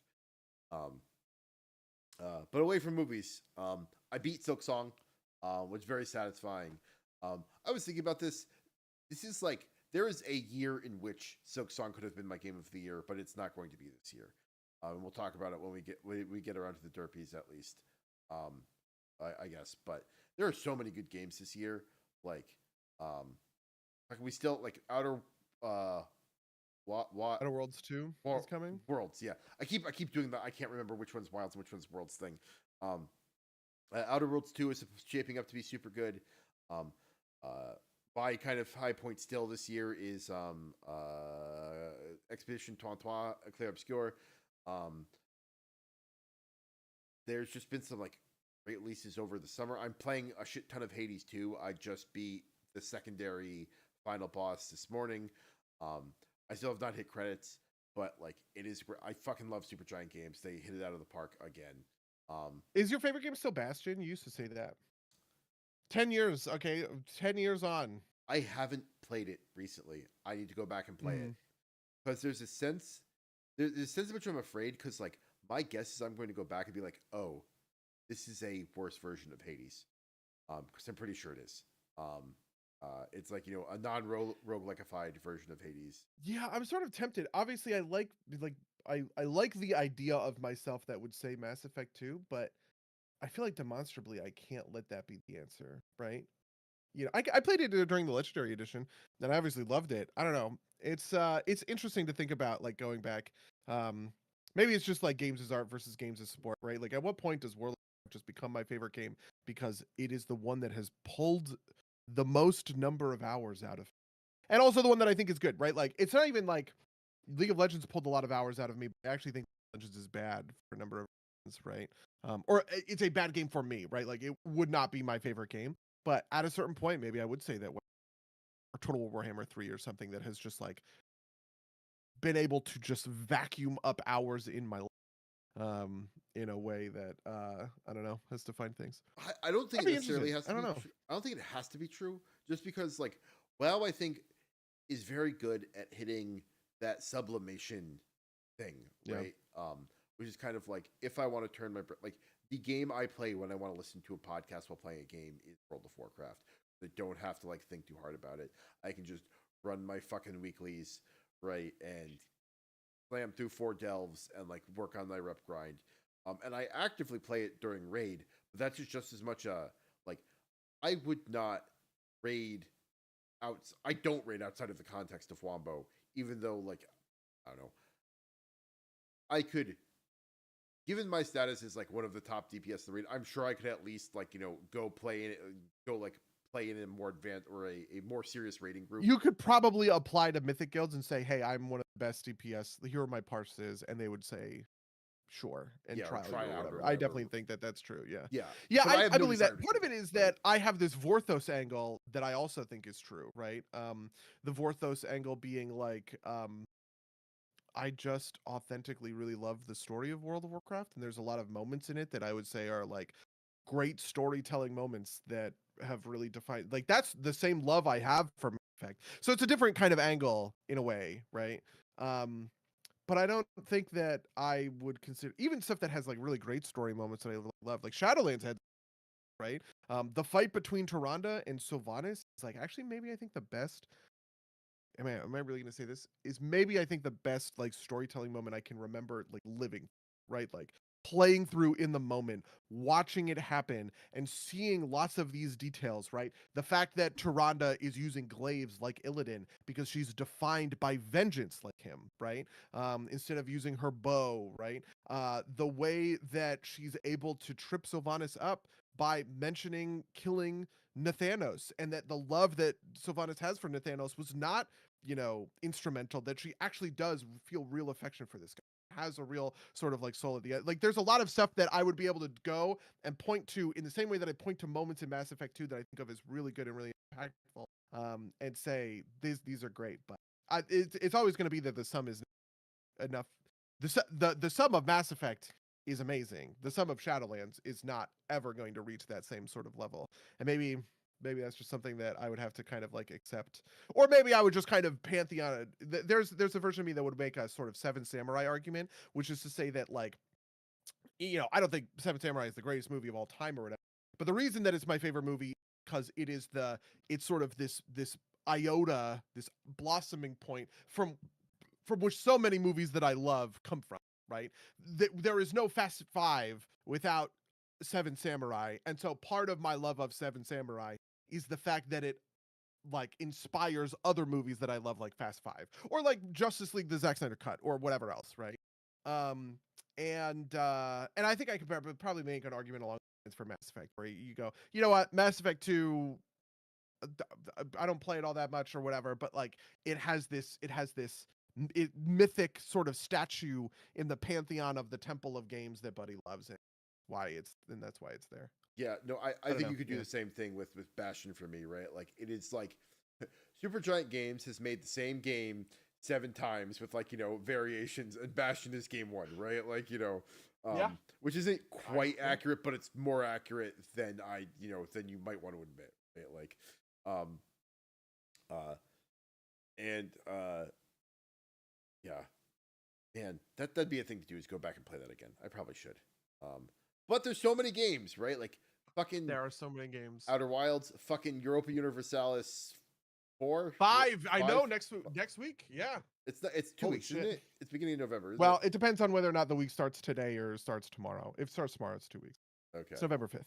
But away from movies, I beat Silk Song, which was very satisfying. I was thinking about this. This is like there is a year in which Silk Song could have been my game of the year, but it's not going to be this year. And we'll talk about it when we get around to the Derpies at least. I guess, but there are so many good games this year. Like we still like Outer Outer Worlds 2 is coming. Worlds, yeah. I keep doing that. I can't remember which one's Wilds and which one's Worlds thing. Outer Worlds 2 is shaping up to be super good. My kind of high point still this year is Expedition Tointois, Clair Obscur. There's just been some like great releases over the summer. I'm playing a shit ton of Hades 2. I just beat the secondary final boss this morning. I still have not hit credits, but like it is. I fucking love Supergiant Games. They hit it out of the park again. Is your favorite game still Bastion? You used to say that. 10 years, okay. 10 years on. I haven't played it recently. I need to go back and play it because there's a sense. There's a sense of which I'm afraid because like my guess is I'm going to go back and be like, oh, this is a worse version of Hades, because I'm pretty sure it is. It's like, a non-roguelikefied version of Hades. Yeah, I'm sort of tempted. Obviously, I like the idea of myself that would say Mass Effect 2, but I feel like demonstrably I can't let that be the answer, right? I played it during the Legendary Edition, and I obviously loved it. I don't know. It's interesting to think about, like, going back. Um, Maybe it's just like games as art versus games as sport, right? Like, at what point does World of Warcraft just become my favorite game because it is the one that has pulled the most number of hours out of, and also the one that I think is good, right? Like, it's not even like League of Legends pulled a lot of hours out of me, but I actually think Legends is bad for a number of reasons, right? Or it's a bad game for me, right? Like, it would not be my favorite game, but at a certain point, maybe I would say that, or Total Warhammer 3 or something that has just like been able to just vacuum up hours in my life, in a way that I don't know, has defined things. I don't think That'd it be necessarily interesting. has I to don't be. know. I don't think it has to be true. Just because, like, WoW, I think is very good at hitting that sublimation thing, Yeah. right? Which is kind of like, if I want to turn like, the game I play when I want to listen to a podcast while playing a game is World of Warcraft. I don't have to like think too hard about it. I can just run my fucking weeklies, right, and slam through 4 delves and like work on my rep grind. And I actively play it during raid, but that's just as much like, I would not raid out. I don't raid outside of the context of Wombo, even though, like, I don't know, I could, given my status as like one of the top DPS in the raid, I'm sure I could at least, like, go play in it, go like play in a more advanced or a more serious raiding group. You could probably apply to Mythic Guilds and say, "Hey, I'm one of the best DPS. Here are my parses," and they would say, "Sure," and Yeah, or trial you try or out whatever. or I whatever. definitely think that that's true. Yeah, Yeah, yeah, but I have I no believe desire that. to Part of do it is that, right? that I have this Vorthos angle that I also think is true, right? The Vorthos angle being like, I just authentically really love the story of World of Warcraft, and there's a lot of moments in it that I would say are like great storytelling moments that have really defined, like, that's the same love I have for Mass Effect. So it's a different kind of angle in a way, right? Um, but I don't think that I would consider even stuff that has like really great story moments that I love, like Shadowlands had, right? The fight between Tyrande and Sylvanas is like actually maybe I think the best. Am I really gonna say this? Is maybe I think the best like storytelling moment I can remember like living, right? Like playing through in the moment, watching it happen, and seeing lots of these details, right? The fact that Tyrande is using glaives like Illidan because she's defined by vengeance like him, right? Instead of using her bow, right? The way that she's able to trip Sylvanas up by mentioning killing Nathanos, and that the love that Sylvanas has for Nathanos was not, instrumental, that she actually does feel real affection for this guy, has a real sort of like soul at the end. Like, there's a lot of stuff that I would be able to go and point to in the same way that I point to moments in Mass Effect 2 that I think of as really good and really impactful, and say these are great. But it's always going to be that the sum is enough. The sum of Mass Effect is amazing. The sum of Shadowlands is not ever going to reach that same sort of level. And maybe that's just something that I would have to kind of like accept, or maybe I would just kind of pantheon it. There's a version of me that would make a sort of Seven Samurai argument, which is to say that, like, I don't think Seven Samurai is the greatest movie of all time or whatever, but the reason that it's my favorite movie because it's sort of this iota, this blossoming point from which so many movies that I love come from, right? There is no Fast Five without Seven Samurai, and so part of my love of Seven Samurai is the fact that it like inspires other movies that I love, like Fast Five or like Justice League, the Zack Snyder cut, or whatever else, right? Um, and I think I could probably make an argument along the lines for Mass Effect, where you go, you know what, Mass Effect 2, I don't play it all that much or whatever, but like it has this mythic sort of statue in the pantheon of the temple of games that Buddy loves, and that's why it's there. Yeah, no, I I don't think know. you could do Yeah. the same thing with Bastion for me, right? Like, it is like Supergiant Games has made the same game 7 times with, like, variations, and Bastion is game one, right? Like, Yeah. which isn't quite Yeah. accurate, but it's more accurate than than you might want to admit, right? Like, um, uh, and yeah, man, that'd be a thing to do, is go back and play that again. I probably should. But there's so many games, right? Like, fucking there are so many games. Outer Wilds, fucking Europa Universalis 4, 5. I 5? know next week. Yeah. It's 2 weeks, isn't it? It's beginning of November, isn't well, it? it depends on whether or not the week starts today or starts tomorrow. If it starts tomorrow, it's 2 weeks. Okay. It's November 5th.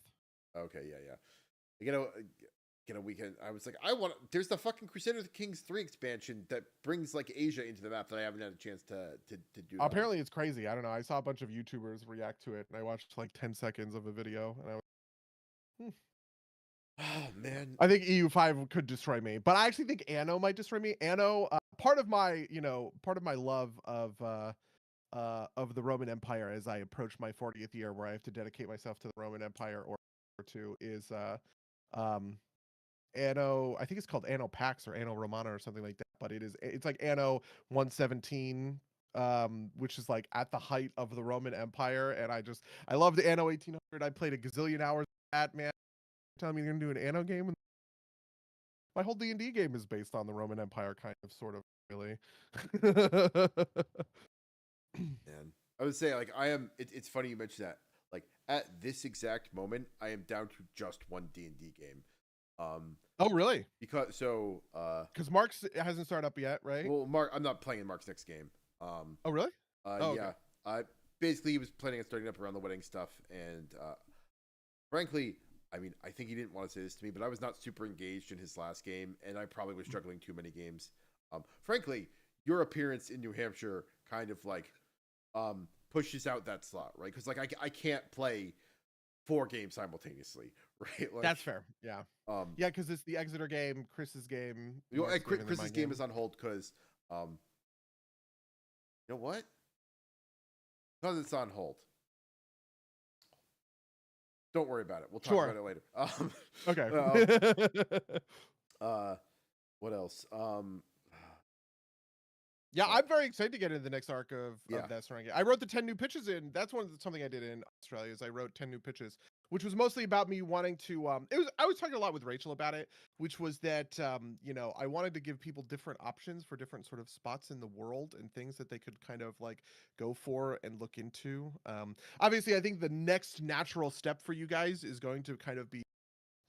Okay, yeah. Get a weekend. I was like, there's the fucking Crusader of the Kings 3 expansion that brings like Asia into the map that I haven't had a chance to do. Apparently it's crazy. I don't know. I saw a bunch of YouTubers react to it and I watched like 10 seconds of a video and I was Oh man. I think EU5 could destroy me, but I actually think Anno might destroy me. Anno, part of my love of the Roman Empire as I approach my 40th year where I have to dedicate myself to the Roman Empire or two is Anno, I think it's called Anno Pax or Anno Romana or something like that, but it's like Anno 117, which is like at the height of the Roman Empire, and I love the Anno 1800. I played a gazillion hours of that, man. Telling me you're gonna do an Anno game? My whole D&D game is based on the Roman Empire, kind of, sort of, really. Man, I would say like I am. It's funny you mentioned that. Like at this exact moment, I am down to just one D&D game. Oh really? Because Mark's hasn't started up yet, right? Well, Mark, I'm not playing Mark's next game. Oh really? Yeah. Okay. Basically, he was planning on starting up around the wedding stuff, and frankly, I mean, I think he didn't want to say this to me, but I was not super engaged in his last game, and I probably was struggling too many games. Frankly, your appearance in New Hampshire kind of like pushes out that slot, right? Because like I can't play 4 games simultaneously, right? Like, that's fair. Yeah. Yeah, because it's the Exeter game, Chris's game. Chris's game is on hold because you know what? Because it's on hold. Don't worry about it. We'll talk about it later. Okay. What else? Yeah, I'm very excited to get into the next arc of that story. I wrote the 10 new pitches in. That's something I did in Australia is I wrote 10 new pitches, which was mostly about me wanting to I was talking a lot with Rachel about it, which was that I wanted to give people different options for different sort of spots in the world and things that they could kind of like go for and look into. Obviously I think the next natural step for you guys is going to kind of be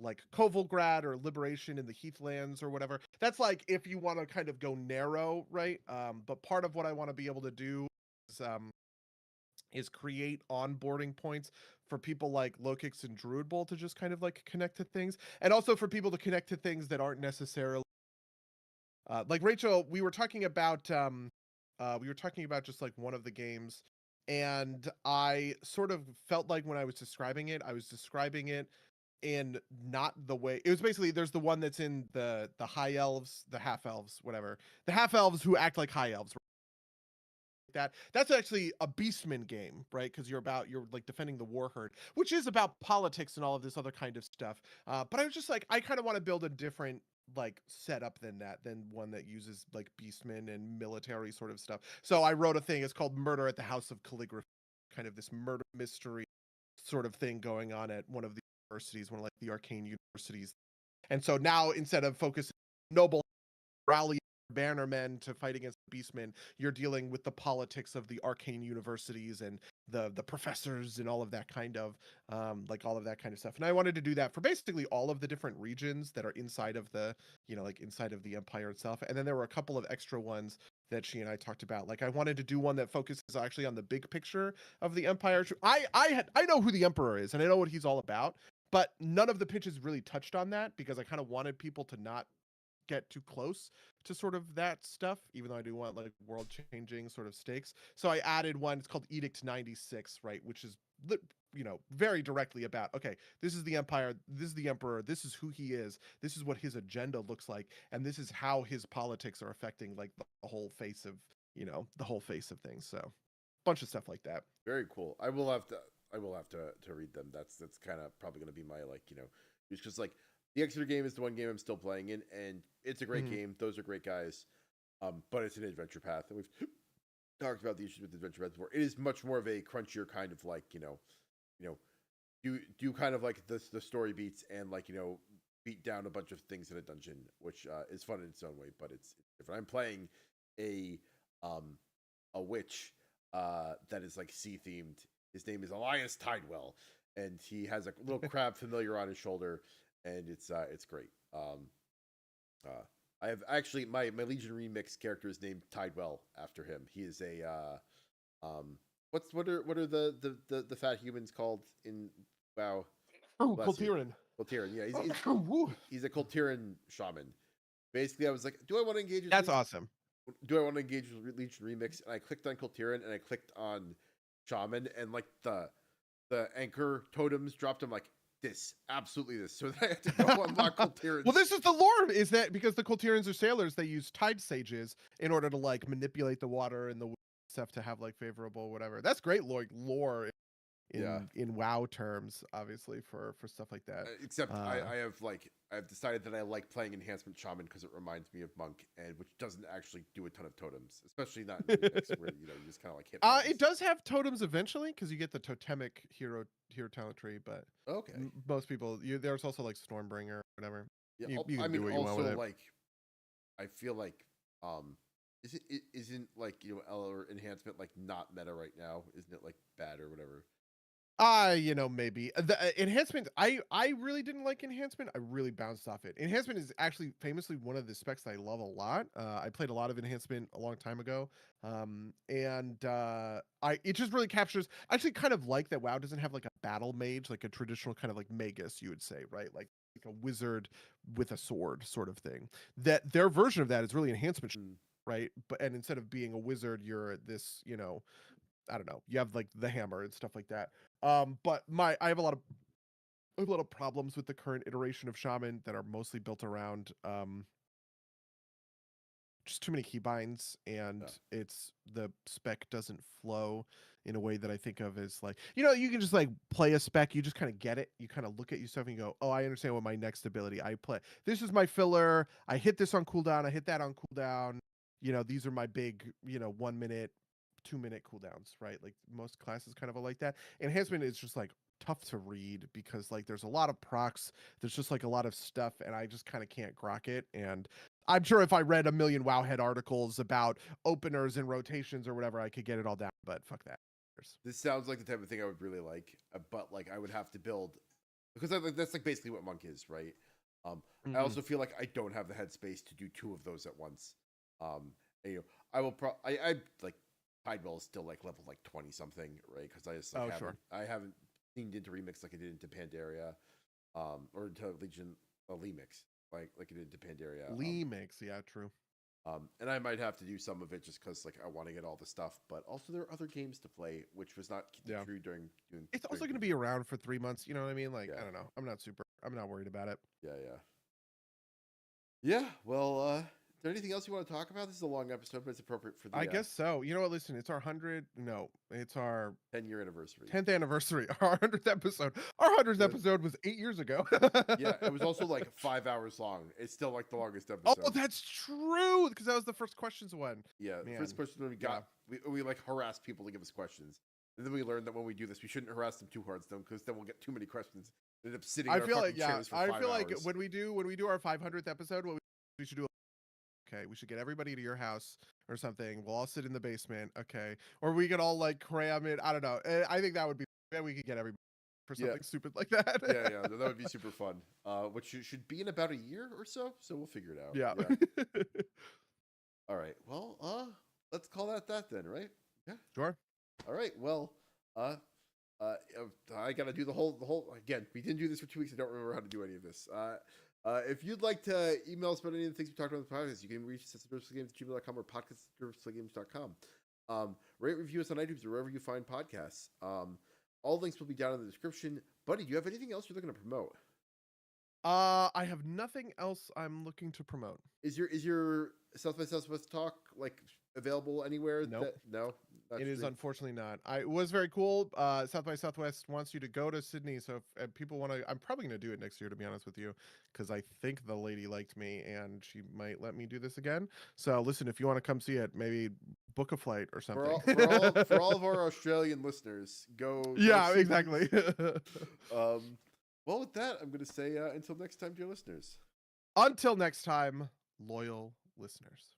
like Kovalgrad or Liberation in the Heathlands or whatever. That's like if you want to kind of go narrow, right? But part of what I want to be able to do is create onboarding points for people like Lokix and Druid Bowl to just kind of like connect to things, and also for people to connect to things that aren't necessarily like Rachel. We were talking about just like one of the games, and I sort of felt like when I was describing it, in not the way it was. Basically there's the one that's in the high elves, the half elves, whatever, the half elves who act like high elves, that's actually a beastman game, right? Because you're like defending the war herd, which is about politics and all of this other kind of stuff. But I was just like, I kind of want to build a different like setup than one that uses like beastmen and military sort of stuff. So I wrote a thing, it's called Murder at the House of Calligraphy, kind of this murder mystery sort of thing going on at one of the universities, one of like the arcane universities. And so now instead of focusing noble rally bannermen to fight against the beastmen, you're dealing with the politics of the arcane universities and the professors and all of that kind of like all of that kind of stuff. And I wanted to do that for basically all of the different regions that are inside of the like inside of the empire itself. And then there were a couple of extra ones that she and I talked about. Like I wanted to do one that focuses actually on the big picture of the empire. I know who the emperor is and I know what he's all about, but none of the pitches really touched on that because I kind of wanted people to not get too close to sort of that stuff, even though I do want like world changing sort of stakes. So I added one, it's called Edict 96, right? Which is, very directly about, okay, this is the empire, this is the emperor, this is who he is, this is what his agenda looks like, and this is how his politics are affecting like the whole face of, the whole face of things. So bunch of stuff like that. Very cool. I will have to read them. That's kind of probably going to be my like, just because like the Exeter game is the one game I'm still playing in, and it's a great game. Those are great guys, but it's an adventure path, and we've talked about the issues with adventure paths before. It is much more of a crunchier kind of like, do kind of like the story beats and like beat down a bunch of things in a dungeon, which is fun in its own way, but it's different. I'm playing a witch that is like sea themed. His name is Elias Tidewell, and he has a little crab familiar on his shoulder, and it's great. I have actually my Legion Remix character is named Tidewell after him. He is a what are the fat humans called in WoW? Oh, Coltiran. Coltiran, yeah, he's a Coltiran shaman. Basically, I was like, do I want to engage with That's awesome. Do I want to engage with Legion Remix? And I clicked on Coltiran and I clicked on Shaman, and like the anchor totems dropped. I'm like, this, absolutely this. So I had to go unlock Coltirans. Well, this is the lore, is that because the Coltirans are sailors, they use tide sages in order to like manipulate the water and the stuff to have like favorable whatever. That's great lore in WoW terms, obviously for stuff like that. Except I've decided that I like playing Enhancement Shaman because it reminds me of Monk, and which doesn't actually do a ton of totems, especially not in Remix, where you just kind of like hit. It does have totems eventually because you get the totemic hero talent tree, but okay, most people there's also like Stormbringer or whatever. Yeah, you can do what you want with it. Like I feel like isn't like L or enhancement like not meta right now? Isn't it like bad or whatever? Maybe the enhancement. I really didn't like enhancement. I really bounced off it. Enhancement is actually famously one of the specs that I love a lot. I played a lot of enhancement a long time ago, and it just really captures. I actually kind of like that WoW doesn't have like a battle mage, like a traditional kind of like magus, you would say, right? Like a wizard with a sword sort of thing. That their version of that is really enhancement, right? And instead of being a wizard, you're this, I don't know. You have like the hammer and stuff like that. But I have a lot of problems with the current iteration of Shaman that are mostly built around just too many keybinds, and it's the spec doesn't flow in a way that I think of as like, you can just like play a spec, you just kind of get it. You kind of look at your stuff and you go, oh, I understand what my next ability I play. This is my filler. I hit this on cooldown. I hit that on cooldown. These are my big, 1 minute, 2 minute cooldowns, right? Like most classes kind of are like that. Enhancement is just like tough to read because like there's a lot of procs, there's just like a lot of stuff, and I just kind of can't grok it. And I'm sure if I read a million Wowhead articles about openers and rotations or whatever, I could get it all down, but fuck that. This sounds like the type of thing I would really like, but like I would have to build, because that's like basically what Monk is, right? I also feel like I don't have the headspace to do 2 of those at once. I will I like Tidewell is still like level like 20 something, right? Because I just I haven't leaned into Remix like I did into Pandaria, or into Legion Lemix like I did into Pandaria. Lemix, yeah, true. And I might have to do some of it just because like I want to get all the stuff, but also there are other games to play, which was not true during. It's also going to be around for 3 months. You know what I mean? Like I don't know. I'm not worried about it. Yeah. Well, is there anything else you want to talk about? This is a long episode, but it's appropriate for the. I guess so. You know what? Listen, it's our 10-year anniversary. 10th anniversary. Our 100th episode. Our 100th episode was 8 years ago. Yeah, it was also like 5 hours long. It's still like the longest episode. Oh, that's true, because that was the first questions one. Yeah, the first question we got, we like harassed people to give us questions, and then we learned that when we do this, we shouldn't harass them too hard, because then we'll get too many questions. End up sitting. I feel like when we do our 500th episode, what we should do. Okay, we should get everybody to your house or something. We'll all sit in the basement. Okay, or we could all like cram it. I don't know. I think that would be. We could get everybody for something stupid like that. yeah, that would be super fun. Which should be in about a year or so. So we'll figure it out. Yeah. All right. Well, let's call that then, right? Yeah. Sure. All right. Well, I gotta do the whole again. We didn't do this for 2 weeks. I don't remember how to do any of this. If you'd like to email us about any of the things we talked about in the podcast, you can reach us at derpsgames@gmail.com or podcast@derpsgames.com. Rate, review us on iTunes or wherever you find podcasts. All links will be down in the description. Buddy, do you have anything else you're looking to promote? I have nothing else I'm looking to promote. Is your South by Southwest talk like available anywhere? Nope. No. It is unfortunately not. It was very cool. South by Southwest wants you to go to Sydney, so if people want to, I'm probably going to do it next year, to be honest with you, because I think the lady liked me and she might let me do this again. So listen, if you want to come see it, maybe book a flight or something. For all of our Australian listeners, go. Yeah, exactly. Well, with that, I'm going to say until next time, dear listeners. Until next time, loyal listeners.